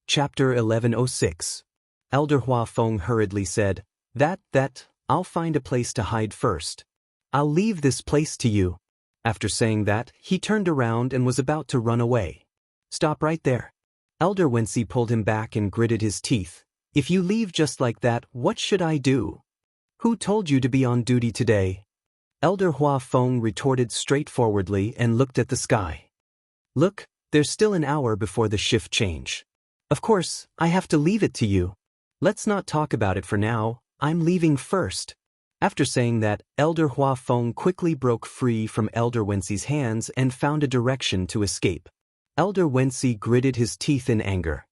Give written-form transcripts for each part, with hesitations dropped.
Chapter 1106. Elder Hua Feng hurriedly said, I'll find a place to hide first. I'll leave this place to you. After saying that, he turned around and was about to run away. Stop right there. Elder Wensi pulled him back and gritted his teeth. If you leave just like that, what should I do? Who told you to be on duty today? Elder Hua Feng retorted straightforwardly and looked at the sky. Look, there's still an hour before the shift change. Of course, I have to leave it to you. Let's not talk about it for now, I'm leaving first. After saying that, Elder Hua Feng quickly broke free from Elder Wensi's hands and found a direction to escape. Elder Wensi gritted his teeth in anger.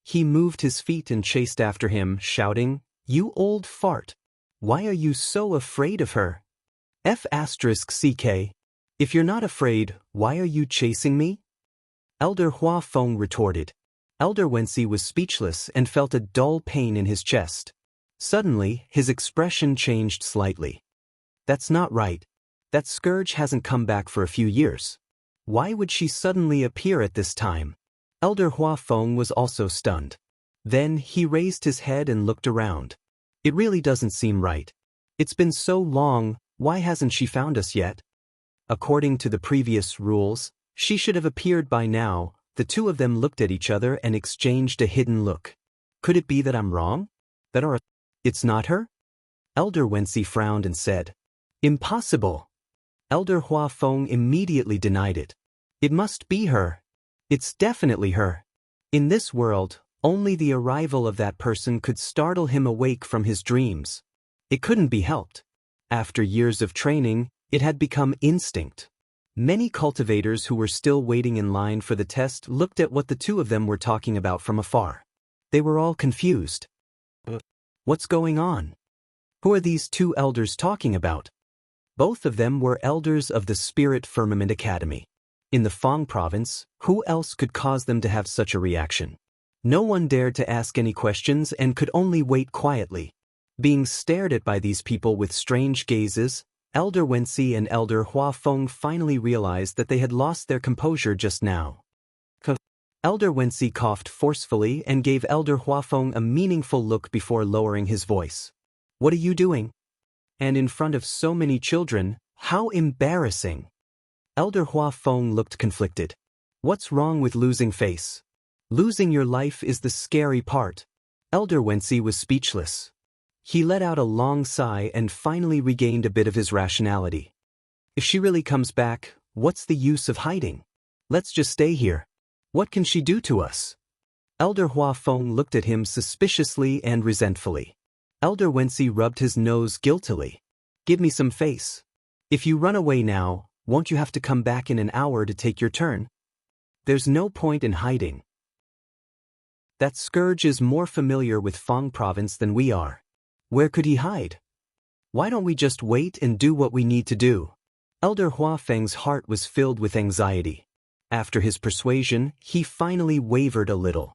He moved his feet and chased after him, shouting, You old fart! Why are you so afraid of her? F***CK. If you're not afraid, why are you chasing me? Elder Hua Feng retorted. Elder Wensi was speechless and felt a dull pain in his chest. Suddenly, his expression changed slightly. That's not right. That scourge hasn't come back for a few years. Why would she suddenly appear at this time? Elder Hua Feng was also stunned. Then he raised his head and looked around. It really doesn't seem right. It's been so long, why hasn't she found us yet? According to the previous rules, she should have appeared by now. The two of them looked at each other and exchanged a hidden look. Could it be that I'm wrong? It's not her? Elder Wensi frowned and said, Impossible. Elder Hua Feng immediately denied it. It must be her. It's definitely her. In this world, only the arrival of that person could startle him awake from his dreams. It couldn't be helped. After years of training, it had become instinct. Many cultivators who were still waiting in line for the test looked at what the two of them were talking about from afar. They were all confused. What's going on? Who are these two elders talking about? Both of them were elders of the Spirit Firmament Academy. In the Fang province, who else could cause them to have such a reaction? No one dared to ask any questions and could only wait quietly. Being stared at by these people with strange gazes, Elder Wensi and Elder Hua Feng finally realized that they had lost their composure just now. Elder Wensi coughed forcefully and gave Elder Hua Feng a meaningful look before lowering his voice. What are you doing? And in front of so many children, how embarrassing! Elder Hua Feng looked conflicted. What's wrong with losing face? Losing your life is the scary part. Elder Wensi was speechless. He let out a long sigh and finally regained a bit of his rationality. If she really comes back, what's the use of hiding? Let's just stay here. What can she do to us? Elder Hua Feng looked at him suspiciously and resentfully. Elder Wensi rubbed his nose guiltily. Give me some face. If you run away now, won't you have to come back in an hour to take your turn? There's no point in hiding. That scourge is more familiar with Fang province than we are. Where could he hide? Why don't we just wait and do what we need to do? Elder Hua Feng's heart was filled with anxiety. After his persuasion, he finally wavered a little.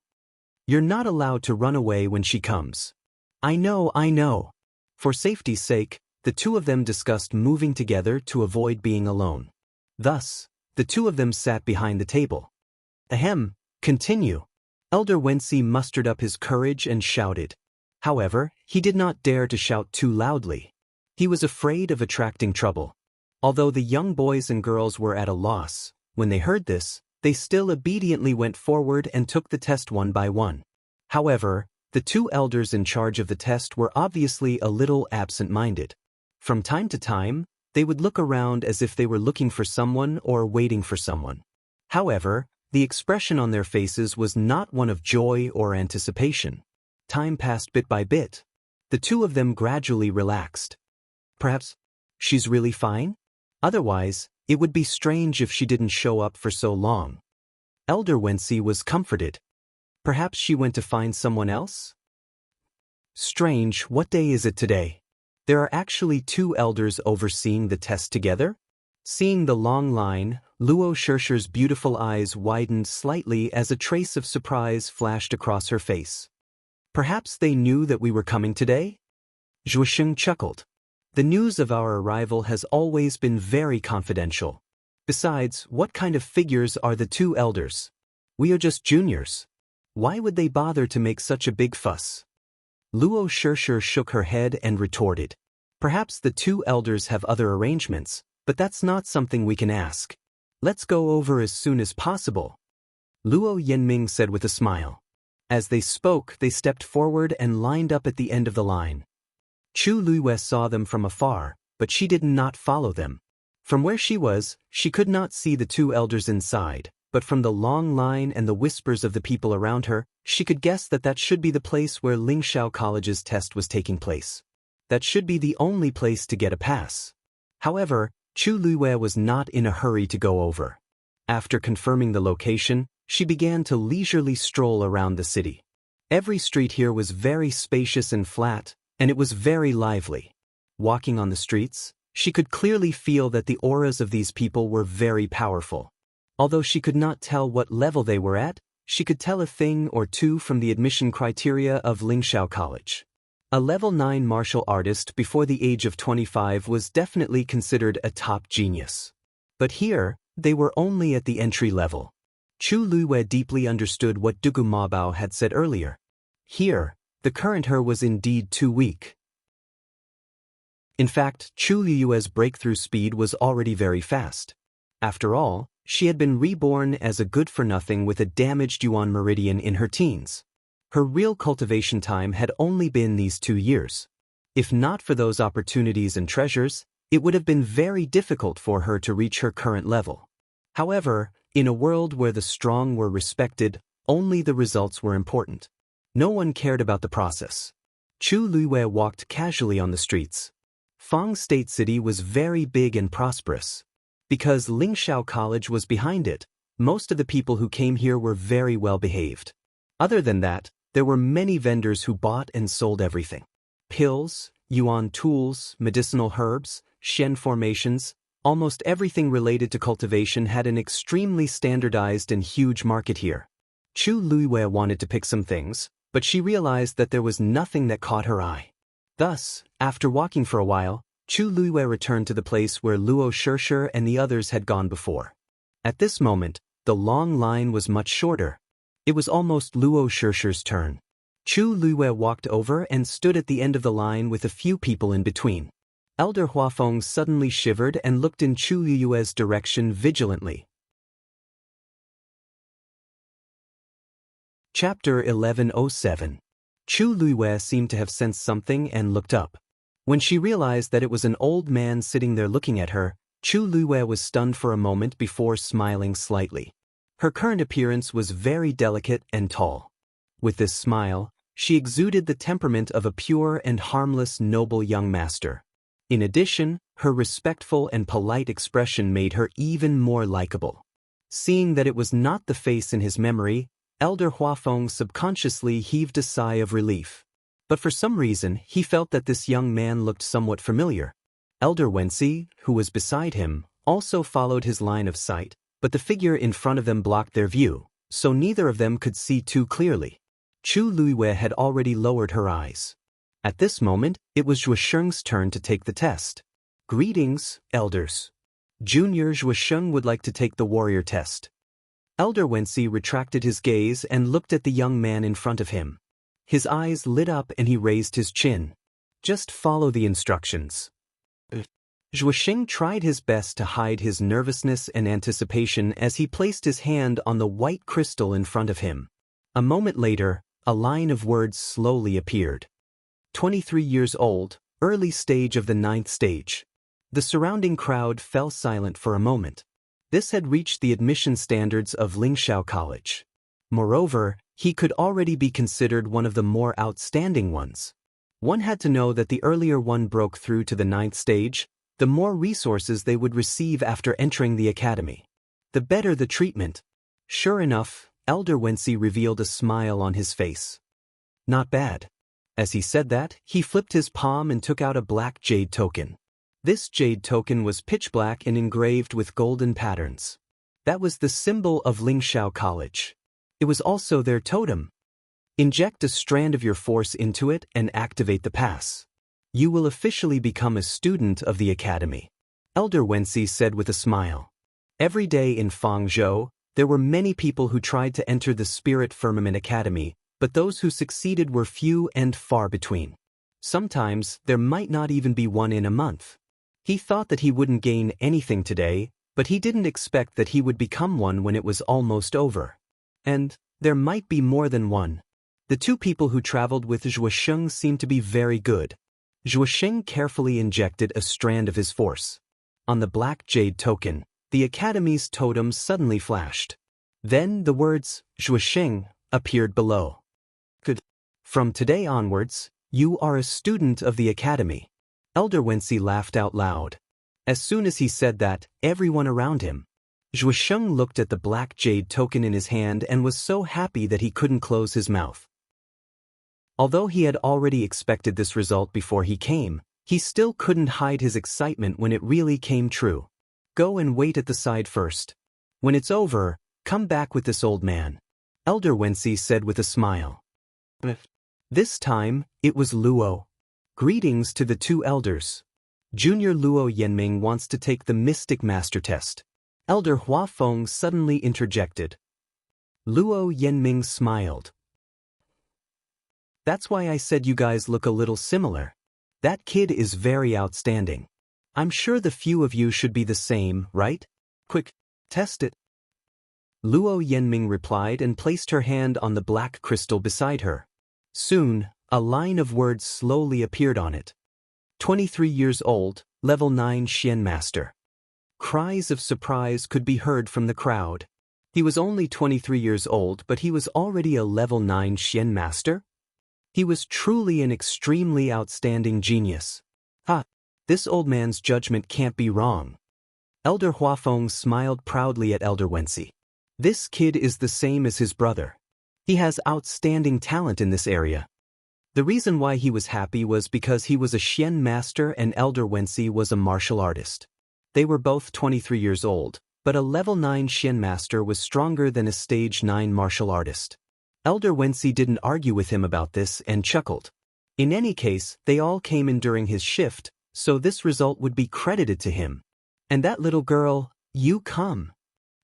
You're not allowed to run away when she comes. I know. For safety's sake, the two of them discussed moving together to avoid being alone. Thus, the two of them sat behind the table. Continue. Elder Wensi mustered up his courage and shouted. However, he did not dare to shout too loudly. He was afraid of attracting trouble. Although the young boys and girls were at a loss, when they heard this, they still obediently went forward and took the test one by one. However, the two elders in charge of the test were obviously a little absent-minded. From time to time, they would look around as if they were looking for someone or waiting for someone. However, the expression on their faces was not one of joy or anticipation. Time passed bit by bit. The two of them gradually relaxed. Perhaps she's really fine? Otherwise, it would be strange if she didn't show up for so long. Elder Wensi was comforted. Perhaps she went to find someone else? Strange, what day is it today? There are actually two elders overseeing the test together? Seeing the long line, Luo Shirshi's beautiful eyes widened slightly as a trace of surprise flashed across her face. Perhaps they knew that we were coming today? Zhuosheng chuckled. The news of our arrival has always been very confidential. Besides, what kind of figures are the two elders? We are just juniors. Why would they bother to make such a big fuss? Luo Shishir shook her head and retorted. Perhaps the two elders have other arrangements, but that's not something we can ask. Let's go over as soon as possible. Luo Yanming said with a smile. As they spoke, they stepped forward and lined up at the end of the line. Chu Luiwe saw them from afar, but she did not follow them. From where she was, she could not see the two elders inside, but from the long line and the whispers of the people around her, she could guess that that should be the place where Lingxiao College's test was taking place. That should be the only place to get a pass. However, Chu Luiwe was not in a hurry to go over. After confirming the location, she began to leisurely stroll around the city. Every street here was very spacious and flat, and it was very lively. Walking on the streets, she could clearly feel that the auras of these people were very powerful. Although she could not tell what level they were at, she could tell a thing or two from the admission criteria of Lingxiao College. A level 9 martial artist before the age of 25 was definitely considered a top genius. But here, they were only at the entry level. Chu Luiwe deeply understood what Dugu Mabao had said earlier. Here, the current her was indeed too weak. In fact, Chu Luiwe's breakthrough speed was already very fast. After all, she had been reborn as a good-for-nothing with a damaged Yuan meridian in her teens. Her real cultivation time had only been these 2 years. If not for those opportunities and treasures, it would have been very difficult for her to reach her current level. However, in a world where the strong were respected, only the results were important. No one cared about the process. Chu Luiwe walked casually on the streets. Fang State City was very big and prosperous. Because Lingxiao College was behind it, most of the people who came here were very well behaved. Other than that, there were many vendors who bought and sold everything. Pills, yuan tools, medicinal herbs, shen formations, almost everything related to cultivation had an extremely standardized and huge market here. Chu Luiwe wanted to pick some things, but she realized that there was nothing that caught her eye. Thus, after walking for a while, Chu Luiwe returned to the place where Luo Shishir and the others had gone before. At this moment, the long line was much shorter. It was almost Luo Shishir's turn. Chu Luiwe walked over and stood at the end of the line with a few people in between. Elder Huafeng suddenly shivered and looked in Chu Luiwe's direction vigilantly. Chapter 1107. Chu Luiwe seemed to have sensed something and looked up. When she realized that it was an old man sitting there looking at her, Chu Luiwe was stunned for a moment before smiling slightly. Her current appearance was very delicate and tall. With this smile, she exuded the temperament of a pure and harmless noble young master. In addition, her respectful and polite expression made her even more likable. Seeing that it was not the face in his memory, Elder Huafeng subconsciously heaved a sigh of relief. But for some reason, he felt that this young man looked somewhat familiar. Elder Wensi, who was beside him, also followed his line of sight, but the figure in front of them blocked their view, so neither of them could see too clearly. Chu Luiwe had already lowered her eyes. At this moment, it was Zhuosheng's turn to take the test. Greetings, elders. Junior Zhuosheng would like to take the warrior test. Elder Wensi retracted his gaze and looked at the young man in front of him. His eyes lit up and he raised his chin. Just follow the instructions. Zhuosheng tried his best to hide his nervousness and anticipation as he placed his hand on the white crystal in front of him. A moment later, a line of words slowly appeared. 23 years old, early stage of the 9th stage. The surrounding crowd fell silent for a moment. This had reached the admission standards of Lingxiao College. Moreover, he could already be considered one of the more outstanding ones. One had to know that the earlier one broke through to the 9th stage, the more resources they would receive after entering the academy. The better the treatment. Sure enough, Elder Wensi revealed a smile on his face. Not bad. As he said that, he flipped his palm and took out a black jade token. This jade token was pitch black and engraved with golden patterns. That was the symbol of Lingxiao College. It was also their totem. Inject a strand of your force into it and activate the pass. You will officially become a student of the academy. Elder Wensi said with a smile. Every day in Fangzhou, There were many people who tried to enter the Spirit Firmament Academy, but those who succeeded were few and far between. Sometimes there might not even be one in a month. He thought that he wouldn't gain anything today, but he didn't expect that he would become one when it was almost over. And there might be more than one. The two people who traveled with Zhuosheng seemed to be very good. Zhuosheng carefully injected a strand of his force. On the black jade token, the Academy's totem suddenly flashed. Then the words, Zhuosheng, appeared below. Good. From today onwards, you are a student of the Academy. Elder Wensi laughed out loud. As soon as he said that, everyone around him. Zhuosheng looked at the black jade token in his hand and was so happy that he couldn't close his mouth. Although he had already expected this result before he came, he still couldn't hide his excitement when it really came true. Go and wait at the side first. When it's over, come back with this old man. Elder Wensi said with a smile. This time, it was Luo. Greetings to the two elders. Junior Luo Yanming wants to take the Mystic Master test. Elder Huafeng suddenly interjected. Luo Yanming smiled. That's why I said you guys look a little similar. That kid is very outstanding. I'm sure the few of you should be the same, right? Quick, test it. Luo Yanming replied and placed her hand on the black crystal beside her. Soon, a line of words slowly appeared on it. 23 years old, level 9 Xian Master. Cries of surprise could be heard from the crowd. He was only 23 years old, but he was already a level 9 Xian Master? He was truly an extremely outstanding genius. This old man's judgment can't be wrong. Elder Huafeng smiled proudly at Elder Wensi. This kid is the same as his brother. He has outstanding talent in this area. The reason why he was happy was because he was a Xian Master and Elder Wensi was a martial artist. They were both 23 years old, but a level 9 Xian Master was stronger than a stage 9 martial artist. Elder Wensi didn't argue with him about this and chuckled. In any case, they all came in during his shift, so this result would be credited to him. And that little girl, you come.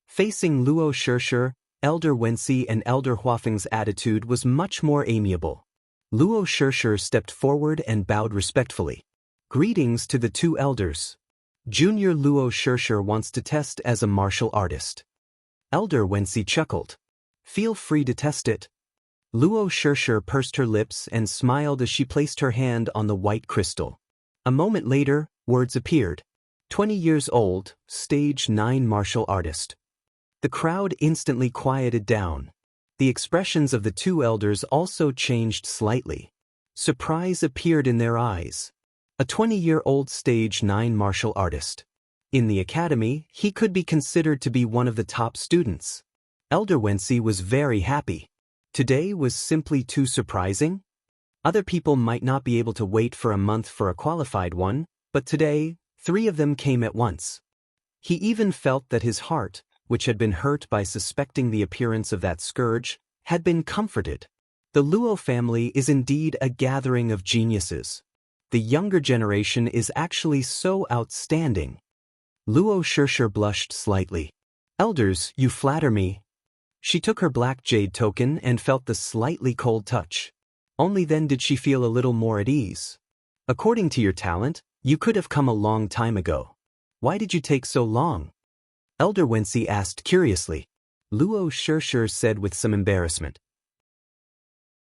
Facing Luo Shishir, Elder Wensi and Elder Huafeng's attitude was much more amiable. Luo Shishir stepped forward and bowed respectfully. Greetings to the two elders. Junior Luo Shishir wants to test as a martial artist. Elder Wensi chuckled. Feel free to test it. Luo Shishir pursed her lips and smiled as she placed her hand on the white crystal. A moment later, words appeared. 20 years old, stage 9 martial artist. The crowd instantly quieted down. The expressions of the two elders also changed slightly. Surprise appeared in their eyes. A 20-year-old stage 9 martial artist. In the academy, he could be considered to be one of the top students. Elder Wensi was very happy. Today was simply too surprising. Other people might not be able to wait for a month for a qualified one, but today, 3 of them came at once. He even felt that his heart, which had been hurt by suspecting the appearance of that scourge, had been comforted. The Luo family is indeed a gathering of geniuses. The younger generation is actually so outstanding. Luo Shishir blushed slightly. Elders, you flatter me. She took her black jade token and felt the slightly cold touch. Only then did she feel a little more at ease. According to your talent, you could have come a long time ago. Why did you take so long? Elder Wensi asked curiously. Luo Shishir said with some embarrassment.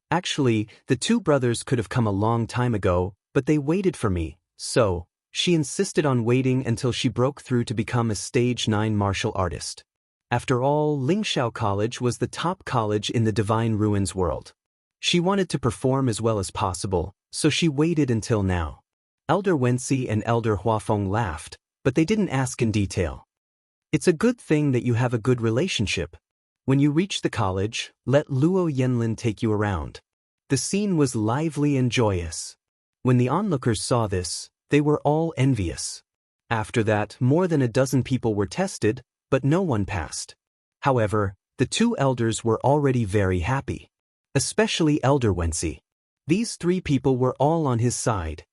Actually, the two brothers could have come a long time ago, but they waited for me, so she insisted on waiting until she broke through to become a stage 9 martial artist. After all, Lingxiao College was the top college in the Divine Ruins world. She wanted to perform as well as possible, so she waited until now. Elder Wensi and Elder Huafeng laughed, but they didn't ask in detail. It's a good thing that you have a good relationship. When you reach the college, let Luo Yanlin take you around. The scene was lively and joyous. When the onlookers saw this, they were all envious. After that, more than a dozen people were tested, but no one passed. However, the two elders were already very happy. Especially Elder Wensi. These 3 people were all on his side.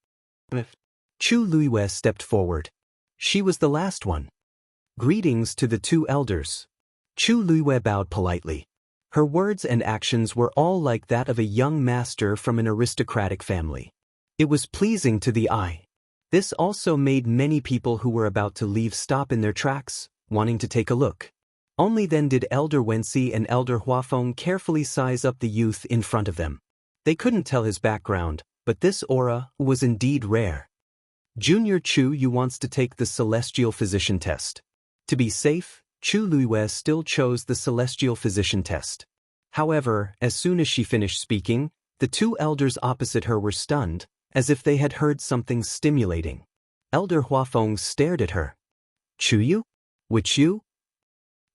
Chu Luiwei stepped forward. She was the last one. Greetings to the two elders. Chu Luiwei bowed politely. Her words and actions were all like that of a young master from an aristocratic family. It was pleasing to the eye. This also made many people who were about to leave stop in their tracks, wanting to take a look. Only then did Elder Wenxi and Elder Huafeng carefully size up the youth in front of them. They couldn't tell his background, but this aura was indeed rare. Junior Chu Yu wants to take the Celestial Physician test. To be safe, Chu Luiwei still chose the Celestial Physician test. However, as soon as she finished speaking, the two elders opposite her were stunned, as if they had heard something stimulating. Elder Huafeng stared at her. Chu Yu? Which you?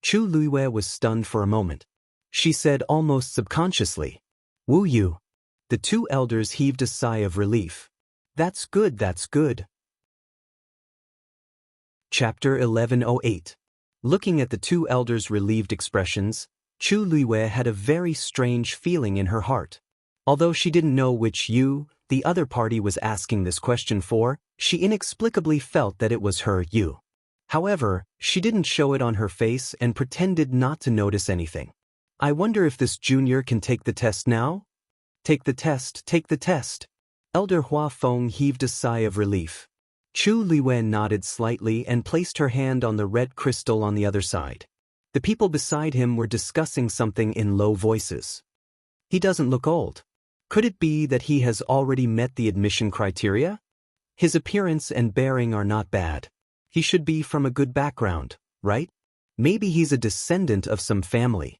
Chu Luiwei was stunned for a moment. She said almost subconsciously, Wu Yu. The two elders heaved a sigh of relief. That's good, that's good. Chapter 1108. Looking at the two elders' relieved expressions, Chu Luiwei had a very strange feeling in her heart. Although she didn't know which Yu the other party was asking this question for, she inexplicably felt that it was her Yu. However, she didn't show it on her face and pretended not to notice anything. I wonder if this junior can take the test now? Take the test, take the test. Elder Huafeng heaved a sigh of relief. Chu Luiwei nodded slightly and placed her hand on the red crystal on the other side. The people beside him were discussing something in low voices. He doesn't look old. Could it be that he has already met the admission criteria? His appearance and bearing are not bad. He should be from a good background, right? Maybe he's a descendant of some family.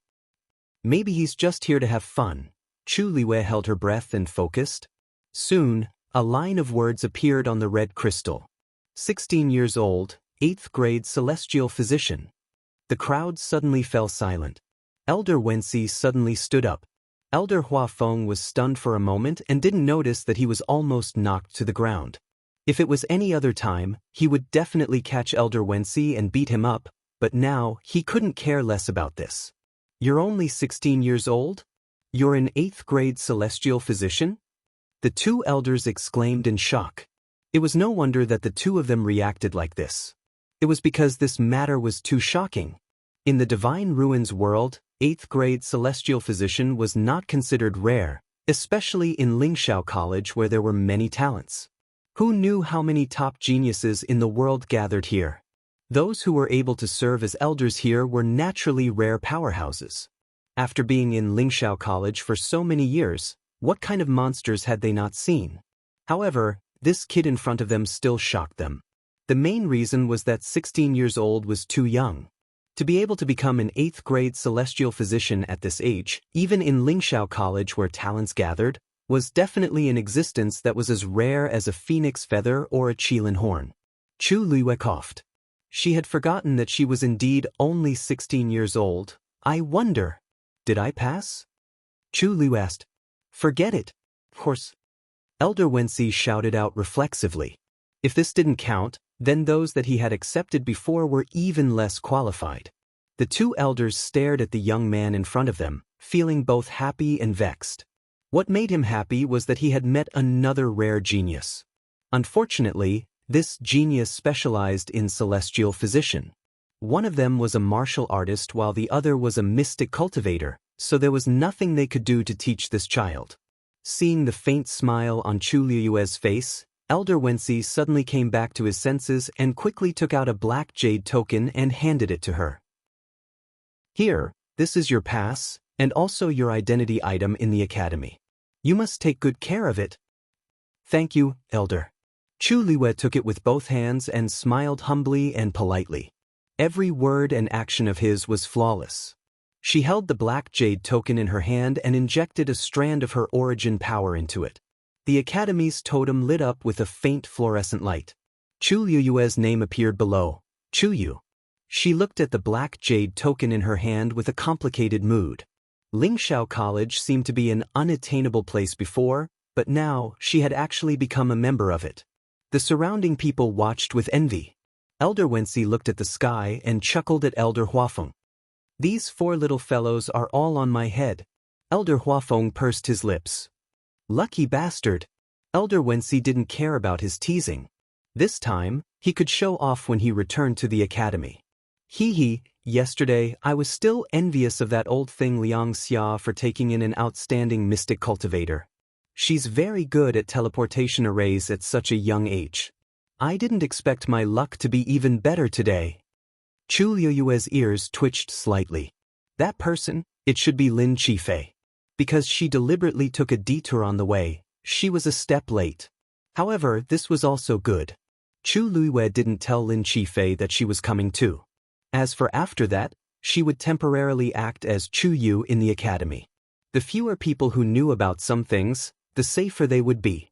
Maybe he's just here to have fun. Chu Luiwei held her breath and focused. Soon, a line of words appeared on the red crystal. 16 years old, 8th grade celestial physician. The crowd suddenly fell silent. Elder Wenxi suddenly stood up. Elder Huafeng was stunned for a moment and didn't notice that he was almost knocked to the ground. If it was any other time, he would definitely catch Elder Wenxi and beat him up, but now he couldn't care less about this. You're only 16 years old? You're an 8th grade celestial physician? The two elders exclaimed in shock. It was no wonder that the two of them reacted like this. It was because this matter was too shocking. In the Divine Ruins world, 8th grade celestial physician was not considered rare, especially in Lingxiao College where there were many talents. Who knew how many top geniuses in the world gathered here? Those who were able to serve as elders here were naturally rare powerhouses. After being in Lingxiao College for so many years, what kind of monsters had they not seen? However, this kid in front of them still shocked them. The main reason was that 16 years old was too young. To be able to become an 8th grade celestial physician at this age, even in Lingxiao College where talents gathered, was definitely an existence that was as rare as a phoenix feather or a qilin horn. Chu Luiwei coughed. She had forgotten that she was indeed only 16 years old. I wonder, did I pass? Chu Luiwei asked. Forget it. Of course. Elder Wenxi shouted out reflexively. If this didn't count, then those that he had accepted before were even less qualified. The two elders stared at the young man in front of them, feeling both happy and vexed. What made him happy was that he had met another rare genius. Unfortunately, this genius specialized in celestial physician. One of them was a martial artist while the other was a mystic cultivator, so there was nothing they could do to teach this child. Seeing the faint smile on Chu Luiwei's face, Elder Wenxi suddenly came back to his senses and quickly took out a black jade token and handed it to her. Here, this is your pass, and also your identity item in the academy. You must take good care of it. Thank you, Elder. Chu Luiwei took it with both hands and smiled humbly and politely. Every word and action of his was flawless. She held the black jade token in her hand and injected a strand of her origin power into it. The academy's totem lit up with a faint fluorescent light. Chu Luiwei's name appeared below, Chu Yu. She looked at the black jade token in her hand with a complicated mood. Lingxiao College seemed to be an unattainable place before, but now she had actually become a member of it. The surrounding people watched with envy. Elder Wenxi looked at the sky and chuckled at Elder Huafeng. These four little fellows are all on my head. Elder Huafeng pursed his lips. Lucky bastard. Elder Wenxi didn't care about his teasing. This time, he could show off when he returned to the academy. Hee hee, Yesterday, I was still envious of that old thing Liang Xia for taking in an outstanding mystic cultivator. She's very good at teleportation arrays at such a young age. I didn't expect my luck to be even better today. Chu Liyue's ears twitched slightly. That person, it should be Lin Qifei. Because she deliberately took a detour on the way, she was a step late. However, this was also good. Chu Liyue didn't tell Lin Qifei that she was coming too. As for after that, she would temporarily act as Chu Yu in the academy. The fewer people who knew about some things, the safer they would be.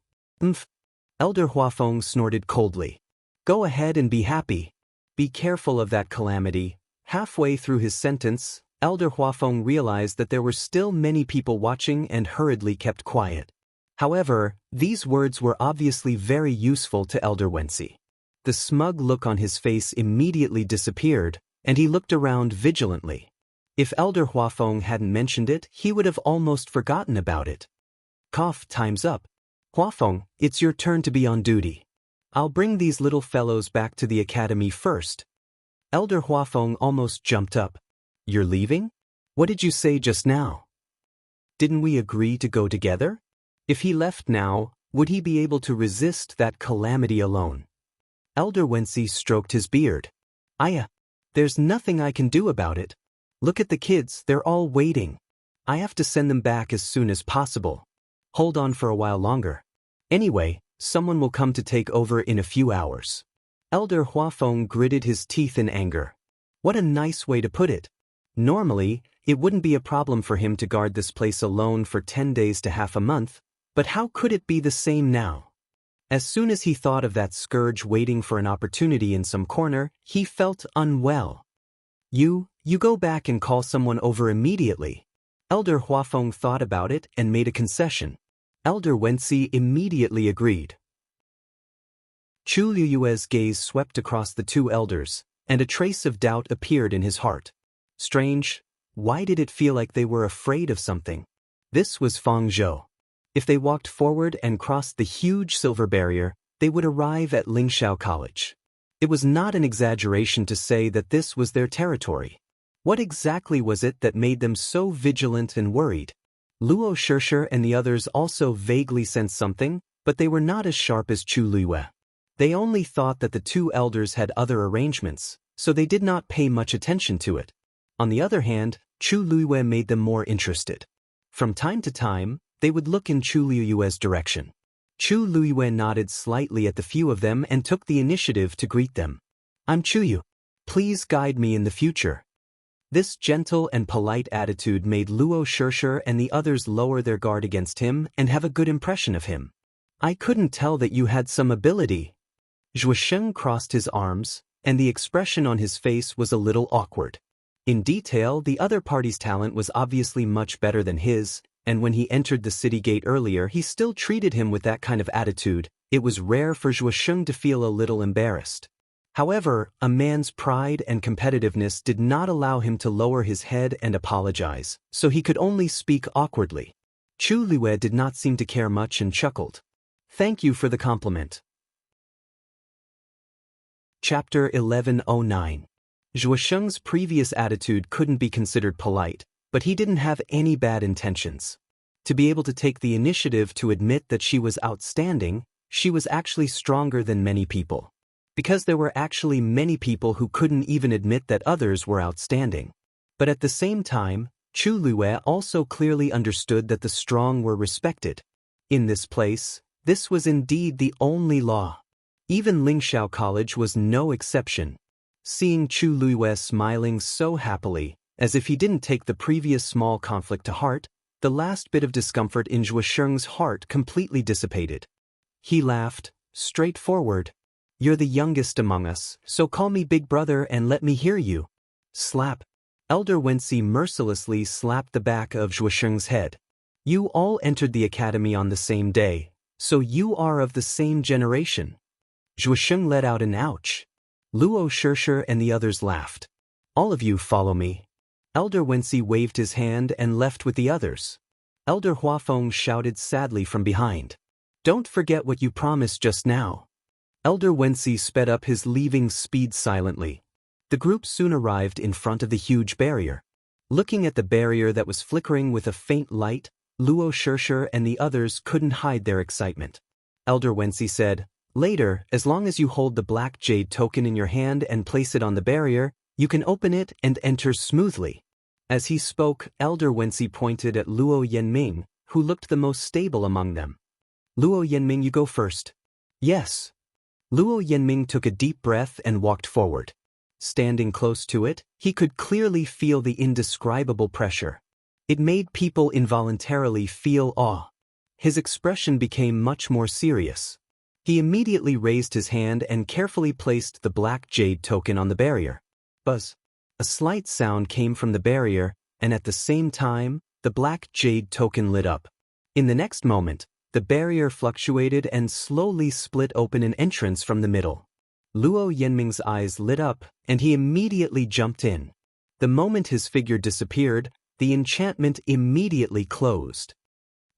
Elder Huafeng snorted coldly. Go ahead and be happy. Be careful of that calamity. Halfway through his sentence, Elder Huafeng realized that there were still many people watching and hurriedly kept quiet. However, these words were obviously very useful to Elder Wensi. The smug look on his face immediately disappeared, and he looked around vigilantly. If Elder Huafeng hadn't mentioned it, he would have almost forgotten about it. Time's up. Huafeng, it's your turn to be on duty. I'll bring these little fellows back to the academy first. Elder Huafeng almost jumped up. You're leaving? What did you say just now? Didn't we agree to go together? If he left now, would he be able to resist that calamity alone? Elder Wensi stroked his beard. There's nothing I can do about it. Look at the kids, they're all waiting. I have to send them back as soon as possible. Hold on for a while longer. Anyway, someone will come to take over in a few hours. Elder Huafeng gritted his teeth in anger. What a nice way to put it. Normally, it wouldn't be a problem for him to guard this place alone for 10 days to half a month, but how could it be the same now? As soon as he thought of that scourge waiting for an opportunity in some corner, he felt unwell. You go back and call someone over immediately. Elder Huafeng thought about it and made a concession. Elder Wensi immediately agreed. Chu Liyue's gaze swept across the two elders, and a trace of doubt appeared in his heart. Strange, why did it feel like they were afraid of something? This was Feng Zhou. If they walked forward and crossed the huge silver barrier, they would arrive at Lingxiao College. It was not an exaggeration to say that this was their territory. What exactly was it that made them so vigilant and worried? Luo Shirsher and the others also vaguely sensed something, but they were not as sharp as Chu Liyue. They only thought that the two elders had other arrangements, so they did not pay much attention to it. On the other hand, Chu Liyue made them more interested. From time to time, they would look in Chu Liyue's direction. Chu Liyue nodded slightly at the few of them and took the initiative to greet them. I'm Chu Yu. Please guide me in the future. This gentle and polite attitude made Luo Shirsher and the others lower their guard against him and have a good impression of him. I couldn't tell that you had some ability. Zhuosheng crossed his arms, and the expression on his face was a little awkward. In detail, the other party's talent was obviously much better than his, and when he entered the city gate earlier he still treated him with that kind of attitude. It was rare for Zhuosheng to feel a little embarrassed. However, a man's pride and competitiveness did not allow him to lower his head and apologize, so he could only speak awkwardly. Chu Liyue did not seem to care much and chuckled. Thank you for the compliment. Chapter 1109. Zhuosheng's previous attitude couldn't be considered polite, but he didn't have any bad intentions. To be able to take the initiative to admit that she was outstanding, she was actually stronger than many people. Because there were actually many people who couldn't even admit that others were outstanding. But at the same time, Chu Liyue also clearly understood that the strong were respected. In this place, this was indeed the only law. Even Lingxiao College was no exception. Seeing Chu Liyue smiling so happily, as if he didn't take the previous small conflict to heart, the last bit of discomfort in Zhuosheng's heart completely dissipated. He laughed, straightforward. You're the youngest among us, so call me Big Brother and let me hear you. Slap. Elder Wensi mercilessly slapped the back of Zhuosheng's head. You all entered the academy on the same day, so you are of the same generation. Zhuosheng let out an ouch. Luo Shirsher and the others laughed. All of you follow me. Elder Wensi waved his hand and left with the others. Elder Huafeng shouted sadly from behind. Don't forget what you promised just now. Elder Wensi sped up his leaving speed silently. The group soon arrived in front of the huge barrier. Looking at the barrier that was flickering with a faint light, Luo Shishir and the others couldn't hide their excitement. Elder Wensi said, "Later, as long as you hold the black jade token in your hand and place it on the barrier, you can open it and enter smoothly." As he spoke, Elder Wensi pointed at Luo Yanming, who looked the most stable among them. "Luo Yanming, you go first." "Yes." Luo Yanming took a deep breath and walked forward. Standing close to it, he could clearly feel the indescribable pressure. It made people involuntarily feel awe. His expression became much more serious. He immediately raised his hand and carefully placed the black jade token on the barrier. Buzz. A slight sound came from the barrier, and at the same time, the black jade token lit up. In the next moment, the barrier fluctuated and slowly split open an entrance from the middle. Luo Yanming's eyes lit up, and he immediately jumped in. The moment his figure disappeared, the enchantment immediately closed.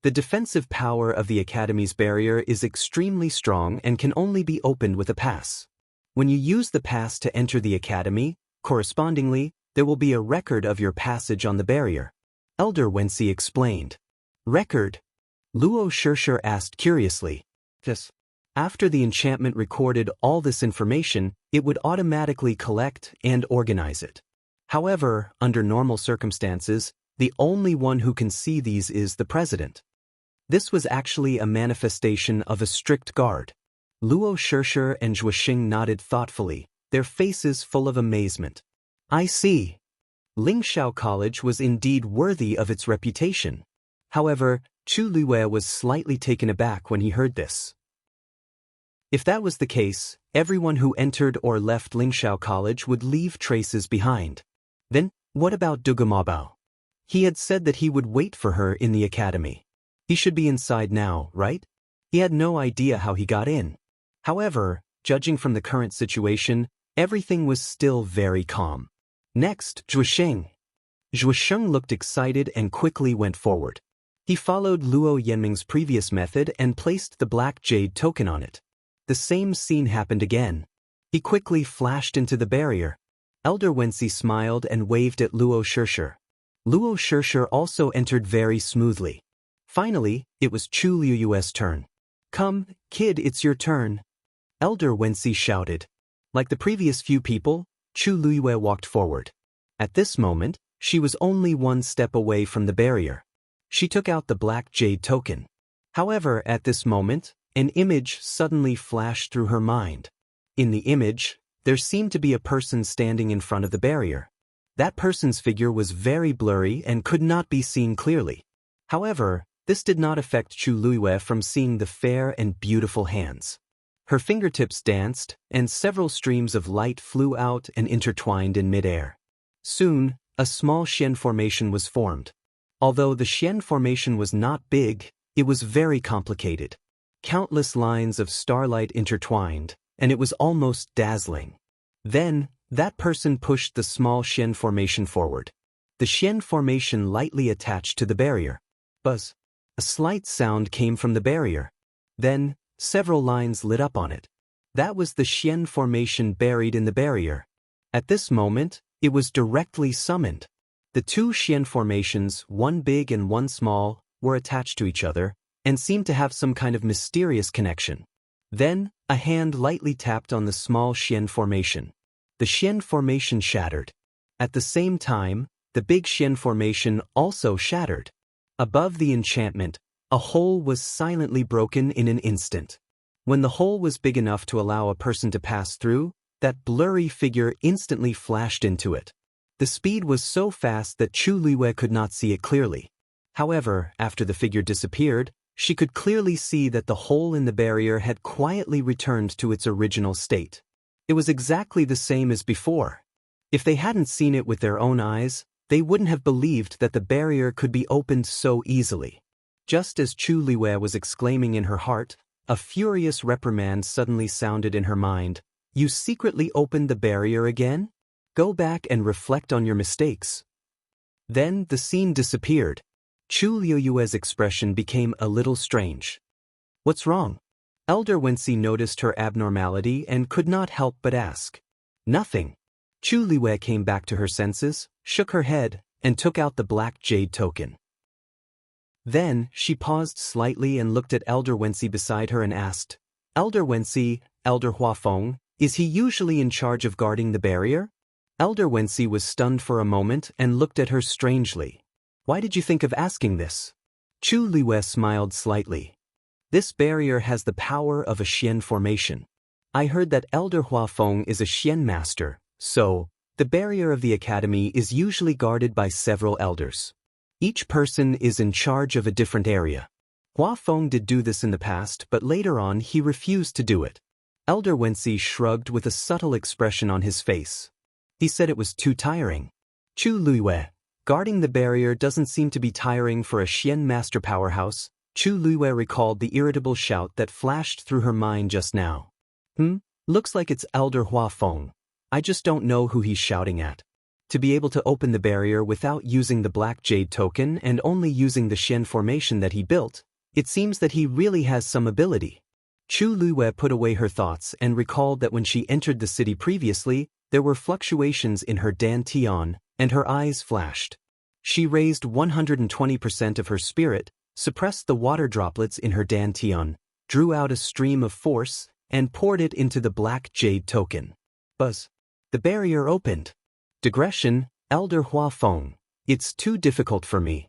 The defensive power of the Academy's barrier is extremely strong and can only be opened with a pass. When you use the pass to enter the Academy, correspondingly, there will be a record of your passage on the barrier. Elder Wensi explained. Record? Luo Shishir asked curiously. Yes. After the enchantment recorded all this information, it would automatically collect and organize it. However, under normal circumstances, the only one who can see these is the president. This was actually a manifestation of a strict guard. Luo Shishir and Zhuoxing nodded thoughtfully, their faces full of amazement. I see. Lingxiao College was indeed worthy of its reputation. However, Chu Luiwei was slightly taken aback when he heard this. If that was the case, everyone who entered or left Lingxiao College would leave traces behind. Then, what about Dugamabao? He had said that he would wait for her in the academy. He should be inside now, right? He had no idea how he got in. However, judging from the current situation, everything was still very calm. Next, Zhuoxing. Zhuoxing looked excited and quickly went forward. He followed Luo Yanming's previous method and placed the black jade token on it. The same scene happened again. He quickly flashed into the barrier. Elder Wensi smiled and waved at Luo Shishir. Luo Shishir also entered very smoothly. Finally, it was Chu Liyue's turn. Come, kid, it's your turn. Elder Wensi shouted. Like the previous few people, Chu Liyue walked forward. At this moment, she was only one step away from the barrier. She took out the black jade token. However, at this moment, an image suddenly flashed through her mind. In the image, there seemed to be a person standing in front of the barrier. That person's figure was very blurry and could not be seen clearly. However, this did not affect Chu Liyue from seeing the fair and beautiful hands. Her fingertips danced, and several streams of light flew out and intertwined in midair. Soon, a small Xian formation was formed. Although the Xian formation was not big, it was very complicated. Countless lines of starlight intertwined, and it was almost dazzling. Then, that person pushed the small Xian formation forward. The Xian formation lightly attached to the barrier. Buzz. A slight sound came from the barrier. Then, several lines lit up on it. That was the Xian formation buried in the barrier. At this moment, it was directly summoned. The two Xian formations, one big and one small, were attached to each other, and seemed to have some kind of mysterious connection. Then, a hand lightly tapped on the small Xian formation. The Xian formation shattered. At the same time, the big Xian formation also shattered. Above the enchantment, a hole was silently broken in an instant. When the hole was big enough to allow a person to pass through, that blurry figure instantly flashed into it. The speed was so fast that Chu Liyue could not see it clearly. However, after the figure disappeared, she could clearly see that the hole in the barrier had quietly returned to its original state. It was exactly the same as before. If they hadn't seen it with their own eyes, they wouldn't have believed that the barrier could be opened so easily. Just as Chu Liyue was exclaiming in her heart, a furious reprimand suddenly sounded in her mind. You secretly opened the barrier again? Go back and reflect on your mistakes. Then the scene disappeared. Chu Liyue's expression became a little strange. What's wrong? Elder Wensi noticed her abnormality and could not help but ask. Nothing. Chu Liwei came back to her senses, shook her head, and took out the black jade token. Then, she paused slightly and looked at Elder Wensi beside her and asked, "Elder Wensi, Elder Huafeng, is he usually in charge of guarding the barrier?" Elder Wensi was stunned for a moment and looked at her strangely. "Why did you think of asking this?" Chu Liwei smiled slightly. "This barrier has the power of a Xian formation. I heard that Elder Huafeng is a Xian master, so, the barrier of the academy is usually guarded by several elders. Each person is in charge of a different area. Huafeng did do this in the past, but later on he refused to do it." Elder Wensi shrugged with a subtle expression on his face. He said it was too tiring. Chu Liwei, guarding the barrier doesn't seem to be tiring for a Xian master powerhouse. Chu Liwei recalled the irritable shout that flashed through her mind just now. Looks like it's Elder Huafeng. I just don't know who he's shouting at. To be able to open the barrier without using the black jade token and only using the Xian formation that he built, it seems that he really has some ability. Chu Liwei put away her thoughts and recalled that when she entered the city previously, there were fluctuations in her dantian, and her eyes flashed. She raised 120% of her spirit, suppressed the water droplets in her dantian, drew out a stream of force, and poured it into the black jade token. Buzz. The barrier opened. Digression, Elder Huafeng. It's too difficult for me.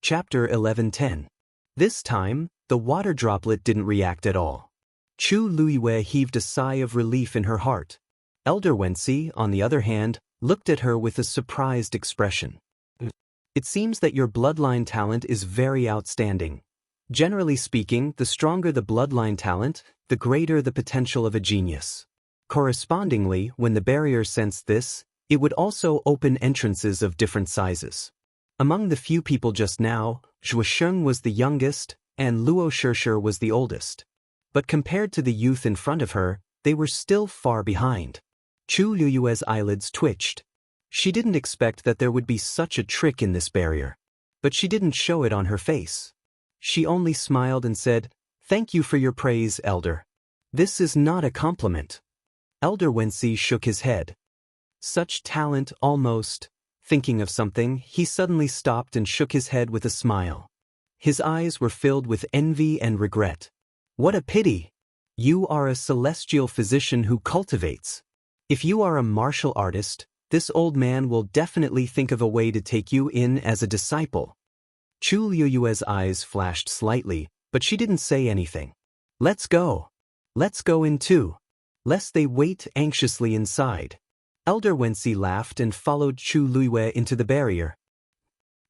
Chapter 11:10. This time, the water droplet didn't react at all. Chu Liwei heaved a sigh of relief in her heart. Elder Wensi, on the other hand, looked at her with a surprised expression. "It seems that your bloodline talent is very outstanding. Generally speaking, the stronger the bloodline talent, the greater the potential of a genius. Correspondingly, when the barrier sensed this, it would also open entrances of different sizes. Among the few people just now, Zhuosheng was the youngest, and Luo Shishir was the oldest. But compared to the youth in front of her, they were still far behind." Chu Liue's eyelids twitched. She didn't expect that there would be such a trick in this barrier. But she didn't show it on her face. She only smiled and said, "Thank you for your praise, Elder. This is not a compliment." Elder Wensi shook his head. Such talent almost. Thinking of something, he suddenly stopped and shook his head with a smile. His eyes were filled with envy and regret. "What a pity! You are a celestial physician who cultivates. If you are a martial artist, this old man will definitely think of a way to take you in as a disciple." Chu Liue's eyes flashed slightly, but she didn't say anything. "Let's go. Let's go in too." Lest they wait anxiously inside. Elder Wensi laughed and followed Chu Liwei into the barrier.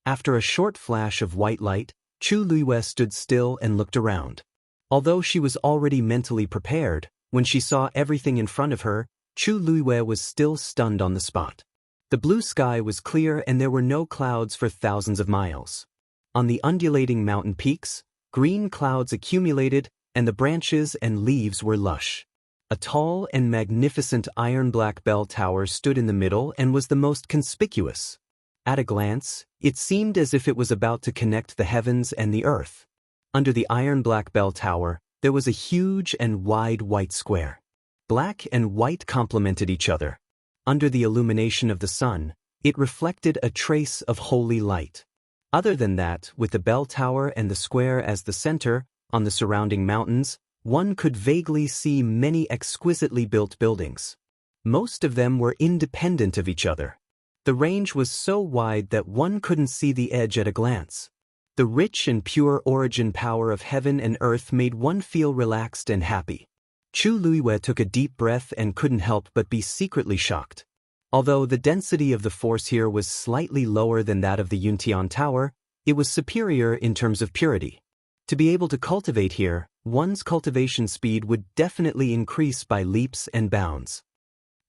After a short flash of white light, Chu Liwei stood still and looked around. Although she was already mentally prepared, when she saw everything in front of her, Chu Liwei was still stunned on the spot. The blue sky was clear and there were no clouds for thousands of miles. On the undulating mountain peaks, green clouds accumulated, and the branches and leaves were lush. A tall and magnificent iron-black bell tower stood in the middle and was the most conspicuous. At a glance, it seemed as if it was about to connect the heavens and the earth. Under the iron-black bell tower, there was a huge and wide white square. Black and white complemented each other. Under the illumination of the sun, it reflected a trace of holy light. Other than that, with the bell tower and the square as the center, on the surrounding mountains, one could vaguely see many exquisitely built buildings. Most of them were independent of each other. The range was so wide that one couldn't see the edge at a glance. The rich and pure origin power of heaven and earth made one feel relaxed and happy. Chu Liwei took a deep breath and couldn't help but be secretly shocked. Although the density of the force here was slightly lower than that of the Yuntian Tower, it was superior in terms of purity. To be able to cultivate here, one's cultivation speed would definitely increase by leaps and bounds.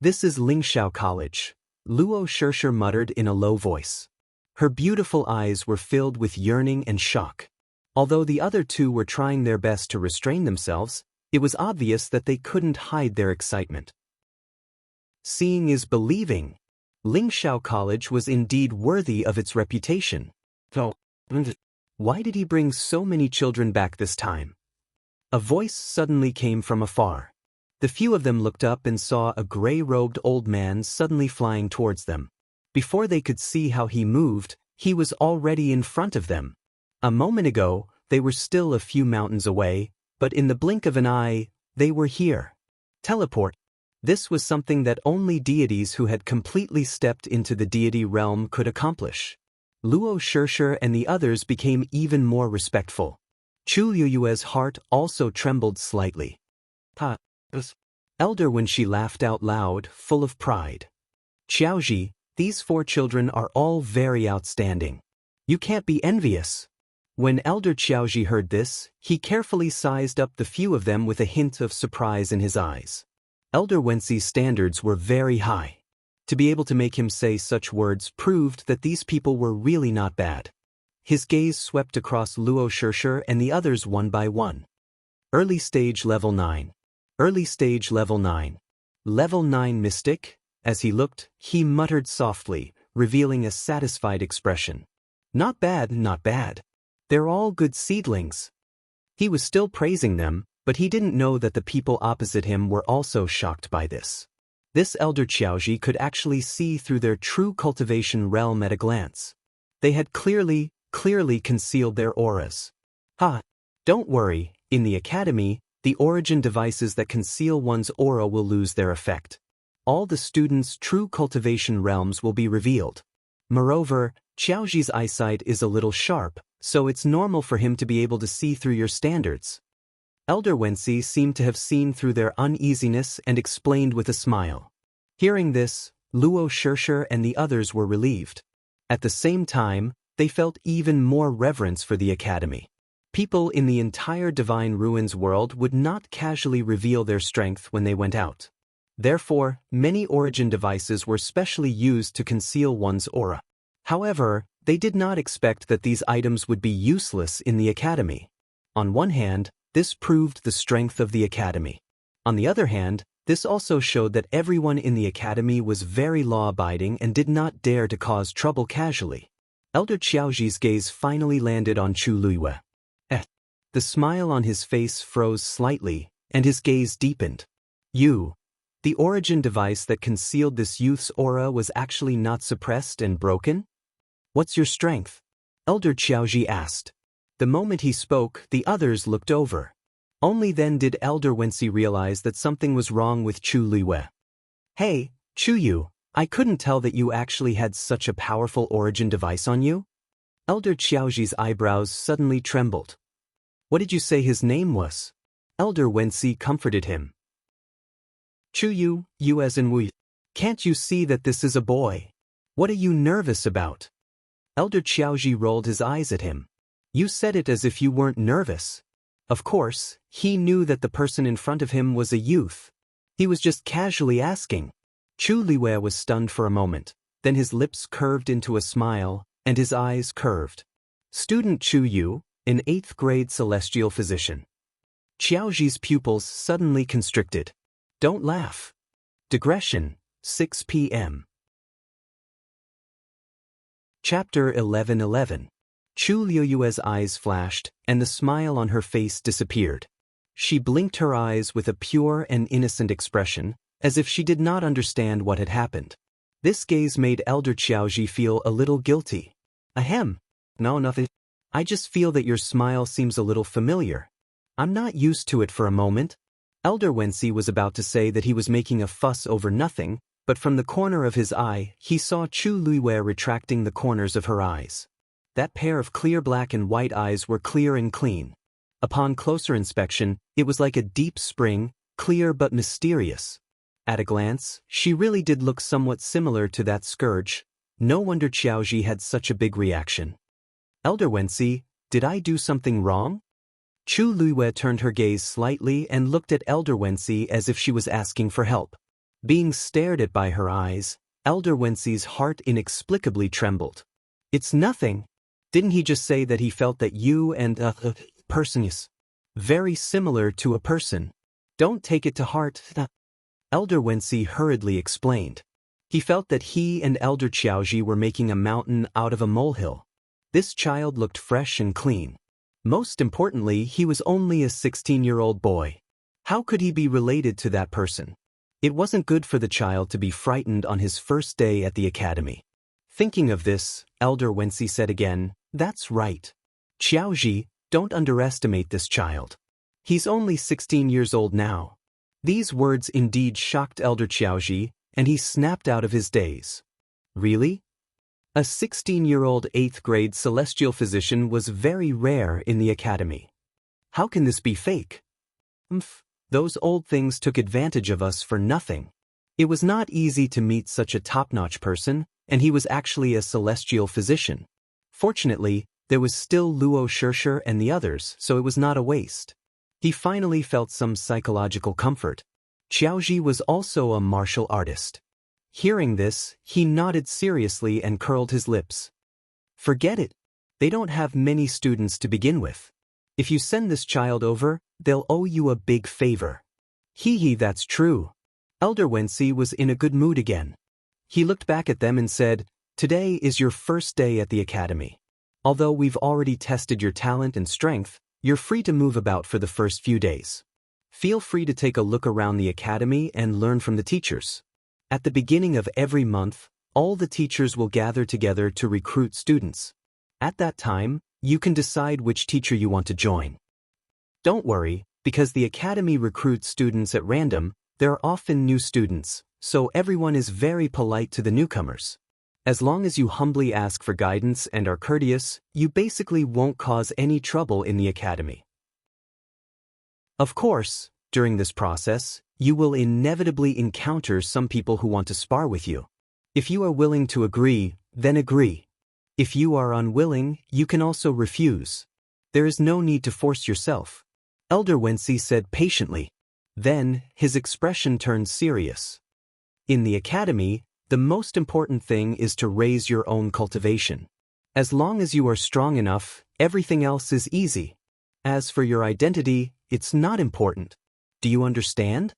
"This is Lingxiao College," Luo Shishir muttered in a low voice. Her beautiful eyes were filled with yearning and shock. Although the other two were trying their best to restrain themselves, it was obvious that they couldn't hide their excitement. Seeing is believing. Lingxiao College was indeed worthy of its reputation. Why did he bring so many children back this time? A voice suddenly came from afar. The few of them looked up and saw a gray-robed old man suddenly flying towards them. Before they could see how he moved, he was already in front of them. A moment ago, they were still a few mountains away, but in the blink of an eye, they were here. Teleport. This was something that only deities who had completely stepped into the deity realm could accomplish. Luo Shishir and the others became even more respectful. Chu Liyue's heart also trembled slightly. Elder when she laughed out loud, full of pride. Xiaoji, these 4 children are all very outstanding. You can't be envious. When Elder Xiaoji heard this, he carefully sized up the few of them with a hint of surprise in his eyes. Elder Wenxi's standards were very high. To be able to make him say such words proved that these people were really not bad. His gaze swept across Luo Shishir and the others one by one. Early stage level 9. Early stage level 9. Level 9 mystic? As he looked, he muttered softly, revealing a satisfied expression. Not bad, not bad. They're all good seedlings. He was still praising them, but he didn't know that the people opposite him were also shocked by this. This Elder Xiaoji could actually see through their true cultivation realm at a glance. They had clearly concealed their auras. Don't worry, in the academy, the origin devices that conceal one's aura will lose their effect. All the students' true cultivation realms will be revealed. Moreover, Xiaoji's eyesight is a little sharp, so it's normal for him to be able to see through your standards. Elder Wenxi seemed to have seen through their uneasiness and explained with a smile. Hearing this, Luo Shishir and the others were relieved. At the same time, they felt even more reverence for the academy. People in the entire Divine Ruins world would not casually reveal their strength when they went out. Therefore, many origin devices were specially used to conceal one's aura. However, they did not expect that these items would be useless in the academy. On one hand, this proved the strength of the academy. On the other hand, this also showed that everyone in the academy was very law-abiding and did not dare to cause trouble casually. Elder Xiaoji's gaze finally landed on Chu Liyue. The smile on his face froze slightly, and his gaze deepened. The origin device that concealed this youth's aura was actually not suppressed and broken? What's your strength? Elder Xiaoji asked. The moment he spoke, the others looked over. Only then did Elder Wenxi realize that something was wrong with Chu Liyue. Hey, Chu Yu, I couldn't tell that you actually had such a powerful origin device on you? Elder Xiaoji's eyebrows suddenly trembled. What did you say his name was? Elder Wenxi comforted him. Chu Yu, you as in Wu. Can't you see that this is a boy? What are you nervous about? Elder Xiaoji rolled his eyes at him. You said it as if you weren't nervous. Of course, he knew that the person in front of him was a youth. He was just casually asking. Chu Liyue was stunned for a moment, then his lips curved into a smile, and his eyes curved. Student Chu Yu, an 8th grade celestial physician. Xiaoji's pupils suddenly constricted. Don't laugh. Digression, 6 p.m. Chapter 11:11. Chu Liyue's eyes flashed, and the smile on her face disappeared. She blinked her eyes with a pure and innocent expression, as if she did not understand what had happened. This gaze made Elder Xiaoji feel a little guilty. Ahem. No, nothing. I just feel that your smile seems a little familiar. I'm not used to it for a moment. Elder Wenxi was about to say that he was making a fuss over nothing, but from the corner of his eye, he saw Chu Liyue retracting the corners of her eyes. That pair of clear black and white eyes were clear and clean. Upon closer inspection, it was like a deep spring, clear but mysterious. At a glance, she really did look somewhat similar to that scourge. No wonder Xiaoji had such a big reaction. Elder Wenxi, did I do something wrong? Chu Liyue turned her gaze slightly and looked at Elder Wenxi as if she was asking for help. Being stared at by her eyes, Elder Wenxi's heart inexplicably trembled. It's nothing. Didn't he just say that he felt that you and a person is very similar to a person? Don't take it to heart. Elder Wenxi hurriedly explained. He felt that he and Elder Xiaoji were making a mountain out of a molehill. This child looked fresh and clean. Most importantly, he was only a 16-year-old boy. How could he be related to that person? It wasn't good for the child to be frightened on his first day at the academy. Thinking of this, Elder Wensi said again, "That's right. Xiaoji, don't underestimate this child. He's only 16 years old now." These words indeed shocked Elder Xiaoji, and he snapped out of his daze. Really? A 16-year-old 8th grade celestial physician was very rare in the academy. How can this be fake? Those old things took advantage of us for nothing. It was not easy to meet such a top-notch person, and he was actually a celestial physician. Fortunately, there was still Luo Shirsher and the others, so it was not a waste. He finally felt some psychological comfort. Xiaoji was also a martial artist. Hearing this, he nodded seriously and curled his lips. Forget it. They don't have many students to begin with. If you send this child over, they'll owe you a big favor. Hee, that's true. Elder Wensi was in a good mood again. He looked back at them and said, "Today is your first day at the academy. Although we've already tested your talent and strength, you're free to move about for the first few days. Feel free to take a look around the academy and learn from the teachers. At the beginning of every month, all the teachers will gather together to recruit students. At that time, you can decide which teacher you want to join. Don't worry, because the academy recruits students at random, there are often new students, so everyone is very polite to the newcomers. As long as you humbly ask for guidance and are courteous, you basically won't cause any trouble in the academy. Of course, during this process, you will inevitably encounter some people who want to spar with you. If you are willing to agree, then agree. If you are unwilling, you can also refuse. There is no need to force yourself," Elder Wensi said patiently. Then, his expression turned serious. "In the academy, the most important thing is to raise your own cultivation. As long as you are strong enough, everything else is easy. As for your identity, it's not important. Do you understand?"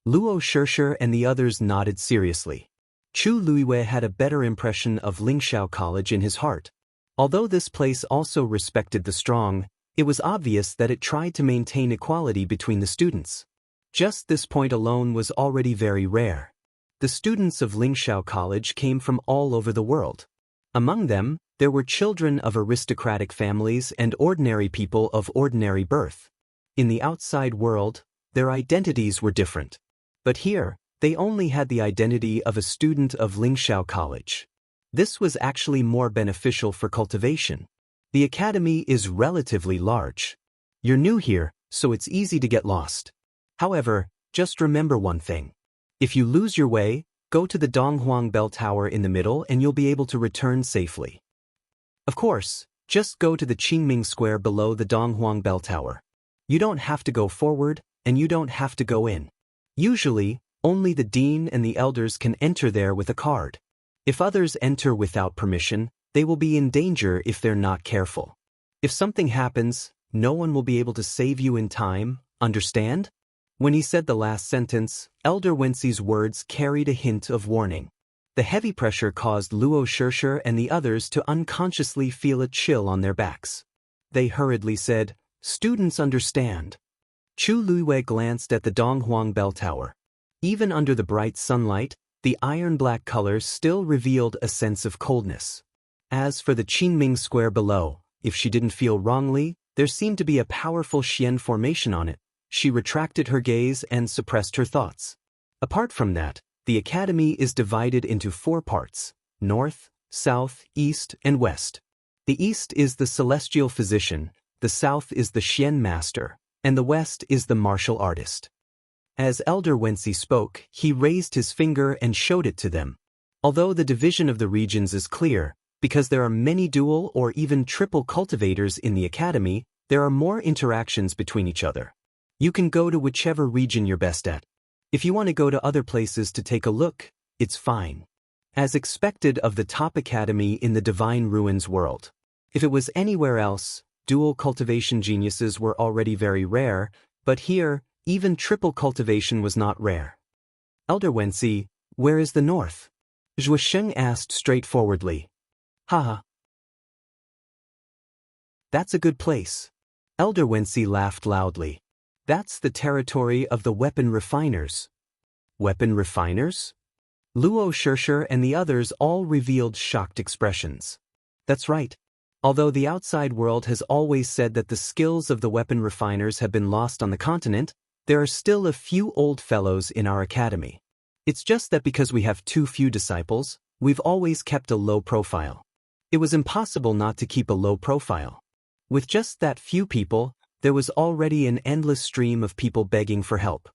Luo Shirsher and the others nodded seriously. Chu Luiwei had a better impression of Lingxiao College in his heart. Although this place also respected the strong, it was obvious that it tried to maintain equality between the students. Just this point alone was already very rare. The students of Lingxiao College came from all over the world. Among them, there were children of aristocratic families and ordinary people of ordinary birth. In the outside world, their identities were different. But here, they only had the identity of a student of Lingxiao College. This was actually more beneficial for cultivation. The academy is relatively large. You're new here, so it's easy to get lost. However, just remember one thing. If you lose your way, go to the Donghuang Bell Tower in the middle and you'll be able to return safely. Of course, just go to the Qingming Square below the Donghuang Bell Tower. You don't have to go forward, and you don't have to go in. Usually, only the dean and the elders can enter there with a card. If others enter without permission, they will be in danger if they're not careful. If something happens, no one will be able to save you in time, understand? When he said the last sentence, Elder Wensi's words carried a hint of warning. The heavy pressure caused Luo Shirsher and the others to unconsciously feel a chill on their backs. They hurriedly said, "Students understand." Chu Luiwei glanced at the Donghuang Bell Tower. Even under the bright sunlight, the iron-black color still revealed a sense of coldness. As for the Qingming Square below, if she didn't feel wrongly, there seemed to be a powerful Xian formation on it. She retracted her gaze and suppressed her thoughts. Apart from that, the academy is divided into 4 parts: north, south, east, and west. The east is the celestial physician, the south is the Xian master, and the west is the martial artist. As Elder Wensi spoke, he raised his finger and showed it to them. Although the division of the regions is clear, because there are many dual or even triple cultivators in the academy, there are more interactions between each other. You can go to whichever region you're best at. If you want to go to other places to take a look, it's fine. As expected of the top academy in the Divine Ruins world. If it was anywhere else, dual cultivation geniuses were already very rare, but here, even triple cultivation was not rare. Elder Wensi, where is the north? Zhuo Sheng asked straightforwardly. Haha. That's a good place. Elder Wensi laughed loudly. That's the territory of the weapon refiners. Weapon refiners? Luo Shirsher and the others all revealed shocked expressions. That's right. Although the outside world has always said that the skills of the weapon refiners have been lost on the continent, there are still a few old fellows in our academy. It's just that because we have too few disciples, we've always kept a low profile. It was impossible not to keep a low profile. With just that few people, there was already an endless stream of people begging for help.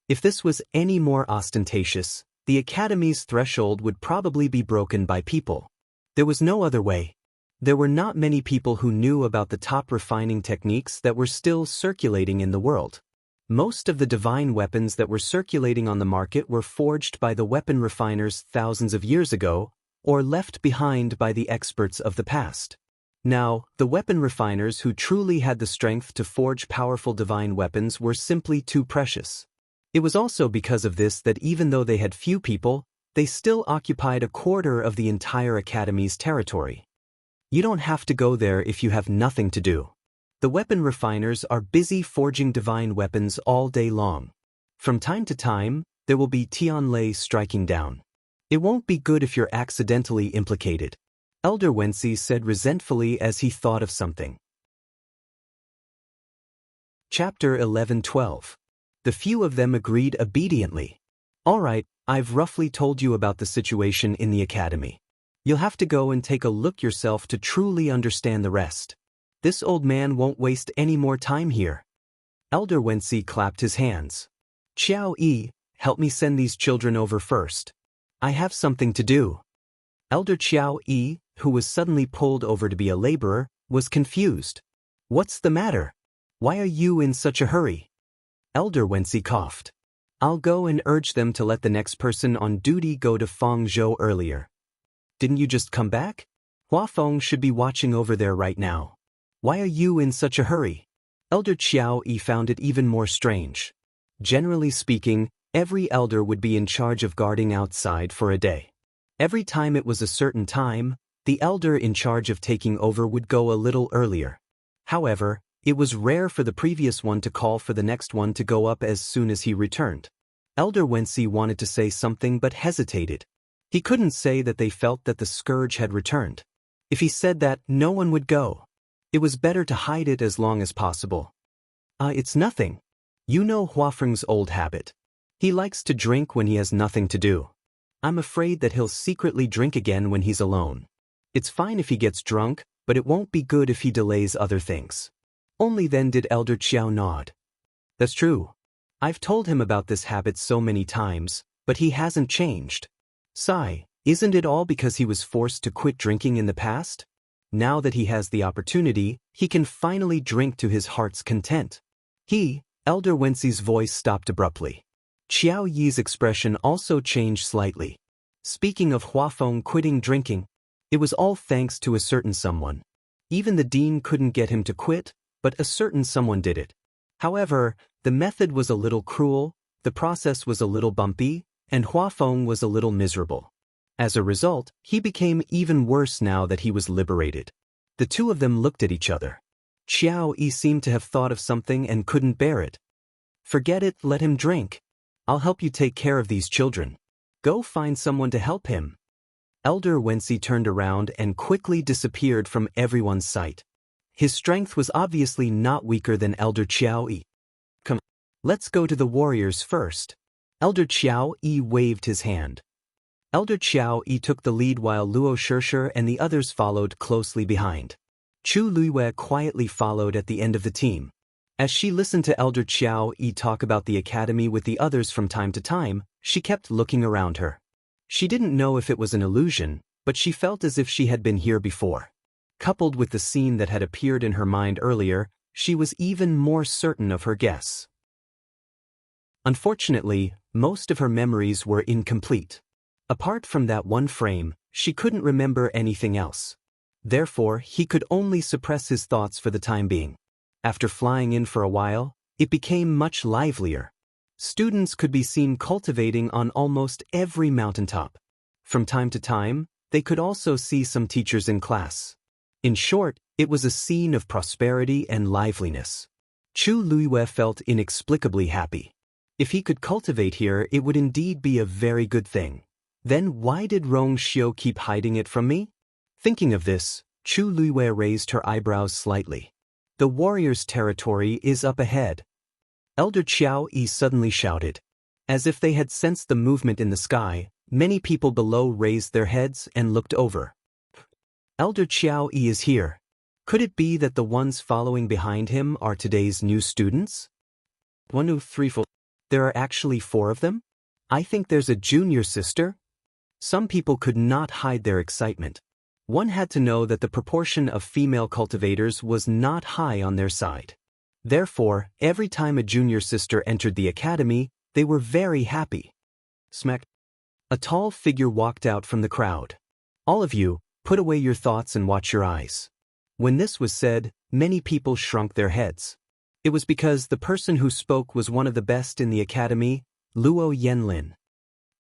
If this was any more ostentatious, the academy's threshold would probably be broken by people. There was no other way. There were not many people who knew about the top refining techniques that were still circulating in the world. Most of the divine weapons that were circulating on the market were forged by the weapon refiners thousands of years ago, or left behind by the experts of the past. Now, the weapon refiners who truly had the strength to forge powerful divine weapons were simply too precious. It was also because of this that even though they had few people, they still occupied a quarter of the entire academy's territory. You don't have to go there if you have nothing to do. The weapon refiners are busy forging divine weapons all day long. From time to time, there will be Tianlei striking down. It won't be good if you're accidentally implicated, Elder Wensi said resentfully as he thought of something. Chapter 11-12. The few of them agreed obediently. All right, I've roughly told you about the situation in the academy. You'll have to go and take a look yourself to truly understand the rest. This old man won't waste any more time here. Elder Wensi clapped his hands. Qiao Yi, help me send these children over first. I have something to do. Elder Qiao Yi, who was suddenly pulled over to be a laborer, was confused. What's the matter? Why are you in such a hurry? Elder Wensi coughed. I'll go and urge them to let the next person on duty go to Fangzhou earlier. Didn't you just come back? Hua Feng should be watching over there right now. Why are you in such a hurry? Elder Qiao Yi found it even more strange. Generally speaking, every elder would be in charge of guarding outside for a day. Every time it was a certain time, the elder in charge of taking over would go a little earlier. However, it was rare for the previous one to call for the next one to go up as soon as he returned. Elder Wensi wanted to say something but hesitated. He couldn't say that they felt that the scourge had returned. If he said that, no one would go. It was better to hide it as long as possible. It's nothing. You know Huafeng's old habit. He likes to drink when he has nothing to do. I'm afraid that he'll secretly drink again when he's alone. It's fine if he gets drunk, but it won't be good if he delays other things. Only then did Elder Qiao nod. That's true. I've told him about this habit so many times, but he hasn't changed. Sigh, isn't it all because he was forced to quit drinking in the past? Now that he has the opportunity, he can finally drink to his heart's content. Elder Wensi's voice stopped abruptly. Qiao Yi's expression also changed slightly. Speaking of Huafeng quitting drinking, it was all thanks to a certain someone. Even the dean couldn't get him to quit, but a certain someone did it. However, the method was a little cruel, the process was a little bumpy, and Huafeng was a little miserable. As a result, he became even worse now that he was liberated. The two of them looked at each other. Qiao Yi seemed to have thought of something and couldn't bear it. Forget it, let him drink. I'll help you take care of these children. Go find someone to help him. Elder Wensi turned around and quickly disappeared from everyone's sight. His strength was obviously not weaker than Elder Qiao Yi. Come, let's go to the warriors first. Elder Qiao Yi waved his hand. Elder Qiao Yi took the lead while Luo Shirsher and the others followed closely behind. Chu Luiwei quietly followed at the end of the team. As she listened to Elder Qiao Yi talk about the academy with the others from time to time, she kept looking around her. She didn't know if it was an illusion, but she felt as if she had been here before. Coupled with the scene that had appeared in her mind earlier, she was even more certain of her guess. Unfortunately, most of her memories were incomplete. Apart from that one frame, she couldn't remember anything else. Therefore, he could only suppress his thoughts for the time being. After flying in for a while, it became much livelier. Students could be seen cultivating on almost every mountaintop. From time to time, they could also see some teachers in class. In short, it was a scene of prosperity and liveliness. Chu Luiyue felt inexplicably happy. If he could cultivate here, it would indeed be a very good thing. Then why did Rong Xiu keep hiding it from me? Thinking of this, Chu Luiyue raised her eyebrows slightly. The warrior's territory is up ahead. Elder Qiao Yi suddenly shouted. As if they had sensed the movement in the sky, many people below raised their heads and looked over. Elder Qiao Yi is here. Could it be that the ones following behind him are today's new students? 1, 2, 3, 4. There are actually 4 of them? I think there's a junior sister. Some people could not hide their excitement. One had to know that the proportion of female cultivators was not high on their side. Therefore, every time a junior sister entered the academy, they were very happy. Smack. A tall figure walked out from the crowd. All of you, put away your thoughts and watch your eyes. When this was said, many people shrunk their heads. It was because the person who spoke was one of the best in the academy, Luo Yanlin.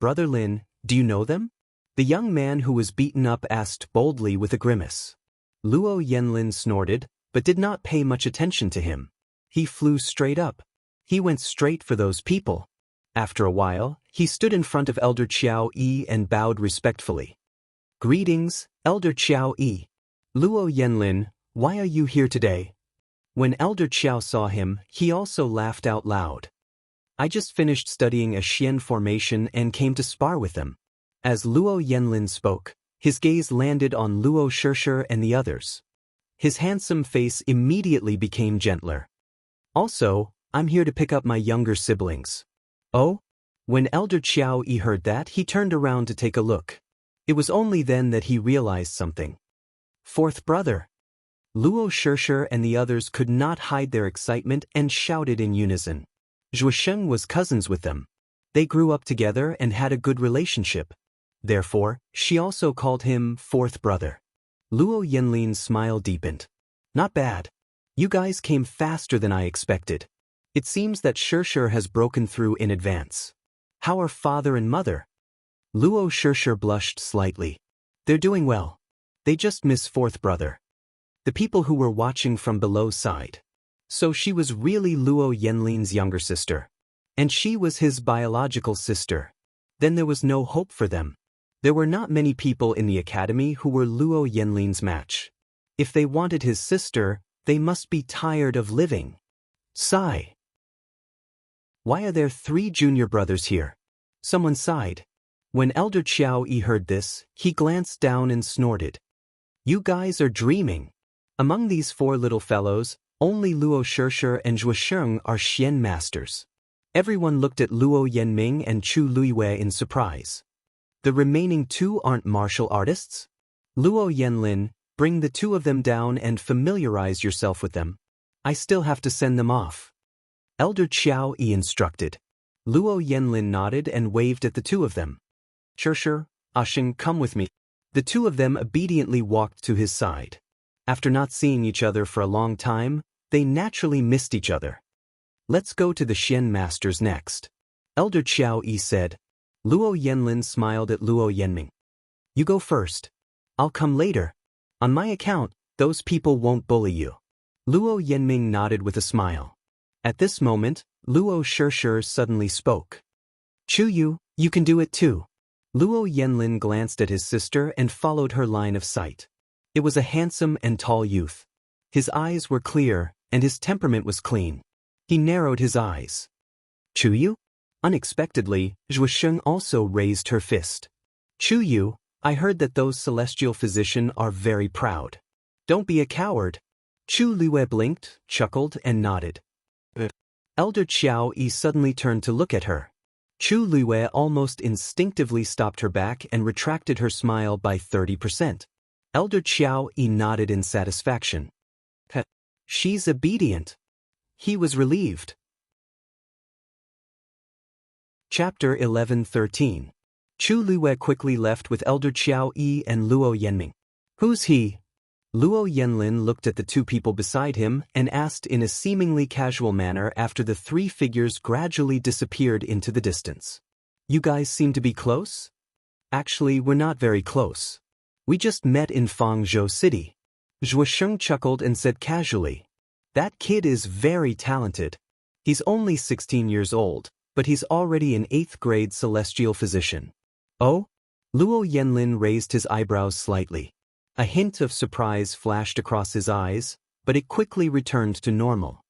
Brother Lin, do you know them? The young man who was beaten up asked boldly with a grimace. Luo Yanlin snorted, but did not pay much attention to him. He flew straight up. He went straight for those people. After a while, he stood in front of Elder Qiao Yi and bowed respectfully. Greetings, Elder Qiao Yi. Luo Yanlin, why are you here today? When Elder Qiao saw him, he also laughed out loud. I just finished studying a Xian formation and came to spar with them. As Luo Yanlin spoke, his gaze landed on Luo Shishir and the others. His handsome face immediately became gentler. Also, I'm here to pick up my younger siblings. Oh? When Elder Qiao Yi heard that, he turned around to take a look. It was only then that he realized something. 4th brother. Luo Shishir and the others could not hide their excitement and shouted in unison. Zhuosheng was cousins with them. They grew up together and had a good relationship. Therefore, she also called him 4th brother. Luo Yanlin's smile deepened. Not bad. You guys came faster than I expected. It seems that Shishir has broken through in advance. How are father and mother? Luo Shishir blushed slightly. They're doing well. They just miss 4th brother. The people who were watching from below sighed. So she was really Luo Yanlin's younger sister. And she was his biological sister. Then there was no hope for them. There were not many people in the academy who were Luo Yanlin's match. If they wanted his sister, they must be tired of living. Sigh. Why are there 3 junior brothers here? Someone sighed. When Elder Qiao Yi heard this, he glanced down and snorted. You guys are dreaming. Among these 4 little fellows, only Luo Shishir and Zhuosheng are Xian masters. Everyone looked at Luo Yanming and Chu Luiyue in surprise. The remaining 2 aren't martial artists? Luo Yanlin, bring the 2 of them down and familiarize yourself with them. I still have to send them off. Elder Qiao Yi instructed. Luo Yanlin nodded and waved at the 2 of them. Shishir, Ashing, come with me. The 2 of them obediently walked to his side. After not seeing each other for a long time, they naturally missed each other. Let's go to the Xian masters next. Elder Qiao Yi said. Luo Yanlin smiled at Luo Yanming. You go first. I'll come later. On my account, those people won't bully you. Luo Yanming nodded with a smile. At this moment, Luo Shishir suddenly spoke. Chu Yu, you can do it too. Luo Yanlin glanced at his sister and followed her line of sight. It was a handsome and tall youth. His eyes were clear, and his temperament was clean. He narrowed his eyes. Chu Yu? Unexpectedly, Zhuosheng also raised her fist. Chu Yu, I heard that those celestial physicians are very proud. Don't be a coward. Chu Luiyue blinked, chuckled, and nodded. Elder Qiao Yi suddenly turned to look at her. Chu Luiyue almost instinctively stopped her back and retracted her smile by 30%. Elder Qiao Yi nodded in satisfaction. She's obedient. He was relieved. Chapter 11-13. Chu Luiyue quickly left with Elder Qiao Yi and Luo Yanming. Who's he? Luo Yanlin looked at the 2 people beside him and asked in a seemingly casual manner after the 3 figures gradually disappeared into the distance. You guys seem to be close? Actually, we're not very close. We just met in Fangzhou City. Zhuosheng chuckled and said casually. That kid is very talented. He's only 16 years old, but he's already an 8th grade celestial physician. Oh? Luo Yenlin raised his eyebrows slightly. A hint of surprise flashed across his eyes, but it quickly returned to normal.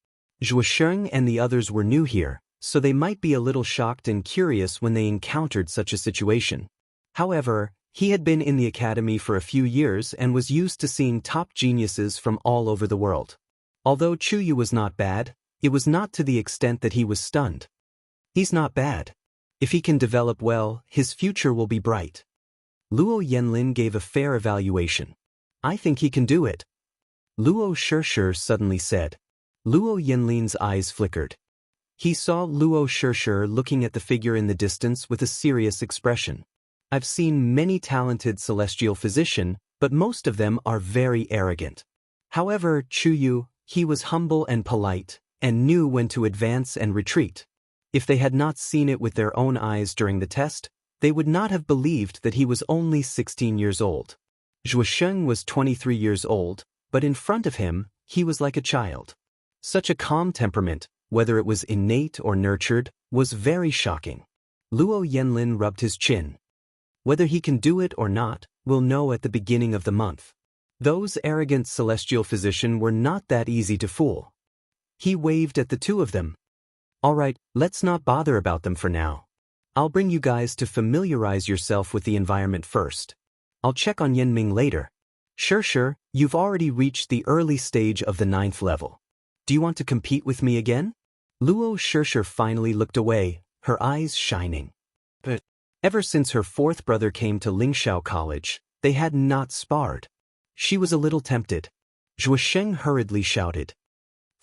Zhuosheng and the others were new here, so they might be a little shocked and curious when they encountered such a situation. However, he had been in the academy for a few years and was used to seeing top geniuses from all over the world. Although Chuyu was not bad, it was not to the extent that he was stunned. He's not bad. If he can develop well, his future will be bright. Luo Yenlin gave a fair evaluation. I think he can do it. Luo Shishir suddenly said. Luo Yenlin's eyes flickered. He saw Luo Shishir looking at the figure in the distance with a serious expression. I've seen many talented celestial physicians, but most of them are very arrogant. However, Chuyu, he was humble and polite, and knew when to advance and retreat. If they had not seen it with their own eyes during the test, they would not have believed that he was only 16 years old. Zhuosheng was 23 years old, but in front of him, he was like a child. Such a calm temperament, whether it was innate or nurtured, was very shocking. Luo Yenlin rubbed his chin. Whether he can do it or not, we'll know at the beginning of the month. Those arrogant celestial physicians were not that easy to fool. He waved at the two of them. All right, let's not bother about them for now. I'll bring you guys to familiarize yourself with the environment first. I'll check on Yanming later. Sure, you've already reached the early stage of the 9th level. Do you want to compete with me again? Luo Shishir finally looked away, her eyes shining. But ever since her 4th brother came to Lingxiao College, they had not sparred. She was a little tempted. Zhuosheng hurriedly shouted.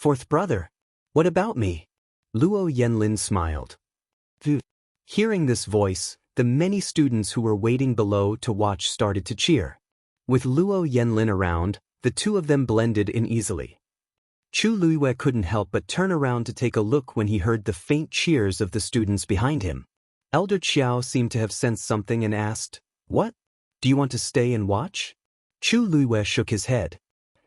4th brother? What about me? Luo Yenlin smiled. Hearing this voice, the many students who were waiting below to watch started to cheer. With Luo Yenlin around, the two of them blended in easily. Chu Luiwei couldn't help but turn around to take a look when he heard the faint cheers of the students behind him. Elder Qiao seemed to have sensed something and asked, What? Do you want to stay and watch? Chu Luiwei shook his head.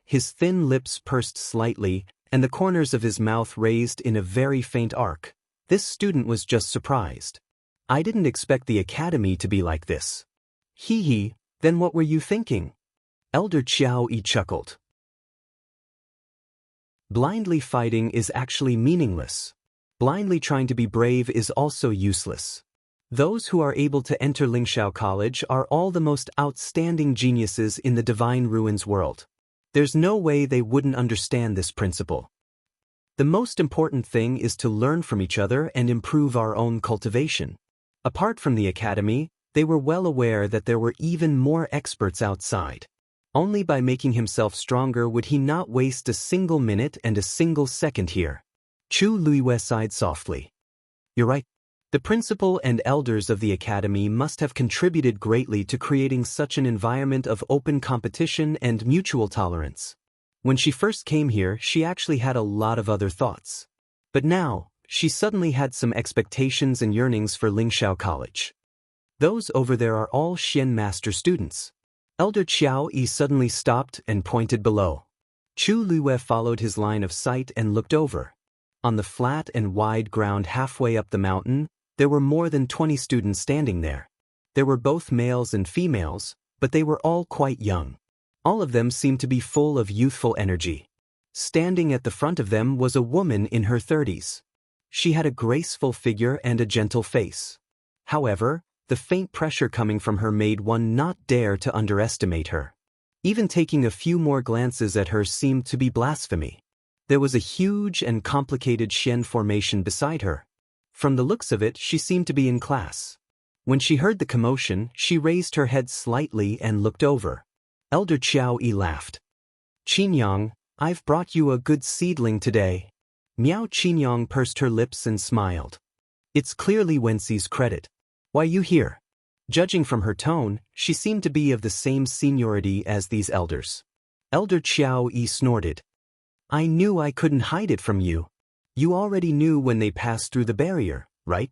His thin lips pursed slightly, and the corners of his mouth raised in a very faint arc. This student was just surprised. I didn't expect the academy to be like this. Hee, then what were you thinking? Elder Qiao chuckled. Blindly fighting is actually meaningless. Blindly trying to be brave is also useless. Those who are able to enter Lingxiao College are all the most outstanding geniuses in the Divine Ruins world. There's no way they wouldn't understand this principle. The most important thing is to learn from each other and improve our own cultivation. Apart from the academy, they were well aware that there were even more experts outside. Only by making himself stronger would he not waste a single minute and a single second here. Chu Luiwei sighed softly. You're right. The principal and elders of the academy must have contributed greatly to creating such an environment of open competition and mutual tolerance. When she first came here, she actually had a lot of other thoughts. But now, she suddenly had some expectations and yearnings for Lingxiao College. Those over there are all Xian Master students. Elder Qiao suddenly stopped and pointed below. Chu Luiwei followed his line of sight and looked over. On the flat and wide ground halfway up the mountain, there were more than 20 students standing there. There were both males and females, but they were all quite young. All of them seemed to be full of youthful energy. Standing at the front of them was a woman in her 30s. She had a graceful figure and a gentle face. However, the faint pressure coming from her made one not dare to underestimate her. Even taking a few more glances at her seemed to be blasphemy. There was a huge and complicated Xian formation beside her. From the looks of it, she seemed to be in class. When she heard the commotion, she raised her head slightly and looked over. Elder Qiao laughed. Qinyang, I've brought you a good seedling today. Miao Qinyang pursed her lips and smiled. It's clearly Wenxi's credit. Why you here? Judging from her tone, she seemed to be of the same seniority as these elders. Elder Qiao snorted. I knew I couldn't hide it from you. You already knew when they passed through the barrier, right?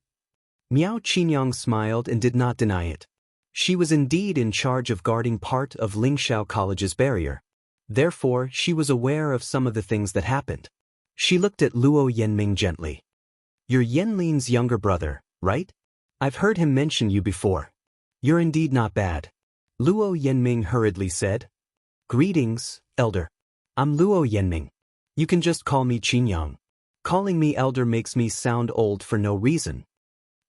Miao Qinyang smiled and did not deny it. She was indeed in charge of guarding part of Lingxiao College's barrier. Therefore, she was aware of some of the things that happened. She looked at Luo Yenming gently. "You're Yenlin's younger brother, right? I've heard him mention you before. You're indeed not bad." Luo Yenming hurriedly said. "Greetings, Elder. I'm Luo Yenming. You can just call me Qinyang. Calling me Elder makes me sound old for no reason."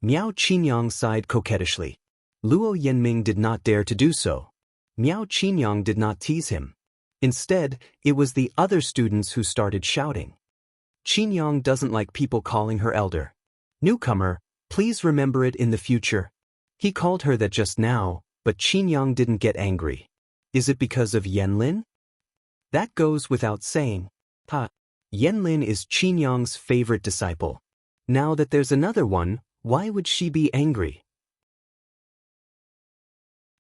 Miao Qinyang sighed coquettishly. Luo Yenming did not dare to do so. Miao Qinyang did not tease him. Instead, it was the other students who started shouting. "Qinyang doesn't like people calling her Elder. Newcomer, please remember it in the future." He called her that just now, but Qinyang didn't get angry. Is it because of Yenlin? That goes without saying. Yenlin is Qinyang's favorite disciple. Now that there's another one, why would she be angry?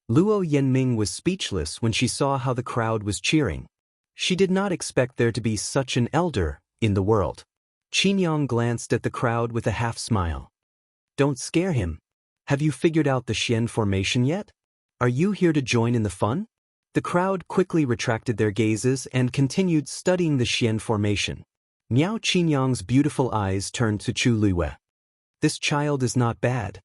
Luo Yenming was speechless when she saw how the crowd was cheering. She did not expect there to be such an elder in the world. Qinyang glanced at the crowd with a half-smile. "Don't scare him. Have you figured out the Xian formation yet? Are you here to join in the fun?" The crowd quickly retracted their gazes and continued studying the Xian formation. Miao Qinyang's beautiful eyes turned to Chu Luiwei. "This child is not bad."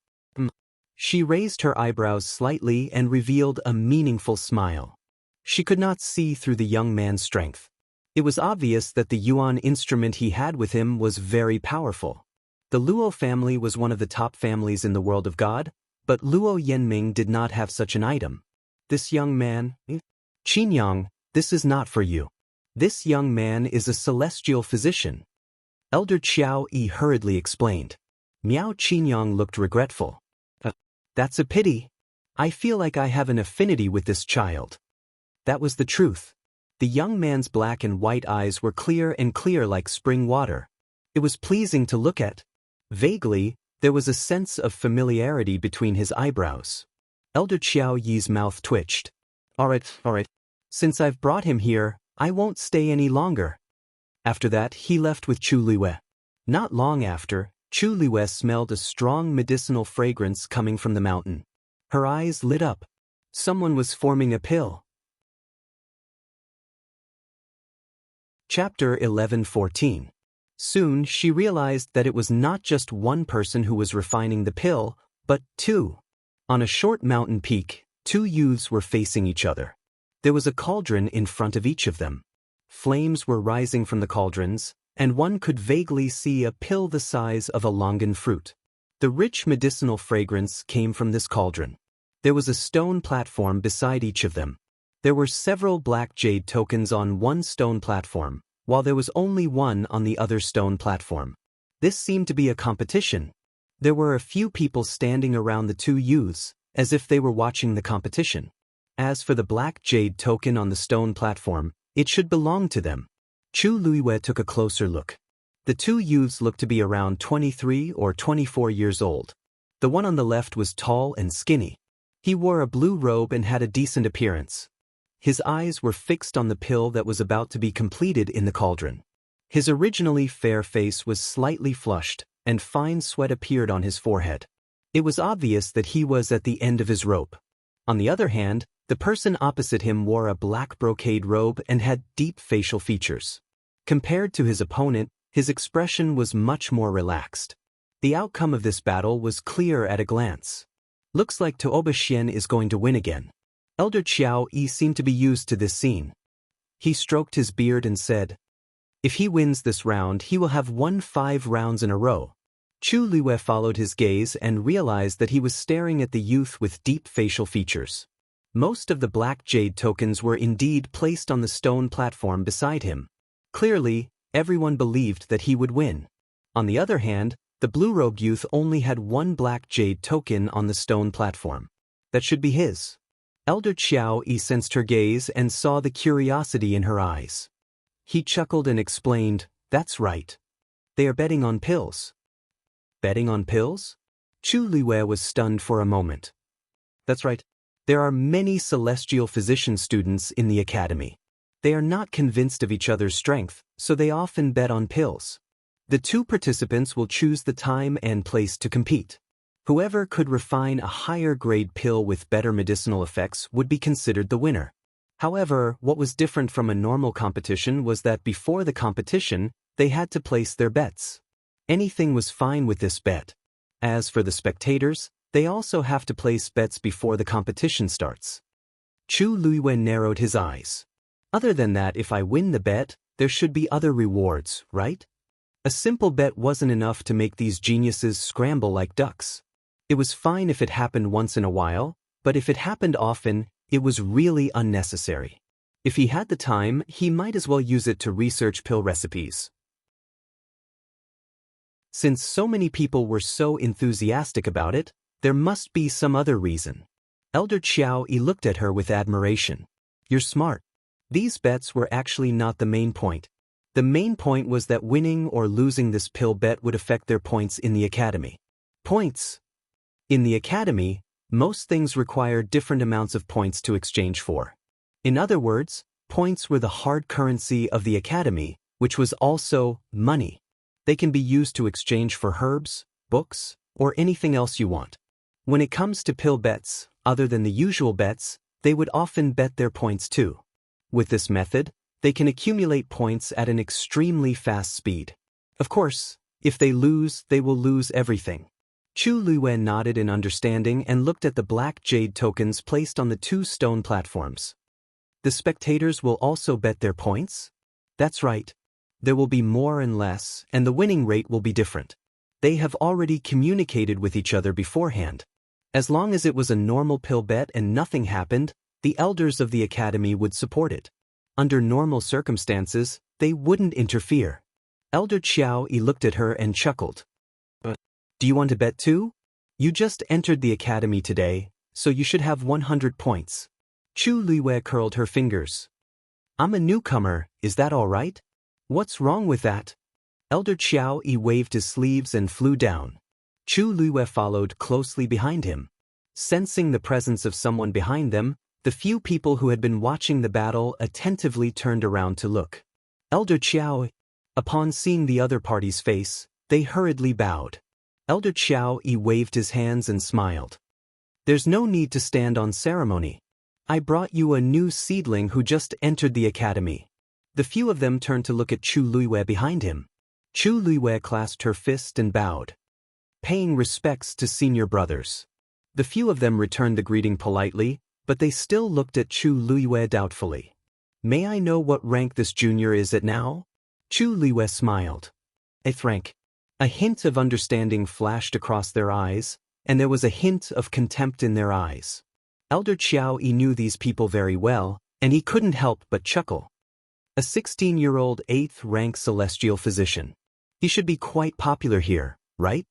She raised her eyebrows slightly and revealed a meaningful smile. She could not see through the young man's strength. It was obvious that the yuan instrument he had with him was very powerful. The Luo family was one of the top families in the world of God, but Luo Yenming did not have such an item. This young man, Qinyang, this is not for you. This young man is a celestial physician. Elder Qiao Yi hurriedly explained. Miao Qinyang looked regretful. That's a pity. I feel like I have an affinity with this child." That was the truth. The young man's black and white eyes were clear like spring water. It was pleasing to look at. Vaguely, there was a sense of familiarity between his eyebrows. Elder Qiao Yi's mouth twitched. All right. Since I've brought him here, I won't stay any longer." After that, he left with Chu Luiwei. Not long after, Chu Luiwei smelled a strong medicinal fragrance coming from the mountain. Her eyes lit up. Someone was forming a pill. Chapter 11:14. Soon she realized that it was not just one person who was refining the pill, but two. On a short mountain peak, two youths were facing each other. There was a cauldron in front of each of them. Flames were rising from the cauldrons, and one could vaguely see a pill the size of a longan fruit. The rich medicinal fragrance came from this cauldron. There was a stone platform beside each of them. There were several black jade tokens on one stone platform, while there was only one on the other stone platform. This seemed to be a competition. There were a few people standing around the two youths, as if they were watching the competition. As for the black jade token on the stone platform, it should belong to them. Chu Luiwei took a closer look. The two youths looked to be around 23 or 24 years old. The one on the left was tall and skinny. He wore a blue robe and had a decent appearance. His eyes were fixed on the pill that was about to be completed in the cauldron. His originally fair face was slightly flushed, and fine sweat appeared on his forehead. It was obvious that he was at the end of his rope. On the other hand, the person opposite him wore a black brocade robe and had deep facial features. Compared to his opponent, his expression was much more relaxed. The outcome of this battle was clear at a glance. Looks like Tooba Xian is going to win again. Elder Qiao Yi seemed to be used to this scene. He stroked his beard and said, "If he wins this round, he will have won 5 rounds in a row." Chu Luiwei followed his gaze and realized that he was staring at the youth with deep facial features. Most of the black jade tokens were indeed placed on the stone platform beside him. Clearly, everyone believed that he would win. On the other hand, the blue-robed youth only had one black jade token on the stone platform. That should be his. Elder Qiao Yi sensed her gaze and saw the curiosity in her eyes. He chuckled and explained, "That's right. They are betting on pills." Betting on pills? Chu Luiwei was stunned for a moment. That's right. There are many celestial physician students in the academy. They are not convinced of each other's strength, so they often bet on pills. The two participants will choose the time and place to compete. Whoever could refine a higher grade pill with better medicinal effects would be considered the winner. However, what was different from a normal competition was that before the competition, they had to place their bets. Anything was fine with this bet. As for the spectators, they also have to place bets before the competition starts. Chu Luiwen narrowed his eyes. Other than that, if I win the bet, there should be other rewards, right? A simple bet wasn't enough to make these geniuses scramble like ducks. It was fine if it happened once in a while, but if it happened often, it was really unnecessary. If he had the time, he might as well use it to research pill recipes. Since so many people were so enthusiastic about it, there must be some other reason. Elder Qiao Yi looked at her with admiration. You're smart. These bets were actually not the main point. The main point was that winning or losing this pill bet would affect their points in the academy. Points. In the academy, most things require different amounts of points to exchange for. In other words, points were the hard currency of the academy, which was also money. They can be used to exchange for herbs, books, or anything else you want. When it comes to pill bets, other than the usual bets, they would often bet their points too. With this method, they can accumulate points at an extremely fast speed. Of course, if they lose, they will lose everything. Chu Luiwen nodded in understanding and looked at the black jade tokens placed on the 2 stone platforms. The spectators will also bet their points? That's right. There will be more and less, and the winning rate will be different. They have already communicated with each other beforehand. As long as it was a normal pill bet and nothing happened, the elders of the academy would support it. Under normal circumstances, they wouldn't interfere. Elder Qiao Yi looked at her and chuckled. Do you want to bet too? You just entered the academy today, so you should have 100 points. Chu Luiwen curled her fingers. I'm a newcomer, is that all right? What's wrong with that? Elder Qiao Yi waved his sleeves and flew down. Chu Luiwen followed closely behind him. Sensing the presence of someone behind them, the few people who had been watching the battle attentively turned around to look. Elder Qiao. Upon seeing the other party's face, they hurriedly bowed. Elder Qiao Yi waved his hands and smiled. There's no need to stand on ceremony. I brought you a new seedling who just entered the academy. The few of them turned to look at Chu Luiwen behind him. Chu Luiwen clasped her fist and bowed. Paying respects to senior brothers. The few of them returned the greeting politely, but they still looked at Chu Luiwen doubtfully. May I know what rank this junior is at now? Chu Luiwen smiled. 8th rank. A hint of understanding flashed across their eyes, and there was a hint of contempt in their eyes. Elder Qiao Yi knew these people very well, and he couldn't help but chuckle. A 16-year-old 8th rank celestial physician. He should be quite popular here, right?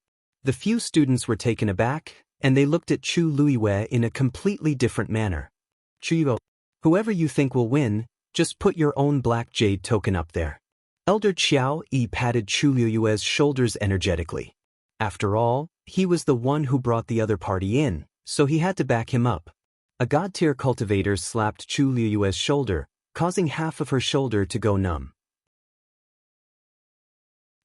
The few students were taken aback, and they looked at Chu Luiwen in a completely different manner. Chu, whoever you think will win, just put your own black jade token up there. Elder Qiao Yi patted Chu Luiwen's shoulders energetically. After all, he was the one who brought the other party in, so he had to back him up. A god-tier cultivator slapped Chu Luiwen's shoulder, causing half of her shoulder to go numb.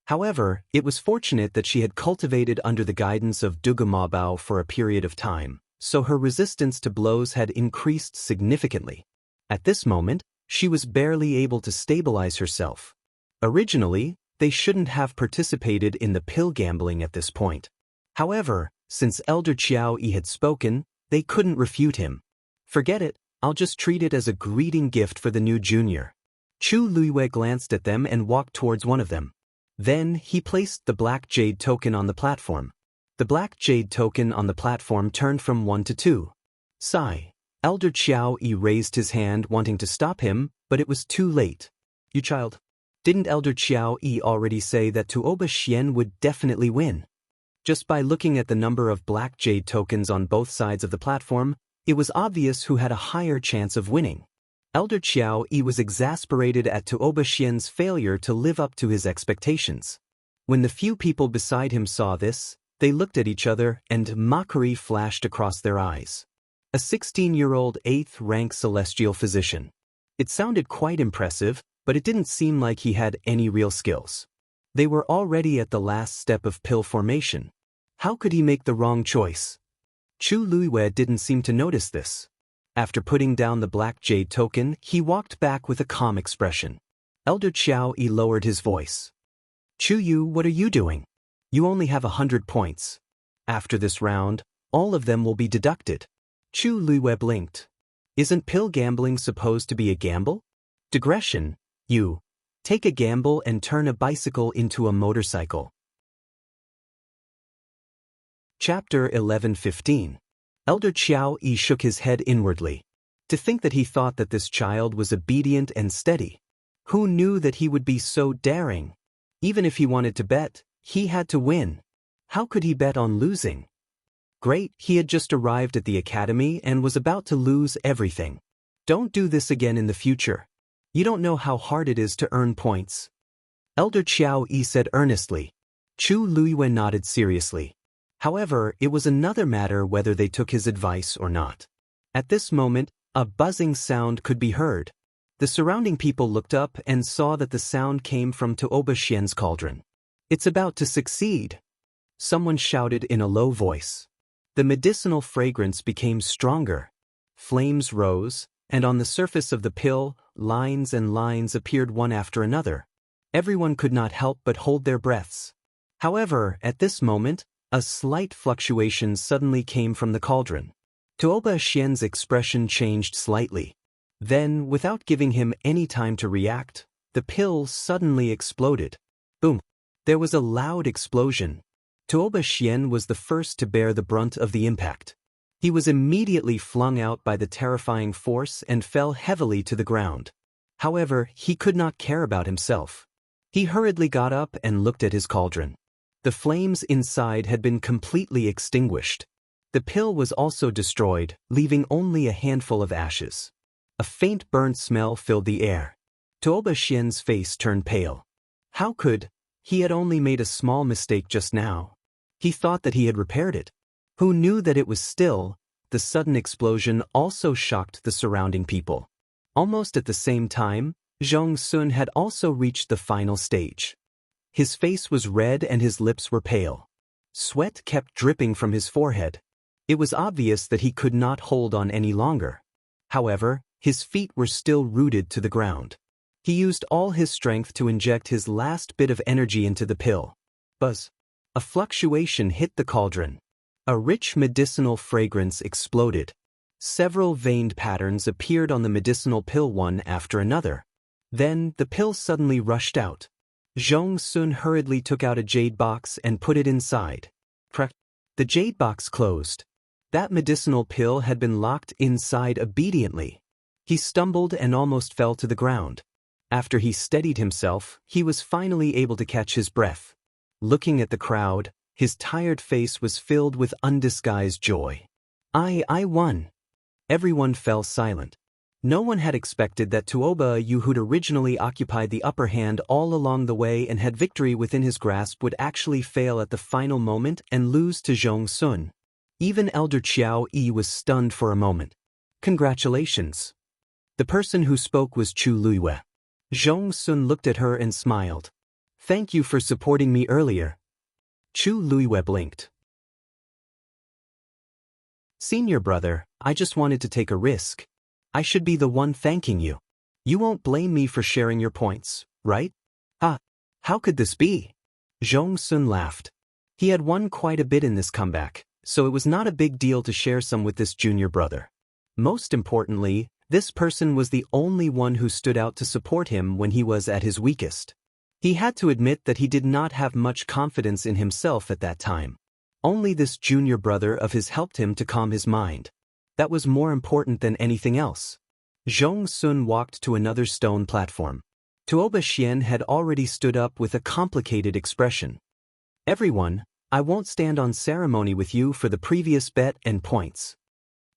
However, it was fortunate that she had cultivated under the guidance of Dugu Mabao for a period of time, so her resistance to blows had increased significantly. At this moment, she was barely able to stabilize herself. Originally, they shouldn't have participated in the pill gambling at this point. However, since Elder Qiao Yi had spoken, they couldn't refute him. Forget it, I'll just treat it as a greeting gift for the new junior. Chu Luiwen glanced at them and walked towards one of them. Then, he placed the black jade token on the platform. The black jade token on the platform turned from 1 to 2. Sigh. Elder Qiao Yi raised his hand wanting to stop him, but it was too late. You child. Didn't Elder Qiao Yi already say that Tuoba Xian would definitely win? Just by looking at the number of black jade tokens on both sides of the platform, it was obvious who had a higher chance of winning. Elder Qiao Yi was exasperated at Tuoba Xian's failure to live up to his expectations. When the few people beside him saw this, they looked at each other and mockery flashed across their eyes. A 16-year-old 8th rank celestial physician. It sounded quite impressive, but it didn't seem like he had any real skills. They were already at the last step of pill formation. How could he make the wrong choice? Chu Luiwen didn't seem to notice this. After putting down the black jade token, he walked back with a calm expression. Elder Qiao Yi lowered his voice. Chu Yu, what are you doing? You only have 100 points. After this round, all of them will be deducted. Chu Luiwei blinked. Isn't pill gambling supposed to be a gamble? Digression, you. Take a gamble and turn a bicycle into a motorcycle. Chapter 11:15. Elder Qiao Yi shook his head inwardly. To think that he thought that this child was obedient and steady. Who knew that he would be so daring? Even if he wanted to bet, he had to win. How could he bet on losing? Great, he had just arrived at the academy and was about to lose everything. Don't do this again in the future. You don't know how hard it is to earn points. Elder Qiao Yi said earnestly. Chu Luiwen nodded seriously. However, it was another matter whether they took his advice or not. At this moment, a buzzing sound could be heard. The surrounding people looked up and saw that the sound came from Tuoba Xian's cauldron. It's about to succeed. Someone shouted in a low voice. The medicinal fragrance became stronger. Flames rose, and on the surface of the pill, lines and lines appeared one after another. Everyone could not help but hold their breaths. However, at this moment, a slight fluctuation suddenly came from the cauldron. Tuoba Xian's expression changed slightly. Then, without giving him any time to react, the pill suddenly exploded. Boom! There was a loud explosion. Tuoba Xian was the first to bear the brunt of the impact. He was immediately flung out by the terrifying force and fell heavily to the ground. However, he could not care about himself. He hurriedly got up and looked at his cauldron. The flames inside had been completely extinguished. The pill was also destroyed, leaving only a handful of ashes. A faint burnt smell filled the air. Tuoba Xian's face turned pale. How could? He had only made a small mistake just now. He thought that he had repaired it. Who knew that it was still? The sudden explosion also shocked the surrounding people. Almost at the same time, Zhong Sun had also reached the final stage. His face was red and his lips were pale. Sweat kept dripping from his forehead. It was obvious that he could not hold on any longer. However, his feet were still rooted to the ground. He used all his strength to inject his last bit of energy into the pill. Buzz! A fluctuation hit the cauldron. A rich medicinal fragrance exploded. Several veined patterns appeared on the medicinal pill one after another. Then, the pill suddenly rushed out. Zhong Sun hurriedly took out a jade box and put it inside. The jade box closed. That medicinal pill had been locked inside obediently. He stumbled and almost fell to the ground. After he steadied himself, he was finally able to catch his breath. Looking at the crowd, his tired face was filled with undisguised joy. I won. Everyone fell silent. No one had expected that Tuoba Yu, who'd originally occupied the upper hand all along the way and had victory within his grasp, would actually fail at the final moment and lose to Zhong Sun. Even Elder Qiao Yi was stunned for a moment. Congratulations. The person who spoke was Chu Luiwei. Zhong Sun looked at her and smiled. Thank you for supporting me earlier. Chu Luiwei blinked. Senior brother, I just wanted to take a risk. I should be the one thanking you. You won't blame me for sharing your points, right? How could this be? Zhong Sun laughed. He had won quite a bit in this comeback, so it was not a big deal to share some with this junior brother. Most importantly, this person was the only one who stood out to support him when he was at his weakest. He had to admit that he did not have much confidence in himself at that time. Only this junior brother of his helped him to calm his mind. That was more important than anything else. Zhong Sun walked to another stone platform. Tuoba Xian had already stood up with a complicated expression. Everyone, I won't stand on ceremony with you for the previous bet and points.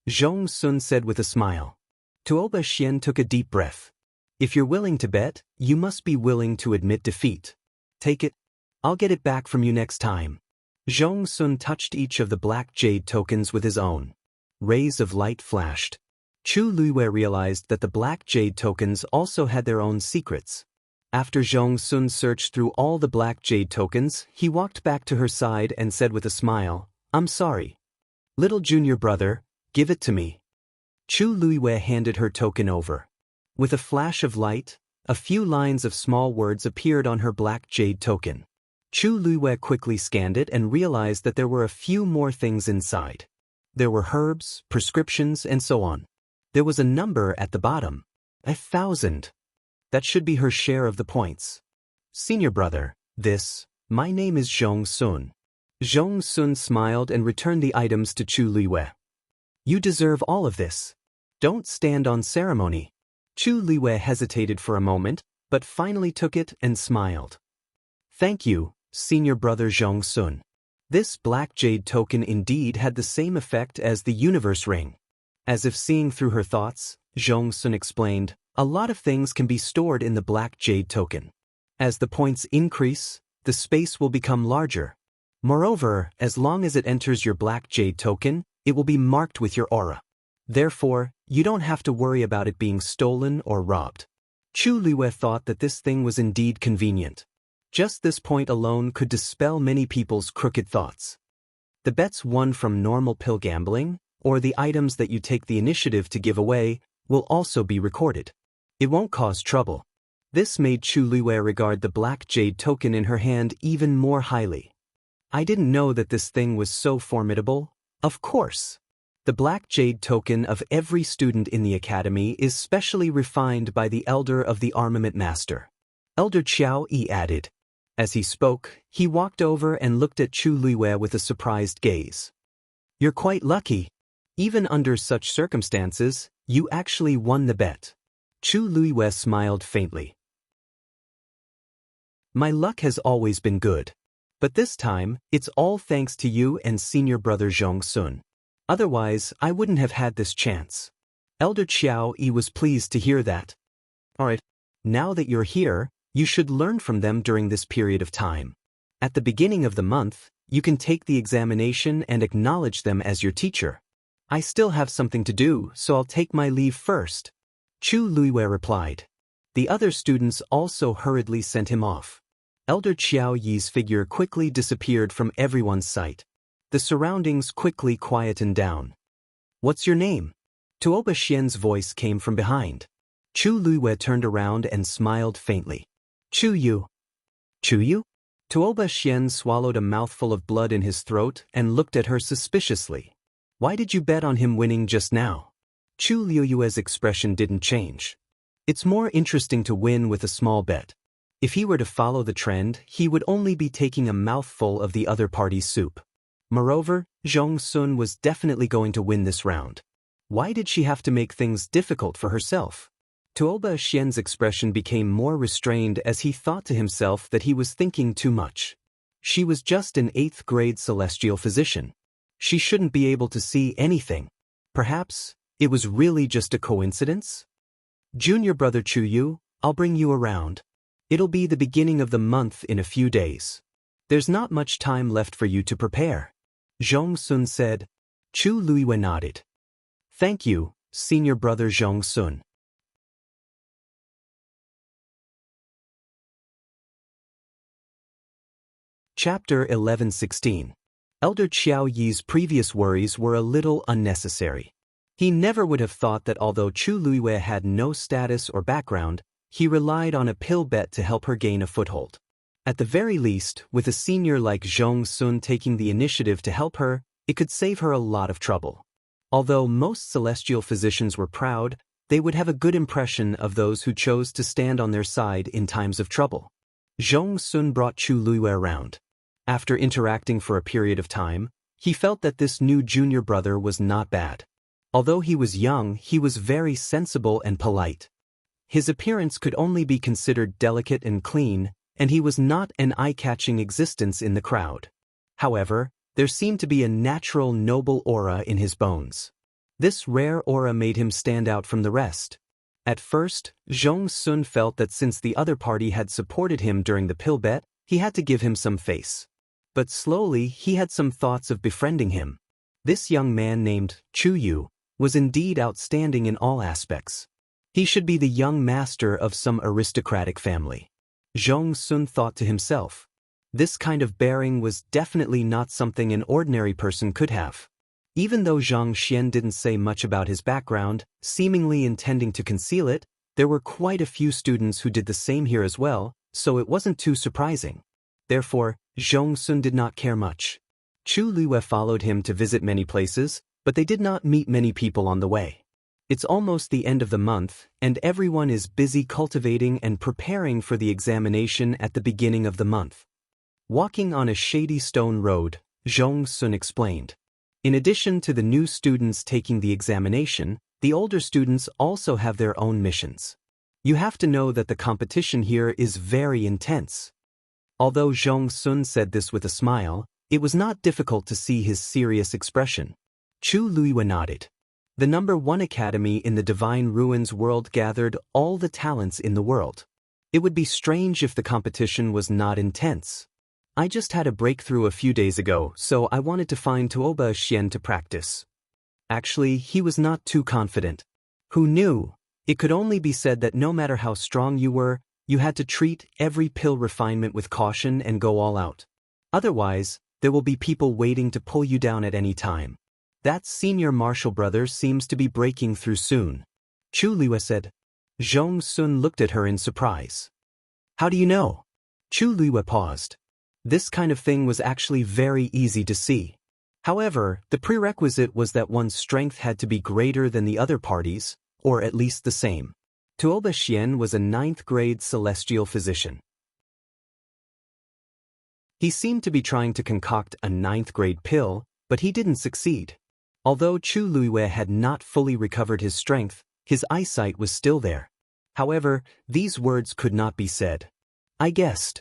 Zhong Sun said with a smile. Tuoba Xian took a deep breath. If you're willing to bet, you must be willing to admit defeat. Take it. I'll get it back from you next time. Zhong Sun touched each of the black jade tokens with his own. Rays of light flashed. Chu Luiwei realized that the black jade tokens also had their own secrets. After Zhong Sun searched through all the black jade tokens, he walked back to her side and said with a smile, I'm sorry. Little junior brother, give it to me. Chu Luiwei handed her token over. With a flash of light, a few lines of small words appeared on her black jade token. Chu Luiwei quickly scanned it and realized that there were a few more things inside. There were herbs, prescriptions, and so on. There was a number at the bottom. 1,000. That should be her share of the points. Senior brother, my name is Zhong Sun. Zhong Sun smiled and returned the items to Chu Luiwei. You deserve all of this. Don't stand on ceremony. Chu Luiwei hesitated for a moment, but finally took it and smiled. Thank you, senior brother Zhong Sun. This black jade token indeed had the same effect as the universe ring. As if seeing through her thoughts, Zhong Sun explained, a lot of things can be stored in the black jade token. As the points increase, the space will become larger. Moreover, as long as it enters your black jade token, it will be marked with your aura. Therefore, you don't have to worry about it being stolen or robbed. Chu Luiwei thought that this thing was indeed convenient. Just this point alone could dispel many people's crooked thoughts. The bets won from normal pill gambling, or the items that you take the initiative to give away, will also be recorded. It won't cause trouble. This made Chu Luiwei regard the black jade token in her hand even more highly. I didn't know that this thing was so formidable. Of course. The black jade token of every student in the academy is specially refined by the elder of the armament master. Elder Qiao Yi added. As he spoke, he walked over and looked at Chu Luiwei with a surprised gaze. You're quite lucky. Even under such circumstances, you actually won the bet. Chu Luiwei smiled faintly. My luck has always been good. But this time, it's all thanks to you and senior brother Zhong Sun. Otherwise, I wouldn't have had this chance. Elder Qiao Yi was pleased to hear that. Alright, now that you're here, you should learn from them during this period of time. At the beginning of the month, you can take the examination and acknowledge them as your teacher. I still have something to do, so I'll take my leave first. Chu Luiwei replied. The other students also hurriedly sent him off. Elder Qiao Yi's figure quickly disappeared from everyone's sight. The surroundings quickly quietened down. What's your name? Tuoba Xian's voice came from behind. Chu Luiwei turned around and smiled faintly. Chu Yu. Chu Yu? Tuoba Xian swallowed a mouthful of blood in his throat and looked at her suspiciously. Why did you bet on him winning just now? Chu Luiwei's expression didn't change. It's more interesting to win with a small bet. If he were to follow the trend, he would only be taking a mouthful of the other party's soup. Moreover, Zhong Sun was definitely going to win this round. Why did she have to make things difficult for herself? Tuoba Xian's expression became more restrained as he thought to himself that he was thinking too much. She was just an 8th grade celestial physician. She shouldn't be able to see anything. Perhaps, it was really just a coincidence? Junior brother Chu Yu, I'll bring you around. It'll be the beginning of the month in a few days. There's not much time left for you to prepare. Zhong Sun said. Chu Luiwei nodded. Thank you, senior brother Zhong Sun. Chapter 11:16. Elder Qiao Yi's previous worries were a little unnecessary. He never would have thought that although Chu Luiwei had no status or background, he relied on a pill bet to help her gain a foothold. At the very least, with a senior like Zhong Sun taking the initiative to help her, it could save her a lot of trouble. Although most celestial physicians were proud, they would have a good impression of those who chose to stand on their side in times of trouble. Zhong Sun brought Chu Luiwei around. After interacting for a period of time, he felt that this new junior brother was not bad. Although he was young, he was very sensible and polite. His appearance could only be considered delicate and clean, and he was not an eye-catching existence in the crowd. However, there seemed to be a natural noble aura in his bones. This rare aura made him stand out from the rest. At first, Zhong Sun felt that since the other party had supported him during the pill bet, he had to give him some face. But slowly, he had some thoughts of befriending him. This young man named Chu Yu was indeed outstanding in all aspects. He should be the young master of some aristocratic family. Zhong Sun thought to himself. This kind of bearing was definitely not something an ordinary person could have. Even though Zhang Xian didn't say much about his background, seemingly intending to conceal it, there were quite a few students who did the same here as well, so it wasn't too surprising. Therefore, Zhong Sun did not care much. Chu Liwei followed him to visit many places, but they did not meet many people on the way. It's almost the end of the month, and everyone is busy cultivating and preparing for the examination at the beginning of the month. Walking on a shady stone road, Zhong Sun explained. In addition to the new students taking the examination, the older students also have their own missions. You have to know that the competition here is very intense. Although Zhong Sun said this with a smile, it was not difficult to see his serious expression. Chu Liwei nodded. The #1 academy in the Divine Ruins world gathered all the talents in the world. It would be strange if the competition was not intense. I just had a breakthrough a few days ago, so I wanted to find Tuoba Xian to practice. Actually, he was not too confident. Who knew? It could only be said that no matter how strong you were, you had to treat every pill refinement with caution and go all out. Otherwise, there will be people waiting to pull you down at any time. That senior martial brother seems to be breaking through soon. Chu Liwei said. Zhong Sun looked at her in surprise. How do you know? Chu Liwei paused. This kind of thing was actually very easy to see. However, the prerequisite was that one's strength had to be greater than the other party's, or at least the same. Tuoba Xian was a 9th grade celestial physician. He seemed to be trying to concoct a 9th grade pill, but he didn't succeed. Although Chu Liwei had not fully recovered his strength, his eyesight was still there. However, these words could not be said. I guessed.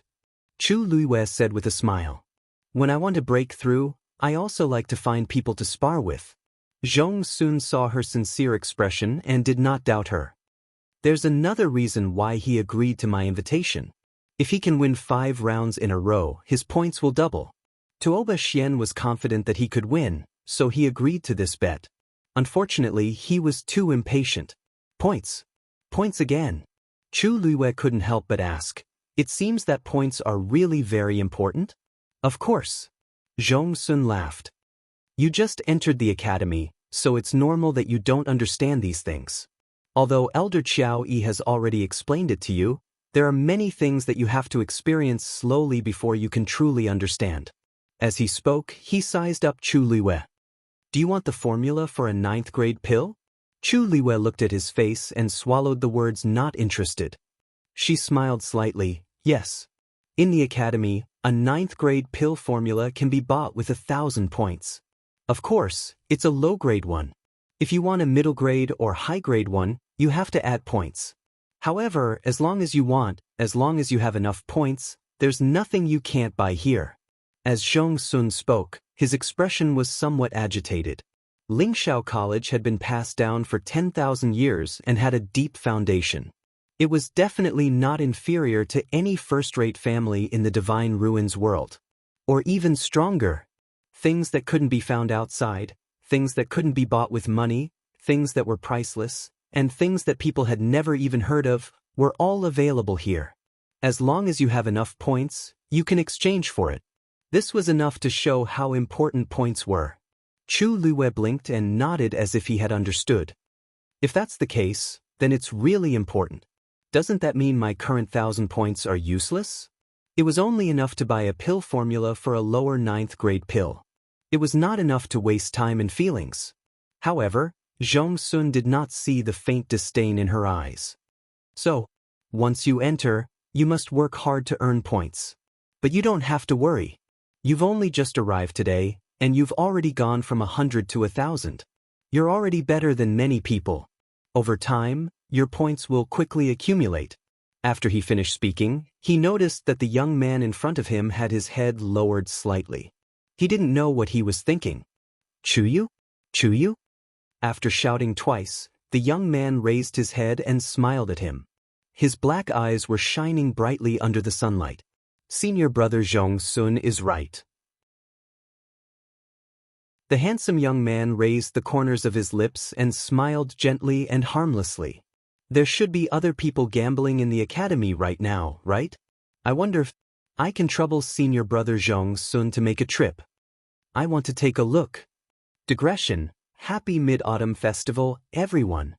Chu Liwei said with a smile. When I want to break through, I also like to find people to spar with. Zhong Sun saw her sincere expression and did not doubt her. There's another reason why he agreed to my invitation. If he can win 5 rounds in a row, his points will double. Tuoba Xian was confident that he could win, so he agreed to this bet. Unfortunately, he was too impatient. Points. Points again. Chu Liwei couldn't help but ask. It seems that points are really very important? Of course. Zhong Sun laughed. You just entered the academy, so it's normal that you don't understand these things. Although Elder Qiao Yi has already explained it to you, there are many things that you have to experience slowly before you can truly understand. As he spoke, he sized up Chu Liwei. Do you want the formula for a 9th grade pill? Chu Liwei looked at his face and swallowed the words not interested. She smiled slightly, yes. In the academy, a 9th grade pill formula can be bought with 1,000 points. Of course, it's a low-grade one. If you want a middle grade or high-grade one, you have to add points. However, as long as you have enough points, there's nothing you can't buy here. As Zhong Sun spoke, his expression was somewhat agitated. Lingxiao College had been passed down for 10,000 years and had a deep foundation. It was definitely not inferior to any first-rate family in the Divine Ruins world. Or even stronger. Things that couldn't be found outside, things that couldn't be bought with money, things that were priceless, and things that people had never even heard of, were all available here. As long as you have enough points, you can exchange for it. This was enough to show how important points were. Chu Liwei blinked and nodded as if he had understood. If that's the case, then it's really important. Doesn't that mean my current 1,000 points are useless? It was only enough to buy a pill formula for a lower 9th grade pill. It was not enough to waste time and feelings. However, Zhong Sun did not see the faint disdain in her eyes. So, once you enter, you must work hard to earn points. But you don't have to worry. You've only just arrived today, and you've already gone from 100 to 1,000. You're already better than many people. Over time, your points will quickly accumulate. After he finished speaking, he noticed that the young man in front of him had his head lowered slightly. He didn't know what he was thinking. Chuyu? Chuyu? After shouting twice, the young man raised his head and smiled at him. His black eyes were shining brightly under the sunlight. Senior brother Zhong Sun is right. The handsome young man raised the corners of his lips and smiled gently and harmlessly. There should be other people gambling in the academy right now, right? I wonder if I can trouble senior brother Zhong Sun to make a trip. I want to take a look. Digression, happy Mid-Autumn Festival, everyone.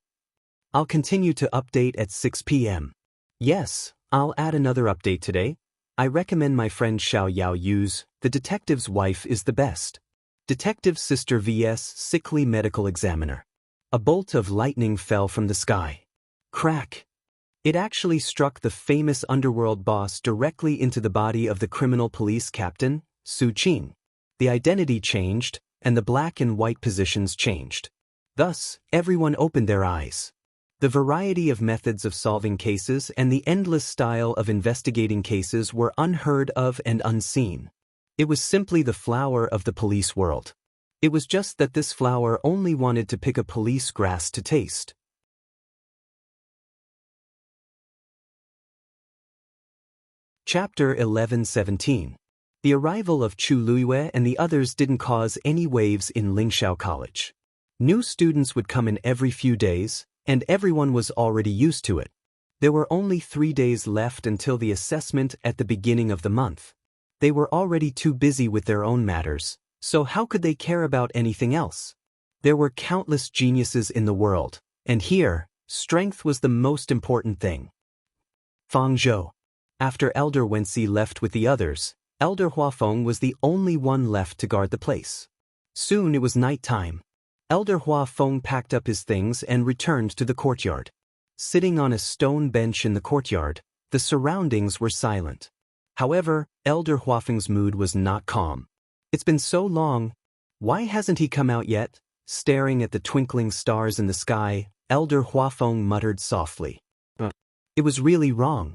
I'll continue to update at 6 p.m. Yes, I'll add another update today. I recommend my friend Xiao Yao use The Detective's Wife is the Best. Detective Sister vs. Sickly Medical Examiner. A bolt of lightning fell from the sky. Crack. It actually struck the famous underworld boss directly into the body of the criminal police captain, Su Qing. The identity changed, and the black and white positions changed. Thus, everyone opened their eyes. The variety of methods of solving cases and the endless style of investigating cases were unheard of and unseen. It was simply the flower of the police world. It was just that this flower only wanted to pick a police grass to taste. Chapter 11-17. The arrival of Chu Luiyue and the others didn't cause any waves in Lingxiao College. New students would come in every few days, and everyone was already used to it. There were only 3 days left until the assessment at the beginning of the month. They were already too busy with their own matters, so how could they care about anything else? There were countless geniuses in the world, and here, strength was the most important thing. Fang Zhou. After Elder Wenxi left with the others, Elder Huafeng was the only one left to guard the place. Soon it was night time. Elder Huafeng packed up his things and returned to the courtyard. Sitting on a stone bench in the courtyard, the surroundings were silent. However, Elder Huafeng's mood was not calm. It's been so long. Why hasn't he come out yet? Staring at the twinkling stars in the sky, Elder Huafeng muttered softly. It was really wrong.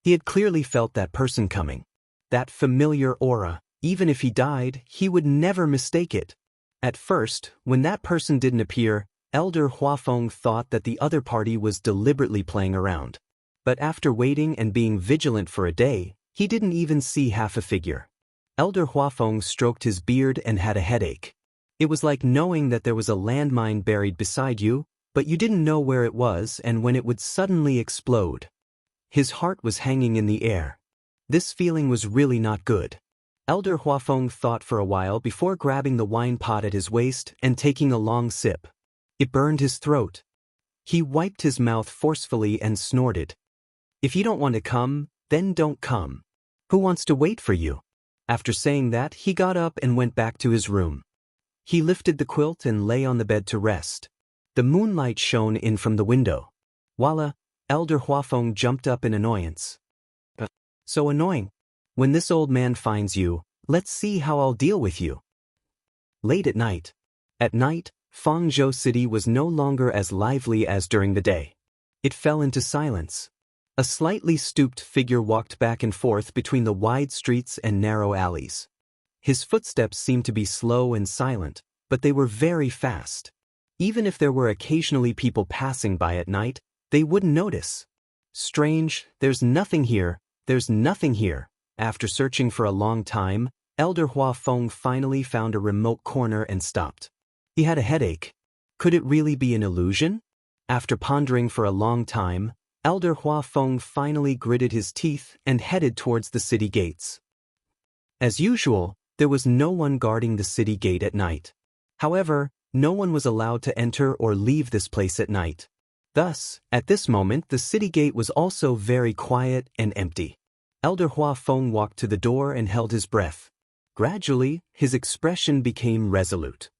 He had clearly felt that person coming. That familiar aura. Even if he died, he would never mistake it. At first, when that person didn't appear, Elder Huafeng thought that the other party was deliberately playing around. But after waiting and being vigilant for a day, he didn't even see half a figure. Elder Huafeng stroked his beard and had a headache. It was like knowing that there was a landmine buried beside you, but you didn't know where it was and when it would suddenly explode. His heart was hanging in the air. This feeling was really not good. Elder Huafeng thought for a while before grabbing the wine pot at his waist and taking a long sip. It burned his throat. He wiped his mouth forcefully and snorted. If you don't want to come, then don't come. Who wants to wait for you? After saying that, he got up and went back to his room. He lifted the quilt and lay on the bed to rest. The moonlight shone in from the window. Voila! Elder Huafeng jumped up in annoyance. So annoying. When this old man finds you, let's see how I'll deal with you. Late at night. At night, Fangzhou City was no longer as lively as during the day. It fell into silence. A slightly stooped figure walked back and forth between the wide streets and narrow alleys. His footsteps seemed to be slow and silent, but they were very fast. Even if there were occasionally people passing by at night, they wouldn't notice. Strange, there's nothing here, there's nothing here. After searching for a long time, Elder Huafeng finally found a remote corner and stopped. He had a headache. Could it really be an illusion? After pondering for a long time, Elder Huafeng finally gritted his teeth and headed towards the city gates. As usual, there was no one guarding the city gate at night. However, no one was allowed to enter or leave this place at night. Thus, at this moment the city gate was also very quiet and empty. Elder Huafeng walked to the door and held his breath. Gradually, his expression became resolute.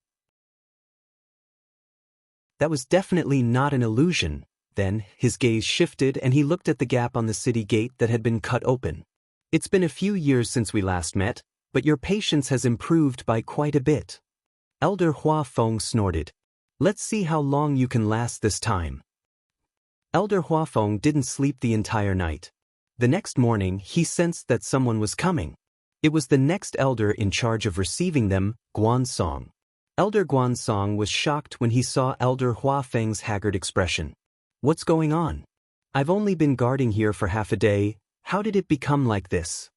That was definitely not an illusion. Then, his gaze shifted and he looked at the gap on the city gate that had been cut open. It's been a few years since we last met, but your patience has improved by quite a bit. Elder Huafeng snorted. Let's see how long you can last this time. Elder Huafeng didn't sleep the entire night. The next morning, he sensed that someone was coming. It was the next elder in charge of receiving them, Guansong. Elder Guansong was shocked when he saw Elder Huafeng's haggard expression. What's going on? I've only been guarding here for half a day. How did it become like this?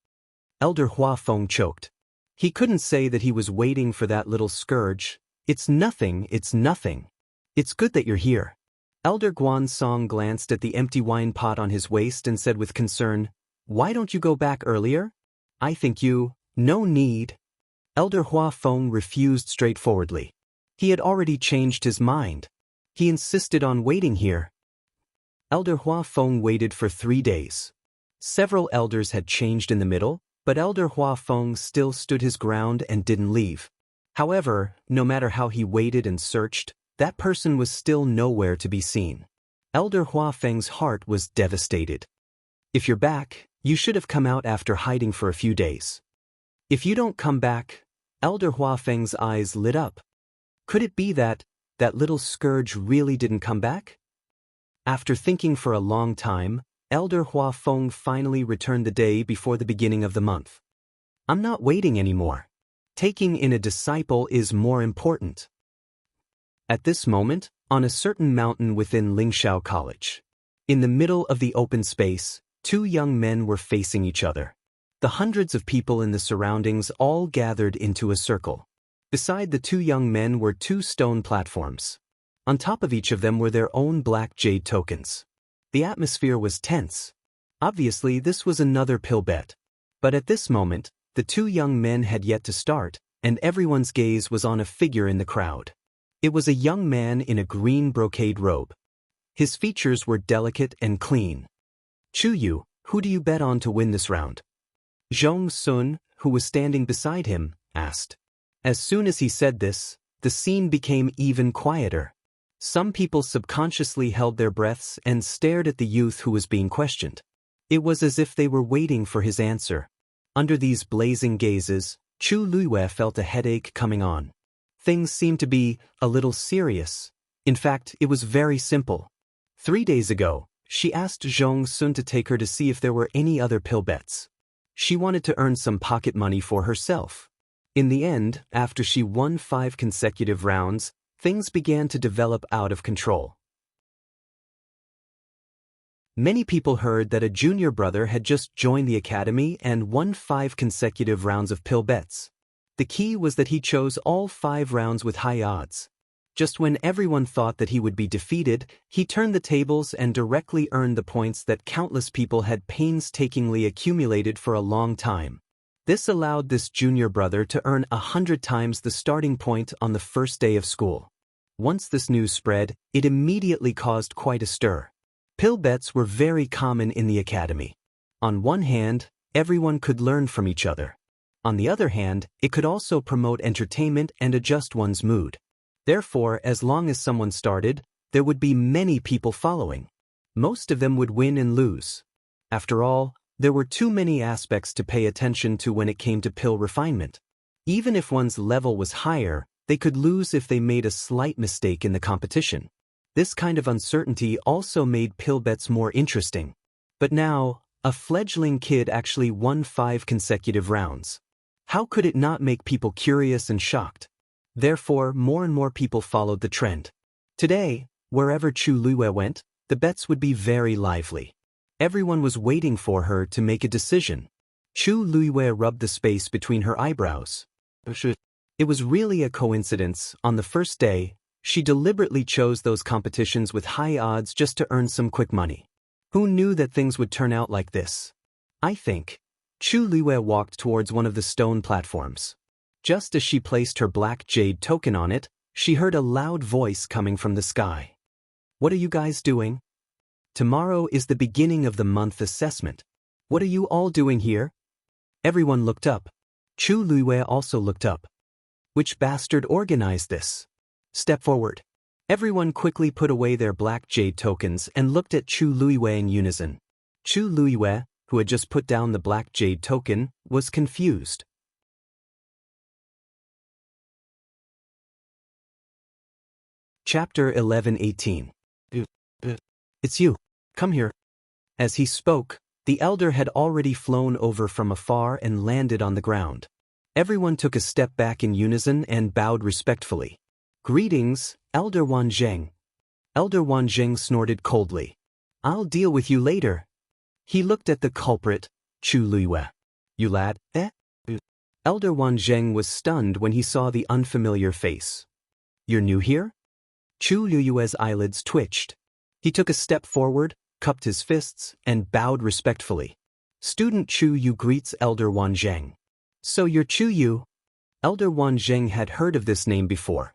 Elder Huafeng choked. He couldn't say that he was waiting for that little scourge. It's nothing, it's nothing. It's good that you're here. Elder Guansong glanced at the empty wine pot on his waist and said with concern, Why don't you go back earlier? I think you, no need. Elder Huafeng refused straightforwardly. He had already changed his mind. He insisted on waiting here. Elder Hua Feng waited for 3 days. Several elders had changed in the middle, but Elder Hua Feng still stood his ground and didn't leave. However, no matter how he waited and searched, that person was still nowhere to be seen. Elder Hua Feng's heart was devastated. If you're back, you should have come out after hiding for a few days. If you don't come back, Elder Hua Feng's eyes lit up. Could it be that little scourge really didn't come back? After thinking for a long time, Elder Hua Feng finally returned the day before the beginning of the month. I'm not waiting anymore. Taking in a disciple is more important. At this moment, on a certain mountain within Lingxiao College, in the middle of the open space, 2 young men were facing each other. The hundreds of people in the surroundings all gathered into a circle. Beside the 2 young men were 2 stone platforms. On top of each of them were their own black jade tokens. The atmosphere was tense. Obviously, this was another pill bet. But at this moment, the 2 young men had yet to start, and everyone's gaze was on a figure in the crowd. It was a young man in a green brocade robe. His features were delicate and clean. Chu Yu, who do you bet on to win this round? Zhong Sun, who was standing beside him, asked. As soon as he said this, the scene became even quieter. Some people subconsciously held their breaths and stared at the youth who was being questioned. It was as if they were waiting for his answer. Under these blazing gazes, Chu Luiyue felt a headache coming on. Things seemed to be a little serious. In fact, it was very simple. 3 days ago, she asked Zhong Sun to take her to see if there were any other pill bets. She wanted to earn some pocket money for herself. In the end, after she won 5 consecutive rounds, things began to develop out of control. Many people heard that a junior brother had just joined the academy and won 5 consecutive rounds of pill bets. The key was that he chose all 5 rounds with high odds. Just when everyone thought that he would be defeated, he turned the tables and directly earned the points that countless people had painstakingly accumulated for a long time. This allowed this junior brother to earn 100 times the starting point on the first day of school. Once this news spread, it immediately caused quite a stir. Pill bets were very common in the academy. On one hand, everyone could learn from each other. On the other hand, it could also promote entertainment and adjust one's mood. Therefore, as long as someone started, there would be many people following. Most of them would win and lose. After all, there were too many aspects to pay attention to when it came to pill refinement. Even if one's level was higher, they could lose if they made a slight mistake in the competition. This kind of uncertainty also made pill bets more interesting. But now, a fledgling kid actually won 5 consecutive rounds. How could it not make people curious and shocked? Therefore, more and more people followed the trend. Today, wherever Chu Luiyue went, the bets would be very lively. Everyone was waiting for her to make a decision. Chu Luiyue rubbed the space between her eyebrows. It was really a coincidence. On the first day, she deliberately chose those competitions with high odds just to earn some quick money. Who knew that things would turn out like this? I think. Chu Luiyue walked towards one of the stone platforms. Just as she placed her black jade token on it, she heard a loud voice coming from the sky. What are you guys doing? Tomorrow is the beginning of the month assessment. What are you all doing here? Everyone looked up. Chu Luiyue also looked up. Which bastard organized this? Step forward. Everyone quickly put away their black jade tokens and looked at Chu Luiyue in unison. Chu Luiyue, who had just put down the black jade token, was confused. Chapter 11:18. It's you. Come here. As he spoke, the elder had already flown over from afar and landed on the ground. Everyone took a step back in unison and bowed respectfully. Greetings, Elder Wanzheng. Elder Wanzheng snorted coldly. I'll deal with you later. He looked at the culprit, Chu Luiyue. You lad, eh? Elder Wanzheng was stunned when he saw the unfamiliar face. You're new here? Chu Luiyue's eyelids twitched. He took a step forward, cupped his fists, and bowed respectfully. Student Chu Yu greets Elder Wanzheng. So you're Chu Yu? Elder Wanzheng had heard of this name before.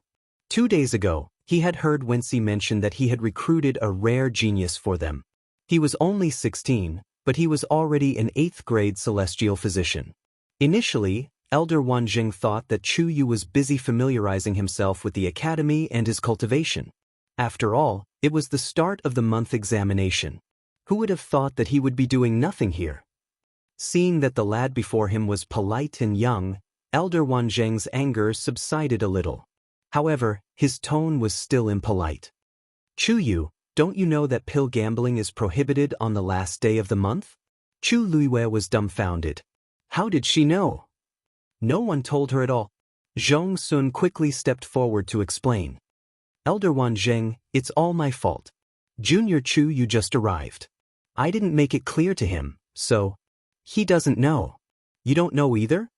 2 days ago, he had heard Wensi mention that he had recruited a rare genius for them. He was only 16, but he was already an 8th grade celestial physician. Initially, Elder Wanjing thought that Chu Yu was busy familiarizing himself with the academy and his cultivation. After all, it was the start of the month examination. Who would have thought that he would be doing nothing here? Seeing that the lad before him was polite and young, Elder Wanzheng's anger subsided a little. However, his tone was still impolite. Chu Yu, don't you know that pill gambling is prohibited on the last day of the month? Chu Luiwei was dumbfounded. How did she know? No one told her at all. Zhong Sun quickly stepped forward to explain. Elder Wanzheng, it's all my fault. Junior Chu Yu just arrived. I didn't make it clear to him, so he doesn't know. You don't know either?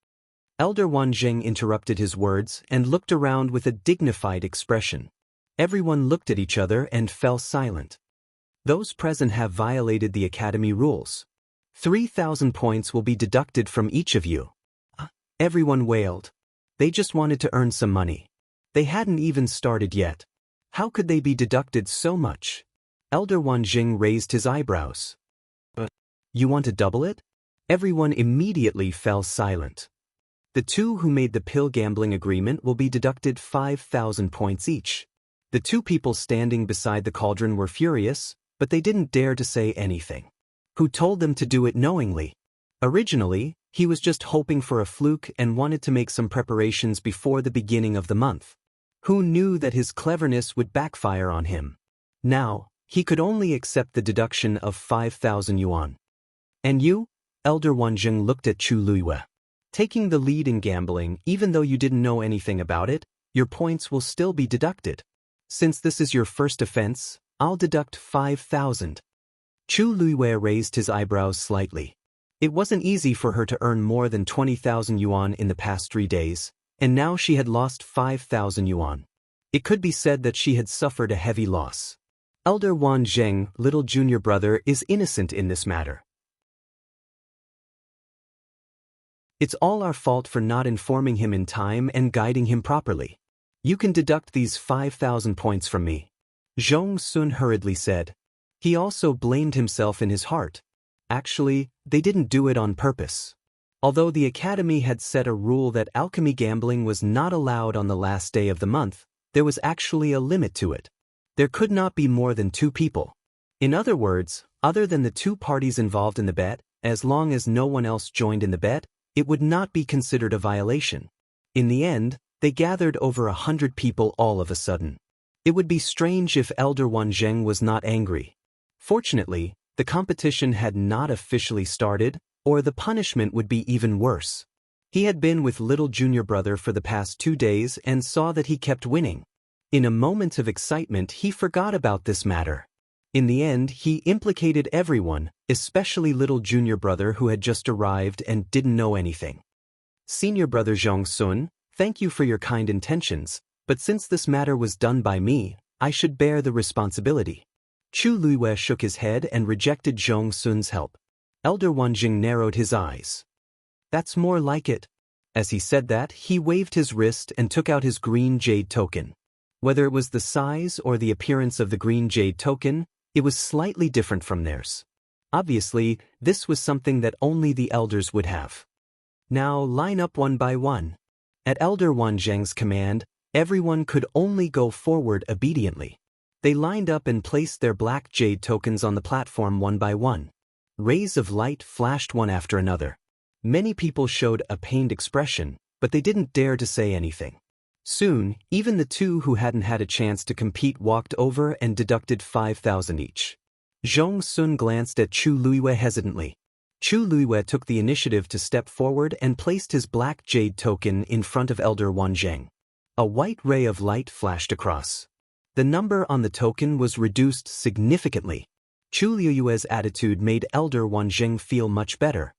Elder Wanzheng interrupted his words and looked around with a dignified expression. Everyone looked at each other and fell silent. Those present have violated the academy rules. 3,000 points will be deducted from each of you. Everyone wailed. They just wanted to earn some money. They hadn't even started yet. How could they be deducted so much? Elder Wanjing raised his eyebrows. You want to double it? Everyone immediately fell silent. The two who made the pill gambling agreement will be deducted 5,000 points each. The two people standing beside the cauldron were furious, but they didn't dare to say anything. Who told them to do it knowingly? Originally, he was just hoping for a fluke and wanted to make some preparations before the beginning of the month. Who knew that his cleverness would backfire on him? Now, he could only accept the deduction of 5,000 yuan. And you? Elder Wanjing looked at Chu Luiwei. Taking the lead in gambling, even though you didn't know anything about it, your points will still be deducted. Since this is your first offense, I'll deduct 5,000. Chu Luiwei raised his eyebrows slightly. It wasn't easy for her to earn more than 20,000 yuan in the past 3 days, and now she had lost 5,000 yuan. It could be said that she had suffered a heavy loss. Elder Wanzheng, little junior brother, is innocent in this matter. It's all our fault for not informing him in time and guiding him properly. You can deduct these 5,000 points from me. Zhong Sun hurriedly said. He also blamed himself in his heart. Actually, they didn't do it on purpose. Although the academy had set a rule that alchemy gambling was not allowed on the last day of the month, there was actually a limit to it. There could not be more than 2 people. In other words, other than the 2 parties involved in the bet, as long as no one else joined in the bet, it would not be considered a violation. In the end, they gathered over 100 people all of a sudden. It would be strange if Elder Wanzheng was not angry. Fortunately, the competition had not officially started, or the punishment would be even worse. He had been with little junior brother for the past 2 days and saw that he kept winning. In a moment of excitement, he forgot about this matter. In the end, he implicated everyone, especially little junior brother who had just arrived and didn't know anything. Senior brother Zhong Sun, thank you for your kind intentions, but since this matter was done by me, I should bear the responsibility. Chu Luiwei shook his head and rejected Zhong Sun's help. Elder Wanjing narrowed his eyes. That's more like it. As he said that, he waved his wrist and took out his green jade token. Whether it was the size or the appearance of the green jade token, it was slightly different from theirs. Obviously, this was something that only the elders would have. Now line up one by one. At Elder Wanzheng's command, everyone could only go forward obediently. They lined up and placed their black jade tokens on the platform one by one. Rays of light flashed one after another. Many people showed a pained expression, but they didn't dare to say anything. Soon, even the 2 who hadn't had a chance to compete walked over and deducted 5,000 each. Zhong Sun glanced at Chu Luiwei hesitantly. Chu Luiwei took the initiative to step forward and placed his black jade token in front of Elder Wanzheng. A white ray of light flashed across. The number on the token was reduced significantly. Chu Luiwei's attitude made Elder Wanzheng feel much better.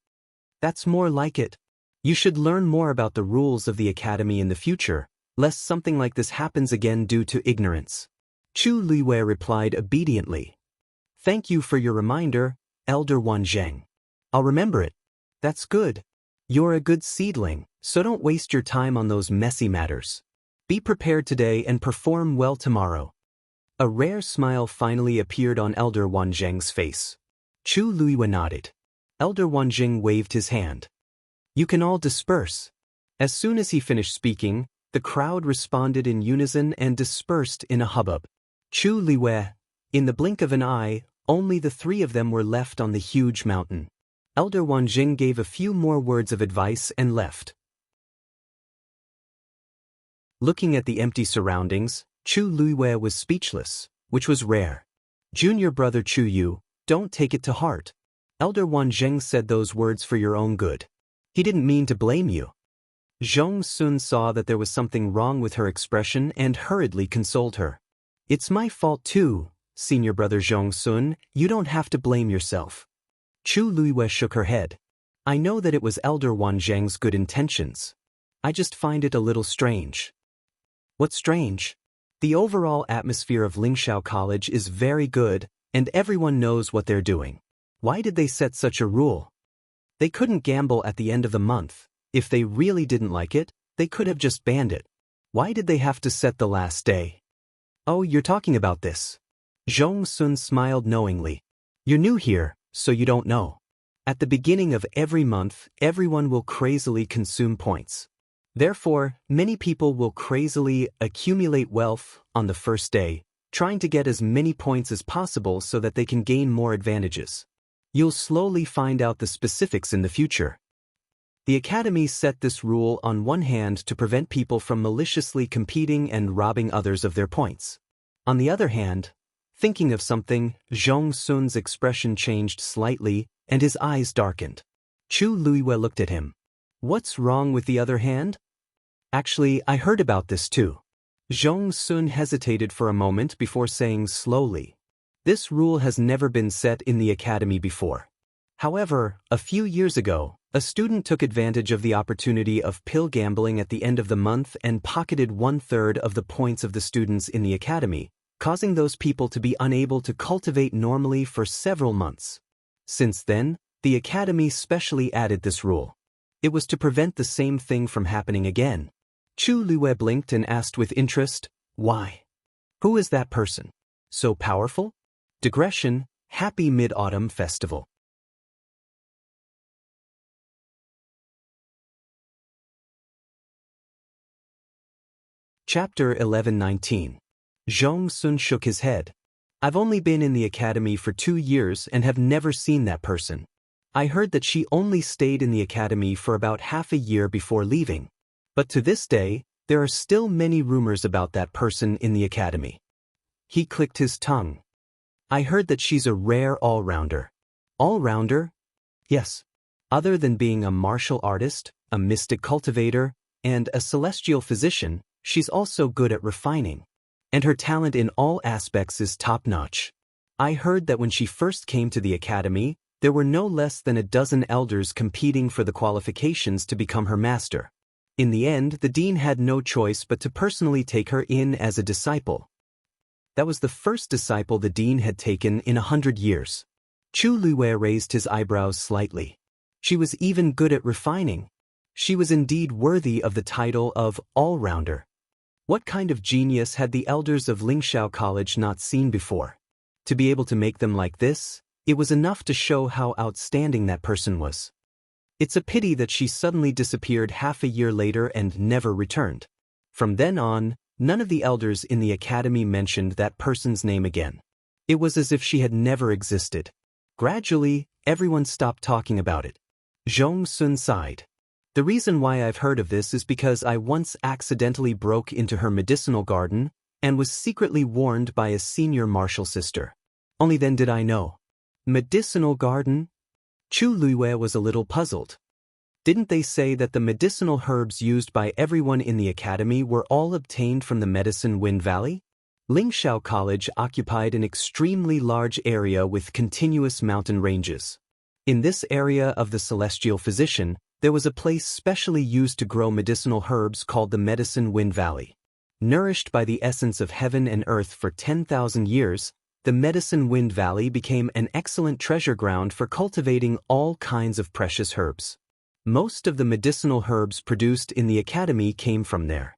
That's more like it. You should learn more about the rules of the academy in the future, lest something like this happens again due to ignorance. Chu Luiwei replied obediently. Thank you for your reminder, Elder Wanzheng. I'll remember it. That's good. You're a good seedling, so don't waste your time on those messy matters. Be prepared today and perform well tomorrow. A rare smile finally appeared on Elder Wanzheng's face. Chu Luiwe nodded. Elder Wanzheng waved his hand. You can all disperse. As soon as he finished speaking, the crowd responded in unison and dispersed in a hubbub. Chu Luiwe, in the blink of an eye, only the three of them were left on the huge mountain. Elder Wanzheng gave a few more words of advice and left. Looking at the empty surroundings, Chu Luiwe was speechless, which was rare. Junior brother Chu Yu, don't take it to heart. Elder Wanzheng said those words for your own good. He didn't mean to blame you. Zhong Sun saw that there was something wrong with her expression and hurriedly consoled her. It's my fault too, senior brother Zhong Sun, you don't have to blame yourself. Chu Luiwe shook her head. I know that it was Elder Wanzheng's good intentions. I just find it a little strange. What's strange? The overall atmosphere of Lingxiao College is very good, and everyone knows what they're doing. Why did they set such a rule? They couldn't gamble at the end of the month. If they really didn't like it, they could have just banned it. Why did they have to set the last day? Oh, you're talking about this. Zhong Sun smiled knowingly. You're new here, so you don't know. At the beginning of every month, everyone will crazily consume points. Therefore, many people will crazily accumulate wealth on the first day, trying to get as many points as possible so that they can gain more advantages. You'll slowly find out the specifics in the future. The Academy set this rule on one hand to prevent people from maliciously competing and robbing others of their points. On the other hand, thinking of something, Zhong Sun's expression changed slightly and his eyes darkened. Chu Luiwe looked at him. What's wrong with the other hand? Actually, I heard about this too. Zhong Sun hesitated for a moment before saying slowly, this rule has never been set in the Academy before. However, a few years ago, a student took advantage of the opportunity of pill gambling at the end of the month and pocketed 1/3 of the points of the students in the Academy, causing those people to be unable to cultivate normally for several months. Since then, the Academy specially added this rule. It was to prevent the same thing from happening again. Chu Luiwe blinked and asked with interest, why? Who is that person? So powerful? Digression, Happy Mid-Autumn Festival. Chapter 11:19. Zhong Sun shook his head. I've only been in the Academy for 2 years and have never seen that person. I heard that she only stayed in the Academy for about half a year before leaving. But to this day, there are still many rumors about that person in the Academy. He clicked his tongue. I heard that she's a rare all-rounder. All-rounder? Yes. Other than being a martial artist, a mystic cultivator, and a celestial physician, she's also good at refining. And her talent in all aspects is top-notch. I heard that when she first came to the Academy, there were no less than a dozen elders competing for the qualifications to become her master. In the end, the dean had no choice but to personally take her in as a disciple. That was the first disciple the dean had taken in 100 years. Chu Luiwe raised his eyebrows slightly. She was even good at refining. She was indeed worthy of the title of all-rounder. What kind of genius had the elders of Lingxiao College not seen before? To be able to make them like this, it was enough to show how outstanding that person was. It's a pity that she suddenly disappeared half a year later and never returned. From then on, none of the elders in the Academy mentioned that person's name again. It was as if she had never existed. Gradually, everyone stopped talking about it. Zhong Sun sighed. The reason why I've heard of this is because I once accidentally broke into her medicinal garden and was secretly warned by a senior martial sister. Only then did I know. Medicinal garden? Chu Luiwe was a little puzzled. Didn't they say that the medicinal herbs used by everyone in the Academy were all obtained from the Medicine Wind Valley? Lingxiao College occupied an extremely large area with continuous mountain ranges. In this area of the Celestial Physician, there was a place specially used to grow medicinal herbs called the Medicine Wind Valley. Nourished by the essence of heaven and earth for 10,000 years, the Medicine Wind Valley became an excellent treasure ground for cultivating all kinds of precious herbs. Most of the medicinal herbs produced in the Academy came from there.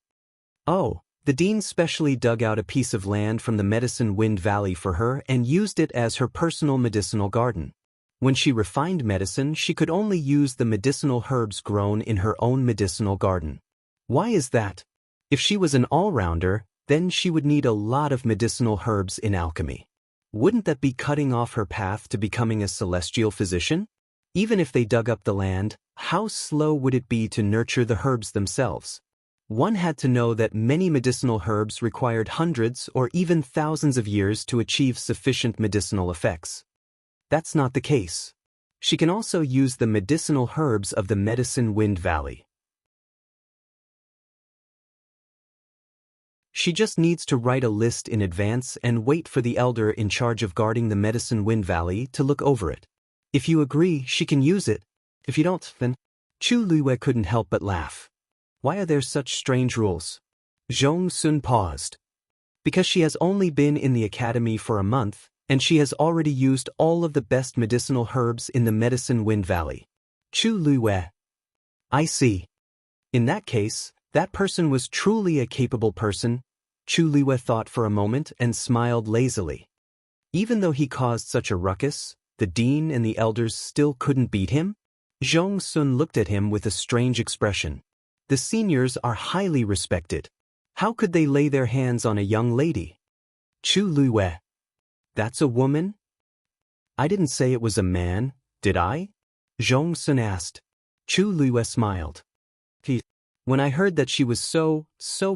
Oh, the dean specially dug out a piece of land from the Medicine Wind Valley for her and used it as her personal medicinal garden. When she refined medicine, she could only use the medicinal herbs grown in her own medicinal garden. Why is that? If she was an all-rounder, then she would need a lot of medicinal herbs in alchemy. Wouldn't that be cutting off her path to becoming a celestial physician? Even if they dug up the land, how slow would it be to nurture the herbs themselves? One had to know that many medicinal herbs required hundreds or even thousands of years to achieve sufficient medicinal effects. That's not the case. She can also use the medicinal herbs of the Medicine Wind Valley. She just needs to write a list in advance and wait for the elder in charge of guarding the Medicine Wind Valley to look over it. If you agree, she can use it. If you don't, then... Chu Luiwei couldn't help but laugh. Why are there such strange rules? Zhong Sun paused. Because she has only been in the academy for a month, and she has already used all of the best medicinal herbs in the Medicine Wind Valley. Chu Luiwei. I see. In that case, that person was truly a capable person. Chu Luiwei thought for a moment and smiled lazily. Even though he caused such a ruckus, the dean and the elders still couldn't beat him? Zhong Sun looked at him with a strange expression. The seniors are highly respected. How could they lay their hands on a young lady? Chu Luiwei. That's a woman? I didn't say it was a man, did I? Zhong Sun asked. Chu Luiwei smiled. When I heard that she was so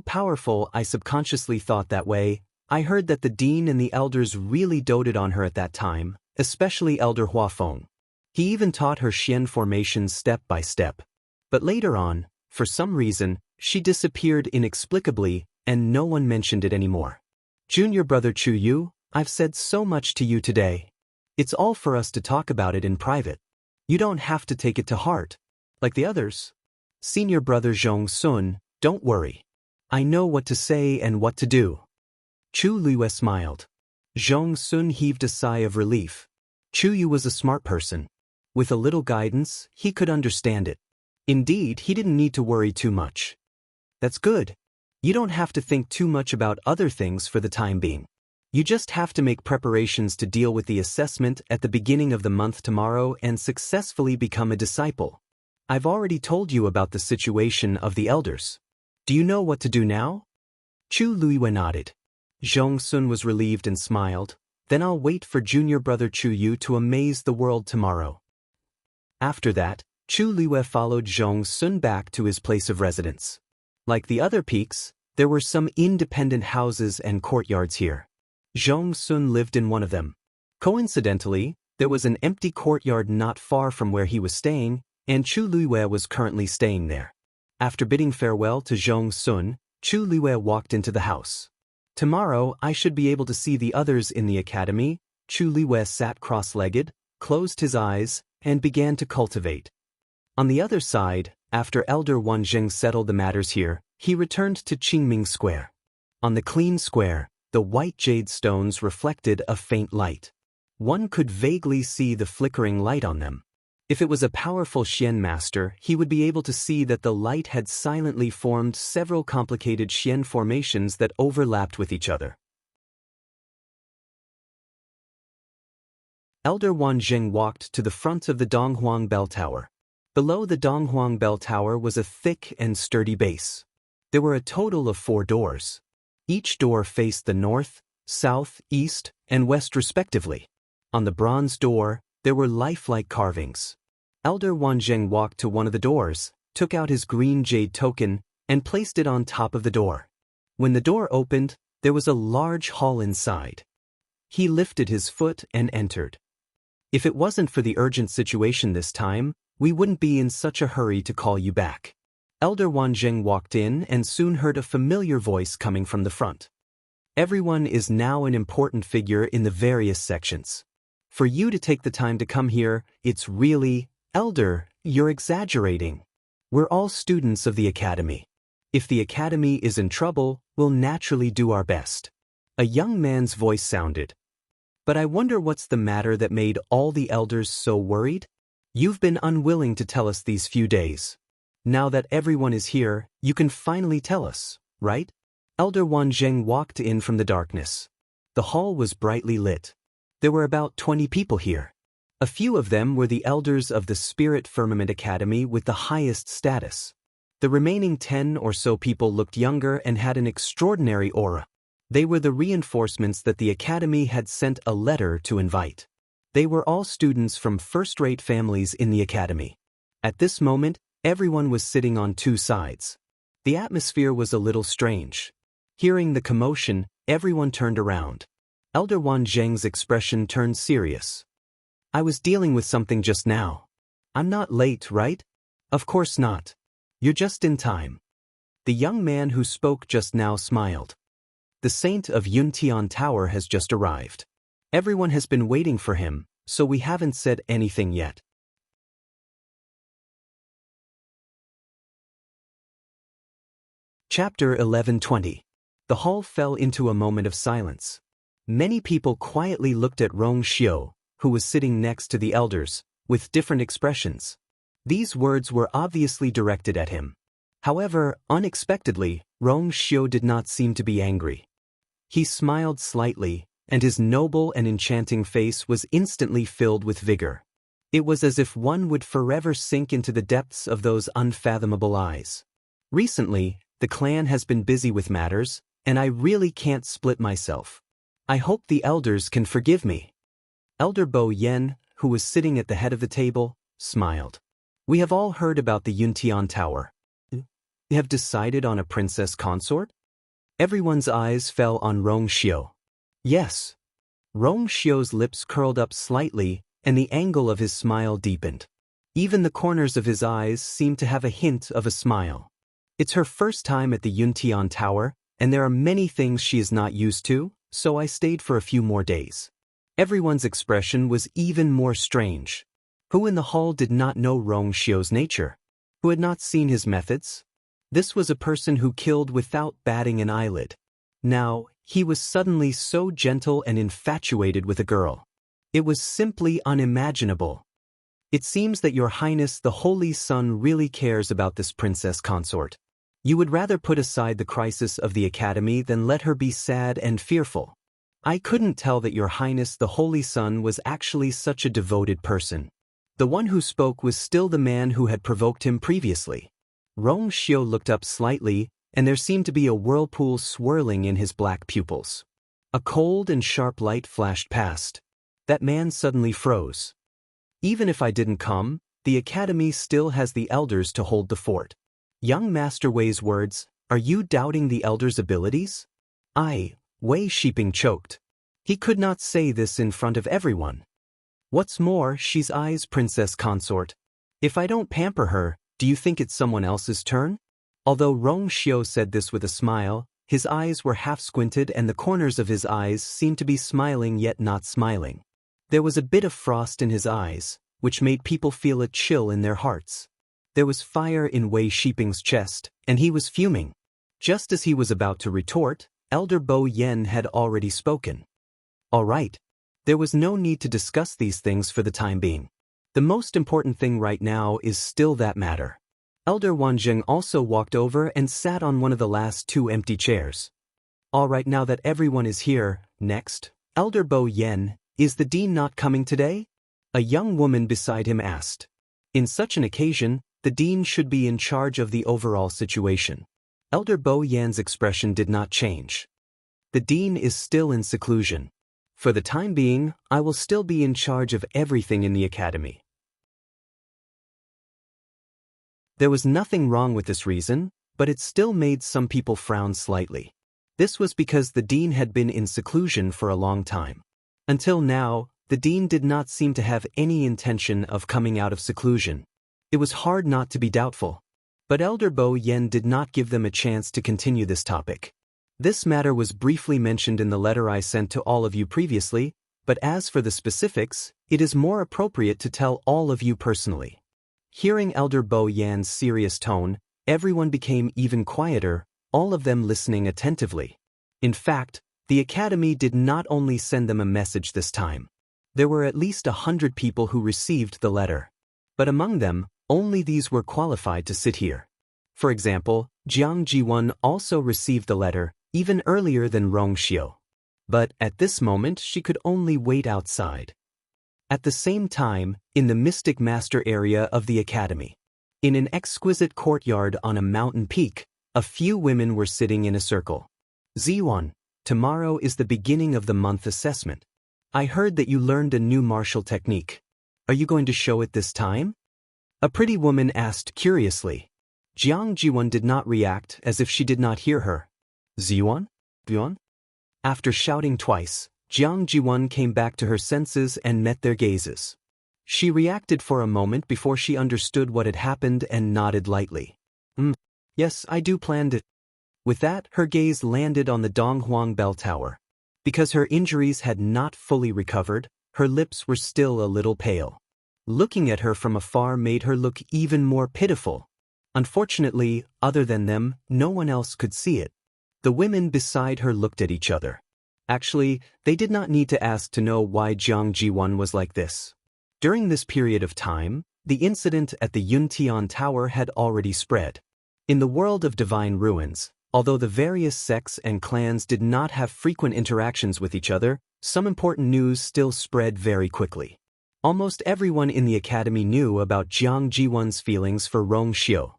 powerful, I subconsciously thought that way. I heard that the dean and the elders really doted on her at that time, especially Elder Huafeng. He even taught her Xian formations step by step. But later on, for some reason, she disappeared inexplicably, and no one mentioned it anymore. Junior brother Chu Yu, I've said so much to you today. It's all for us to talk about it in private. You don't have to take it to heart, like the others. Senior brother Zhong Sun, don't worry. I know what to say and what to do. Chu Luiwei smiled. Zhong Sun heaved a sigh of relief. Chu Yu was a smart person. With a little guidance, he could understand it. Indeed, he didn't need to worry too much. That's good. You don't have to think too much about other things for the time being. You just have to make preparations to deal with the assessment at the beginning of the month tomorrow and successfully become a disciple. I've already told you about the situation of the elders. Do you know what to do now? Chu Luiwei nodded. Zhong Sun was relieved and smiled. Then I'll wait for junior brother Chu Yu to amaze the world tomorrow. After that, Chu Luiwei followed Zhong Sun back to his place of residence. Like the other peaks, there were some independent houses and courtyards here. Zhong Sun lived in one of them. Coincidentally, there was an empty courtyard not far from where he was staying, and Chu Luiwei was currently staying there. After bidding farewell to Zhong Sun, Chu Luiwei walked into the house. Tomorrow I should be able to see the others in the academy. Chu Luiwei sat cross-legged, closed his eyes, and began to cultivate. On the other side, after Elder Wanzheng settled the matters here, he returned to Qingming Square. On the clean square, the white jade stones reflected a faint light. One could vaguely see the flickering light on them. If it was a powerful Xian master, he would be able to see that the light had silently formed several complicated Xian formations that overlapped with each other. Elder Wanzheng walked to the front of the Donghuang Bell Tower. Below the Donghuang Bell Tower was a thick and sturdy base. There were a total of 4 doors. Each door faced the north, south, east, and west respectively. On the bronze door, there were lifelike carvings. Elder Wanzheng walked to one of the doors, took out his green jade token, and placed it on top of the door. When the door opened, there was a large hall inside. He lifted his foot and entered. If it wasn't for the urgent situation this time, we wouldn't be in such a hurry to call you back. Elder Wanzheng walked in and soon heard a familiar voice coming from the front. Everyone is now an important figure in the various sections. For you to take the time to come here, it's really, Elder, you're exaggerating. We're all students of the academy. If the academy is in trouble, we'll naturally do our best. A young man's voice sounded. But I wonder what's the matter that made all the elders so worried? You've been unwilling to tell us these few days. Now that everyone is here, you can finally tell us, right? Elder Wanzheng walked in from the darkness. The hall was brightly lit. There were about 20 people here. A few of them were the elders of the Spirit Firmament Academy with the highest status. The remaining 10 or so people looked younger and had an extraordinary aura. They were the reinforcements that the academy had sent a letter to invite. They were all students from first-rate families in the academy. At this moment, everyone was sitting on two sides. The atmosphere was a little strange. Hearing the commotion, everyone turned around. Elder Wanzheng's expression turned serious. I was dealing with something just now. I'm not late, right? Of course not. You're just in time. The young man who spoke just now smiled. The saint of Yuntian Tower has just arrived. Everyone has been waiting for him, so we haven't said anything yet. Chapter 11:20. The hall fell into a moment of silence. Many people quietly looked at Rong Xiu, who was sitting next to the elders, with different expressions. These words were obviously directed at him. However, unexpectedly, Rong Xiu did not seem to be angry. He smiled slightly, and his noble and enchanting face was instantly filled with vigor. It was as if one would forever sink into the depths of those unfathomable eyes. Recently, the clan has been busy with matters, and I really can't split myself. I hope the elders can forgive me. Elder Bo Yen, who was sitting at the head of the table, smiled. We have all heard about the Yuntian Tower. You have decided on a princess consort? Everyone's eyes fell on Rong Xiu. Yes. Rong Xiu's lips curled up slightly, and the angle of his smile deepened. Even the corners of his eyes seemed to have a hint of a smile. It's her first time at the Yuntian Tower, and there are many things she is not used to, so I stayed for a few more days. Everyone's expression was even more strange. Who in the hall did not know Rong Xiu's nature? Who had not seen his methods? This was a person who killed without batting an eyelid. Now, he was suddenly so gentle and infatuated with a girl. It was simply unimaginable. It seems that Your Highness the Holy Sun really cares about this princess consort. You would rather put aside the crisis of the academy than let her be sad and fearful. I couldn't tell that Your Highness the Holy Sun was actually such a devoted person. The one who spoke was still the man who had provoked him previously. Rong Xiu looked up slightly, and there seemed to be a whirlpool swirling in his black pupils. A cold and sharp light flashed past. That man suddenly froze. Even if I didn't come, the academy still has the elders to hold the fort. Young Master Wei's words, are you doubting the elders' abilities? Wei Shiping choked. He could not say this in front of everyone. What's more, she's Ai's princess consort. If I don't pamper her, do you think it's someone else's turn? Although Rong Xiu said this with a smile, his eyes were half squinted and the corners of his eyes seemed to be smiling yet not smiling. There was a bit of frost in his eyes, which made people feel a chill in their hearts. There was fire in Wei Shiping's chest, and he was fuming. Just as he was about to retort, Elder Bo Yen had already spoken. All right. There was no need to discuss these things for the time being. The most important thing right now is still that matter. Elder Wanzheng also walked over and sat on one of the last two empty chairs. All right, now that everyone is here, next, Elder Bo Yen, is the dean not coming today? A young woman beside him asked. In such an occasion, the dean should be in charge of the overall situation. Elder Bo Yan's expression did not change. The dean is still in seclusion. For the time being, I will still be in charge of everything in the academy. There was nothing wrong with this reason, but it still made some people frown slightly. This was because the dean had been in seclusion for a long time. Until now, the dean did not seem to have any intention of coming out of seclusion. It was hard not to be doubtful. But Elder Bo Yen did not give them a chance to continue this topic. This matter was briefly mentioned in the letter I sent to all of you previously, but as for the specifics, it is more appropriate to tell all of you personally. Hearing Elder Bo Yan's serious tone, everyone became even quieter, all of them listening attentively. In fact, the academy did not only send them a message this time. There were at least 100 people who received the letter. But among them, only these were qualified to sit here. For example, Jiang Jiwan also received the letter, even earlier than Rong Xiu. But at this moment she could only wait outside. At the same time, in the Mystic Master area of the academy, in an exquisite courtyard on a mountain peak, a few women were sitting in a circle. Ziyuan, tomorrow is the beginning of the month assessment. I heard that you learned a new martial technique. Are you going to show it this time? A pretty woman asked curiously. Jiang Jiwan did not react, as if she did not hear her. Ziyuan? Yuan? After shouting twice, Jiang Jiwan came back to her senses and met their gazes. She reacted for a moment before she understood what had happened and nodded lightly. Yes, I do plan it. With that, her gaze landed on the Donghuang bell tower. Because her injuries had not fully recovered, her lips were still a little pale. Looking at her from afar made her look even more pitiful. Unfortunately, other than them, no one else could see it. The women beside her looked at each other. Actually, they did not need to ask to know why Jiang Jiwan was like this. During this period of time, the incident at the Yuntian Tower had already spread. In the world of divine ruins, although the various sects and clans did not have frequent interactions with each other, some important news still spread very quickly. Almost everyone in the academy knew about Jiang Jiwan's feelings for Rong Xiu.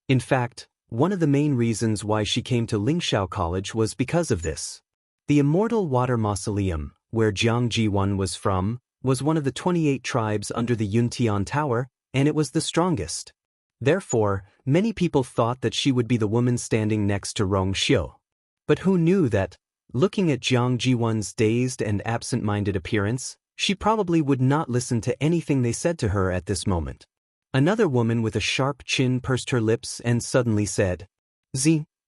In fact, one of the main reasons why she came to Lingxiao College was because of this. The Immortal Water Mausoleum, where Jiang Jiwan was from, was one of the 28 tribes under the Yuntian Tower, and it was the strongest. Therefore, many people thought that she would be the woman standing next to Rong Xiu. But who knew that, looking at Jiang Jiwan's dazed and absent-minded appearance, she probably would not listen to anything they said to her at this moment. Another woman with a sharp chin pursed her lips and suddenly said,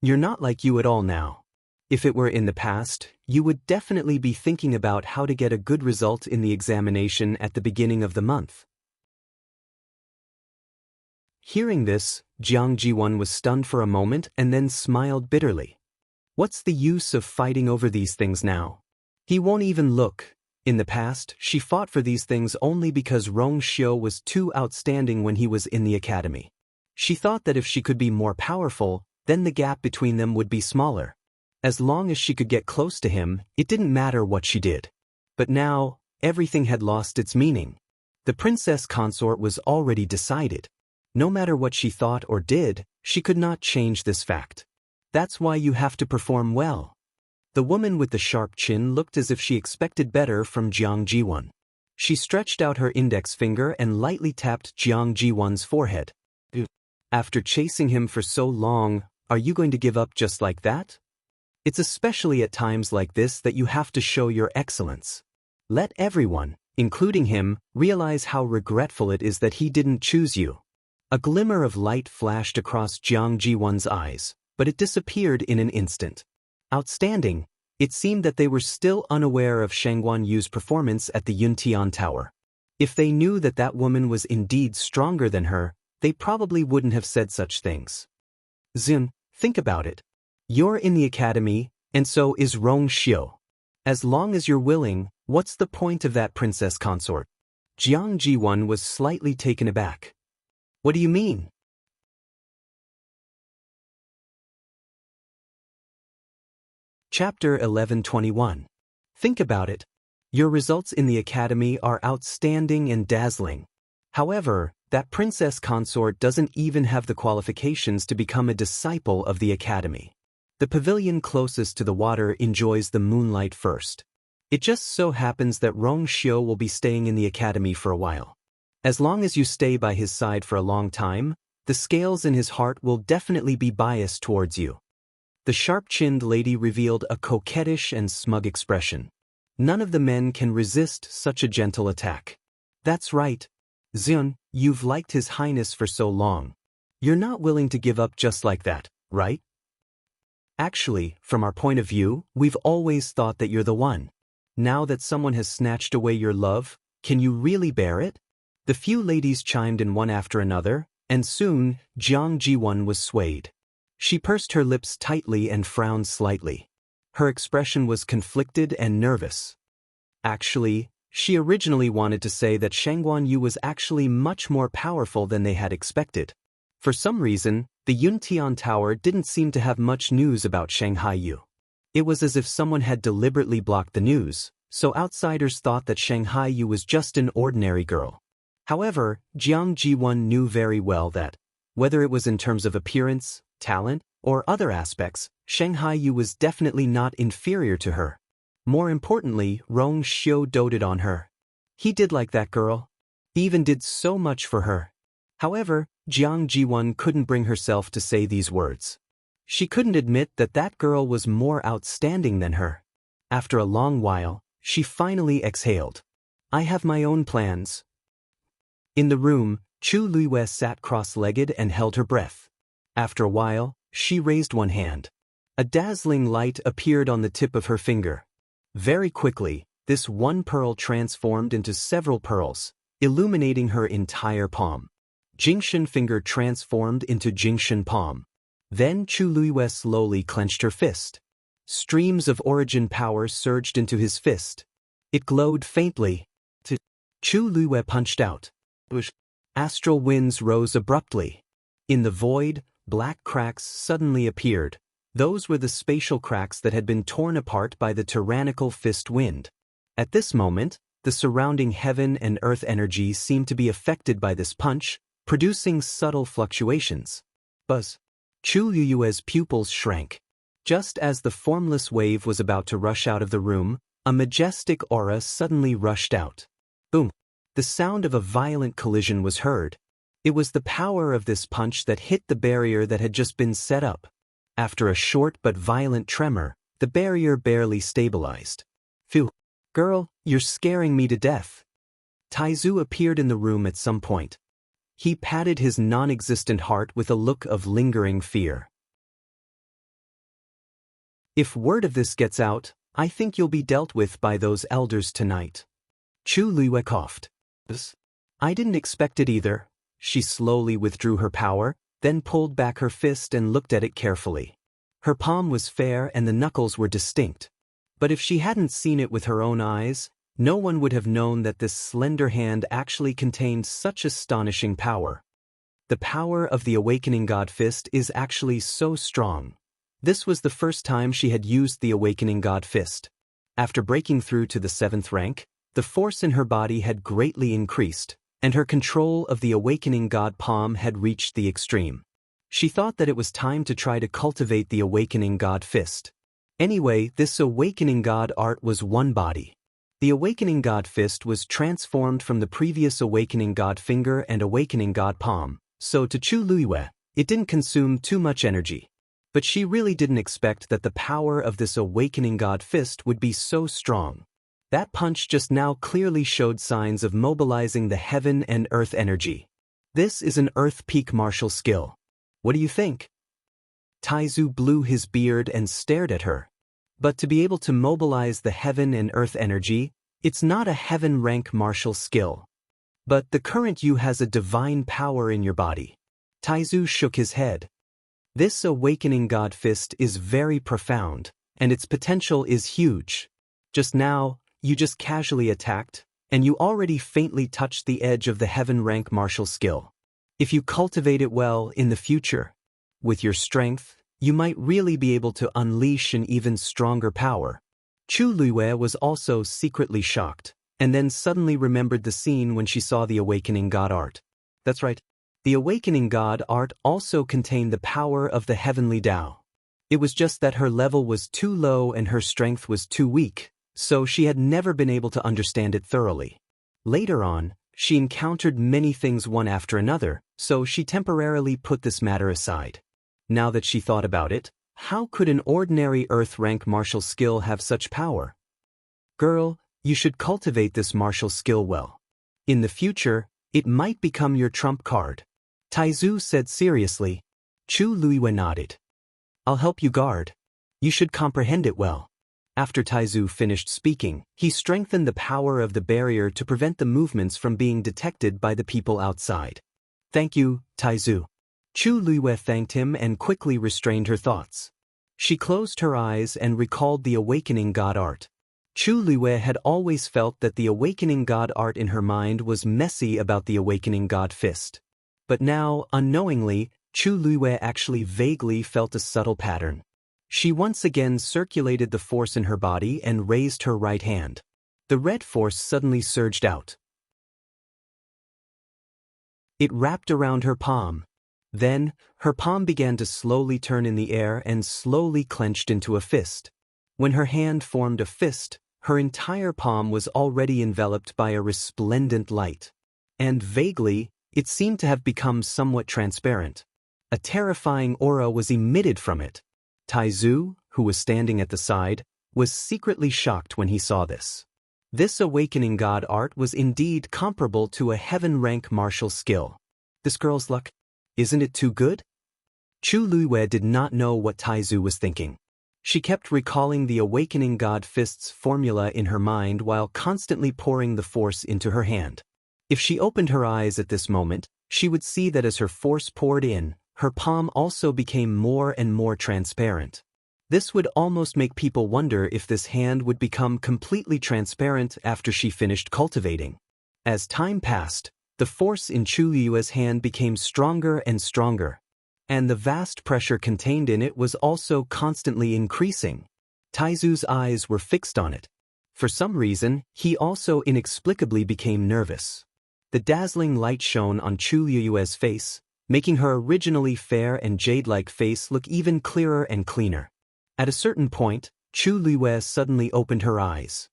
You're not like you at all now. If it were in the past, you would definitely be thinking about how to get a good result in the examination at the beginning of the month. Hearing this, Jiang Jiwan was stunned for a moment and then smiled bitterly. What's the use of fighting over these things now? He won't even look. In the past, she fought for these things only because Rong Xiu was too outstanding when he was in the academy. She thought that if she could be more powerful, then the gap between them would be smaller. As long as she could get close to him, it didn't matter what she did. But now, everything had lost its meaning. The princess consort was already decided. No matter what she thought or did, she could not change this fact. That's why you have to perform well. The woman with the sharp chin looked as if she expected better from Jiang Jiwan. She stretched out her index finger and lightly tapped Jiang Jiwan's forehead. After chasing him for so long, are you going to give up just like that? It's especially at times like this that you have to show your excellence. Let everyone, including him, realize how regretful it is that he didn't choose you. A glimmer of light flashed across Jiang Jiwan's eyes, but it disappeared in an instant. Outstanding, it seemed that they were still unaware of Shangguan Yu's performance at the Yuntian Tower. If they knew that that woman was indeed stronger than her, they probably wouldn't have said such things. Zun, think about it. You're in the academy, and so is Rong Xiu. As long as you're willing, what's the point of that princess consort? Jiang Jiwan was slightly taken aback. What do you mean? Chapter 11:21. Think about it. Your results in the academy are outstanding and dazzling. However, that princess consort doesn't even have the qualifications to become a disciple of the academy. The pavilion closest to the water enjoys the moonlight first. It just so happens that Rong Xiu will be staying in the academy for a while. As long as you stay by his side for a long time, the scales in his heart will definitely be biased towards you. The sharp-chinned lady revealed a coquettish and smug expression. None of the men can resist such a gentle attack. That's right. Zun, you've liked His Highness for so long. You're not willing to give up just like that, right? Actually, from our point of view, we've always thought that you're the one. Now that someone has snatched away your love, can you really bear it? The few ladies chimed in one after another, and soon, Jiang Jiwan was swayed. She pursed her lips tightly and frowned slightly. Her expression was conflicted and nervous. Actually, she originally wanted to say that Shangguan Yu was actually much more powerful than they had expected. For some reason, The Yuntian Tower didn't seem to have much news about Shanghai Yu. It was as if someone had deliberately blocked the news, so outsiders thought that Shanghai Yu was just an ordinary girl. However, Jiang Ji1 knew very well that, whether it was in terms of appearance, talent, or other aspects, Shanghai Yu was definitely not inferior to her. More importantly, Rong Xiu doted on her. He did like that girl. He even did so much for her. However, Jiang Ji1 couldn't bring herself to say these words. She couldn't admit that that girl was more outstanding than her. After a long while, she finally exhaled. I have my own plans. In the room, Chu Luiwei sat cross-legged and held her breath. After a while, she raised one hand. A dazzling light appeared on the tip of her finger. Very quickly, this one pearl transformed into several pearls, illuminating her entire palm. Jingshan finger transformed into Jingshan palm. Then Chu Luiwei slowly clenched her fist. Streams of origin power surged into his fist. It glowed faintly. Chu Luiwei punched out. Astral winds rose abruptly. In the void, black cracks suddenly appeared. Those were the spatial cracks that had been torn apart by the tyrannical fist wind. At this moment, the surrounding heaven and earth energy seemed to be affected by this punch, producing subtle fluctuations. Buzz. Chu Luiwei's pupils shrank. Just as the formless wave was about to rush out of the room, a majestic aura suddenly rushed out. Boom! The sound of a violent collision was heard. It was the power of this punch that hit the barrier that had just been set up. After a short but violent tremor, the barrier barely stabilized. Phew! Girl, you're scaring me to death. Taizu appeared in the room at some point. He patted his non-existent heart with a look of lingering fear. If word of this gets out, I think you'll be dealt with by those elders tonight. Chu Luiwei coughed. I didn't expect it either. She slowly withdrew her power, then pulled back her fist and looked at it carefully. Her palm was fair and the knuckles were distinct. But if she hadn't seen it with her own eyes, no one would have known that this slender hand actually contained such astonishing power. The power of the Awakening God Fist is actually so strong. This was the first time she had used the Awakening God Fist. After breaking through to the 7th rank, the force in her body had greatly increased, and her control of the Awakening God Palm had reached the extreme. She thought that it was time to try to cultivate the Awakening God Fist. Anyway, this Awakening God art was one body. The Awakening God Fist was transformed from the previous Awakening God Finger and Awakening God Palm, so to Chu Luiwei, it didn't consume too much energy. But she really didn't expect that the power of this Awakening God Fist would be so strong. That punch just now clearly showed signs of mobilizing the heaven and earth energy. This is an earth peak martial skill. What do you think? Taizu blew his beard and stared at her. But to be able to mobilize the heaven and earth energy, it's not a heaven rank martial skill. But the current you has a divine power in your body. Taizu shook his head. This Awakening God Fist is very profound, and its potential is huge. Just now, you just casually attacked, and you already faintly touched the edge of the heaven rank martial skill. If you cultivate it well in the future, with your strength, you might really be able to unleash an even stronger power. Chu Luiwei was also secretly shocked, and then suddenly remembered the scene when she saw the Awakening God art. That's right. The Awakening God art also contained the power of the heavenly Tao. It was just that her level was too low and her strength was too weak, so she had never been able to understand it thoroughly. Later on, she encountered many things one after another, so she temporarily put this matter aside. Now that she thought about it, how could an ordinary earth rank martial skill have such power? Girl, you should cultivate this martial skill well. In the future, it might become your trump card. Taizu said seriously. Chu Luiwei nodded. I'll help you guard. You should comprehend it well. After Taizu finished speaking, he strengthened the power of the barrier to prevent the movements from being detected by the people outside. Thank you, Taizu. Chu Luiwei thanked him and quickly restrained her thoughts. She closed her eyes and recalled the Awakening God art. Chu Luiwei had always felt that the Awakening God art in her mind was messy about the Awakening God Fist. But now, unknowingly, Chu Luiyue actually vaguely felt a subtle pattern. She once again circulated the force in her body and raised her right hand. The red force suddenly surged out. It wrapped around her palm. Then, her palm began to slowly turn in the air and slowly clenched into a fist. When her hand formed a fist, her entire palm was already enveloped by a resplendent light. And vaguely, it seemed to have become somewhat transparent. A terrifying aura was emitted from it. Taizu, who was standing at the side, was secretly shocked when he saw this. This awakening god art was indeed comparable to a heaven-rank martial skill. This girl's luck, isn't it too good? Chu Luiyue did not know what Taizu was thinking. She kept recalling the awakening god fist's formula in her mind while constantly pouring the force into her hand. If she opened her eyes at this moment, she would see that as her force poured in, her palm also became more and more transparent. This would almost make people wonder if this hand would become completely transparent after she finished cultivating. As time passed, the force in Chu Luiyue's hand became stronger and stronger, and the vast pressure contained in it was also constantly increasing. Taizu's eyes were fixed on it. For some reason, he also inexplicably became nervous. The dazzling light shone on Chu Luiyue's face, making her originally fair and jade-like face look even clearer and cleaner. At a certain point, Chu Luiyue suddenly opened her eyes.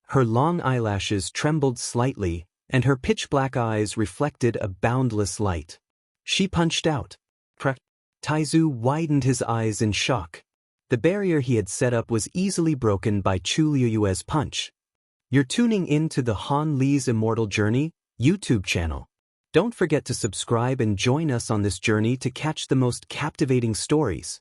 Her long eyelashes trembled slightly, and her pitch-black eyes reflected a boundless light. She punched out. Taizu widened his eyes in shock. The barrier he had set up was easily broken by Chu Luiyue's punch. You're tuning in to the Han Li's Immortal Journey YouTube channel. Don't forget to subscribe and join us on this journey to catch the most captivating stories.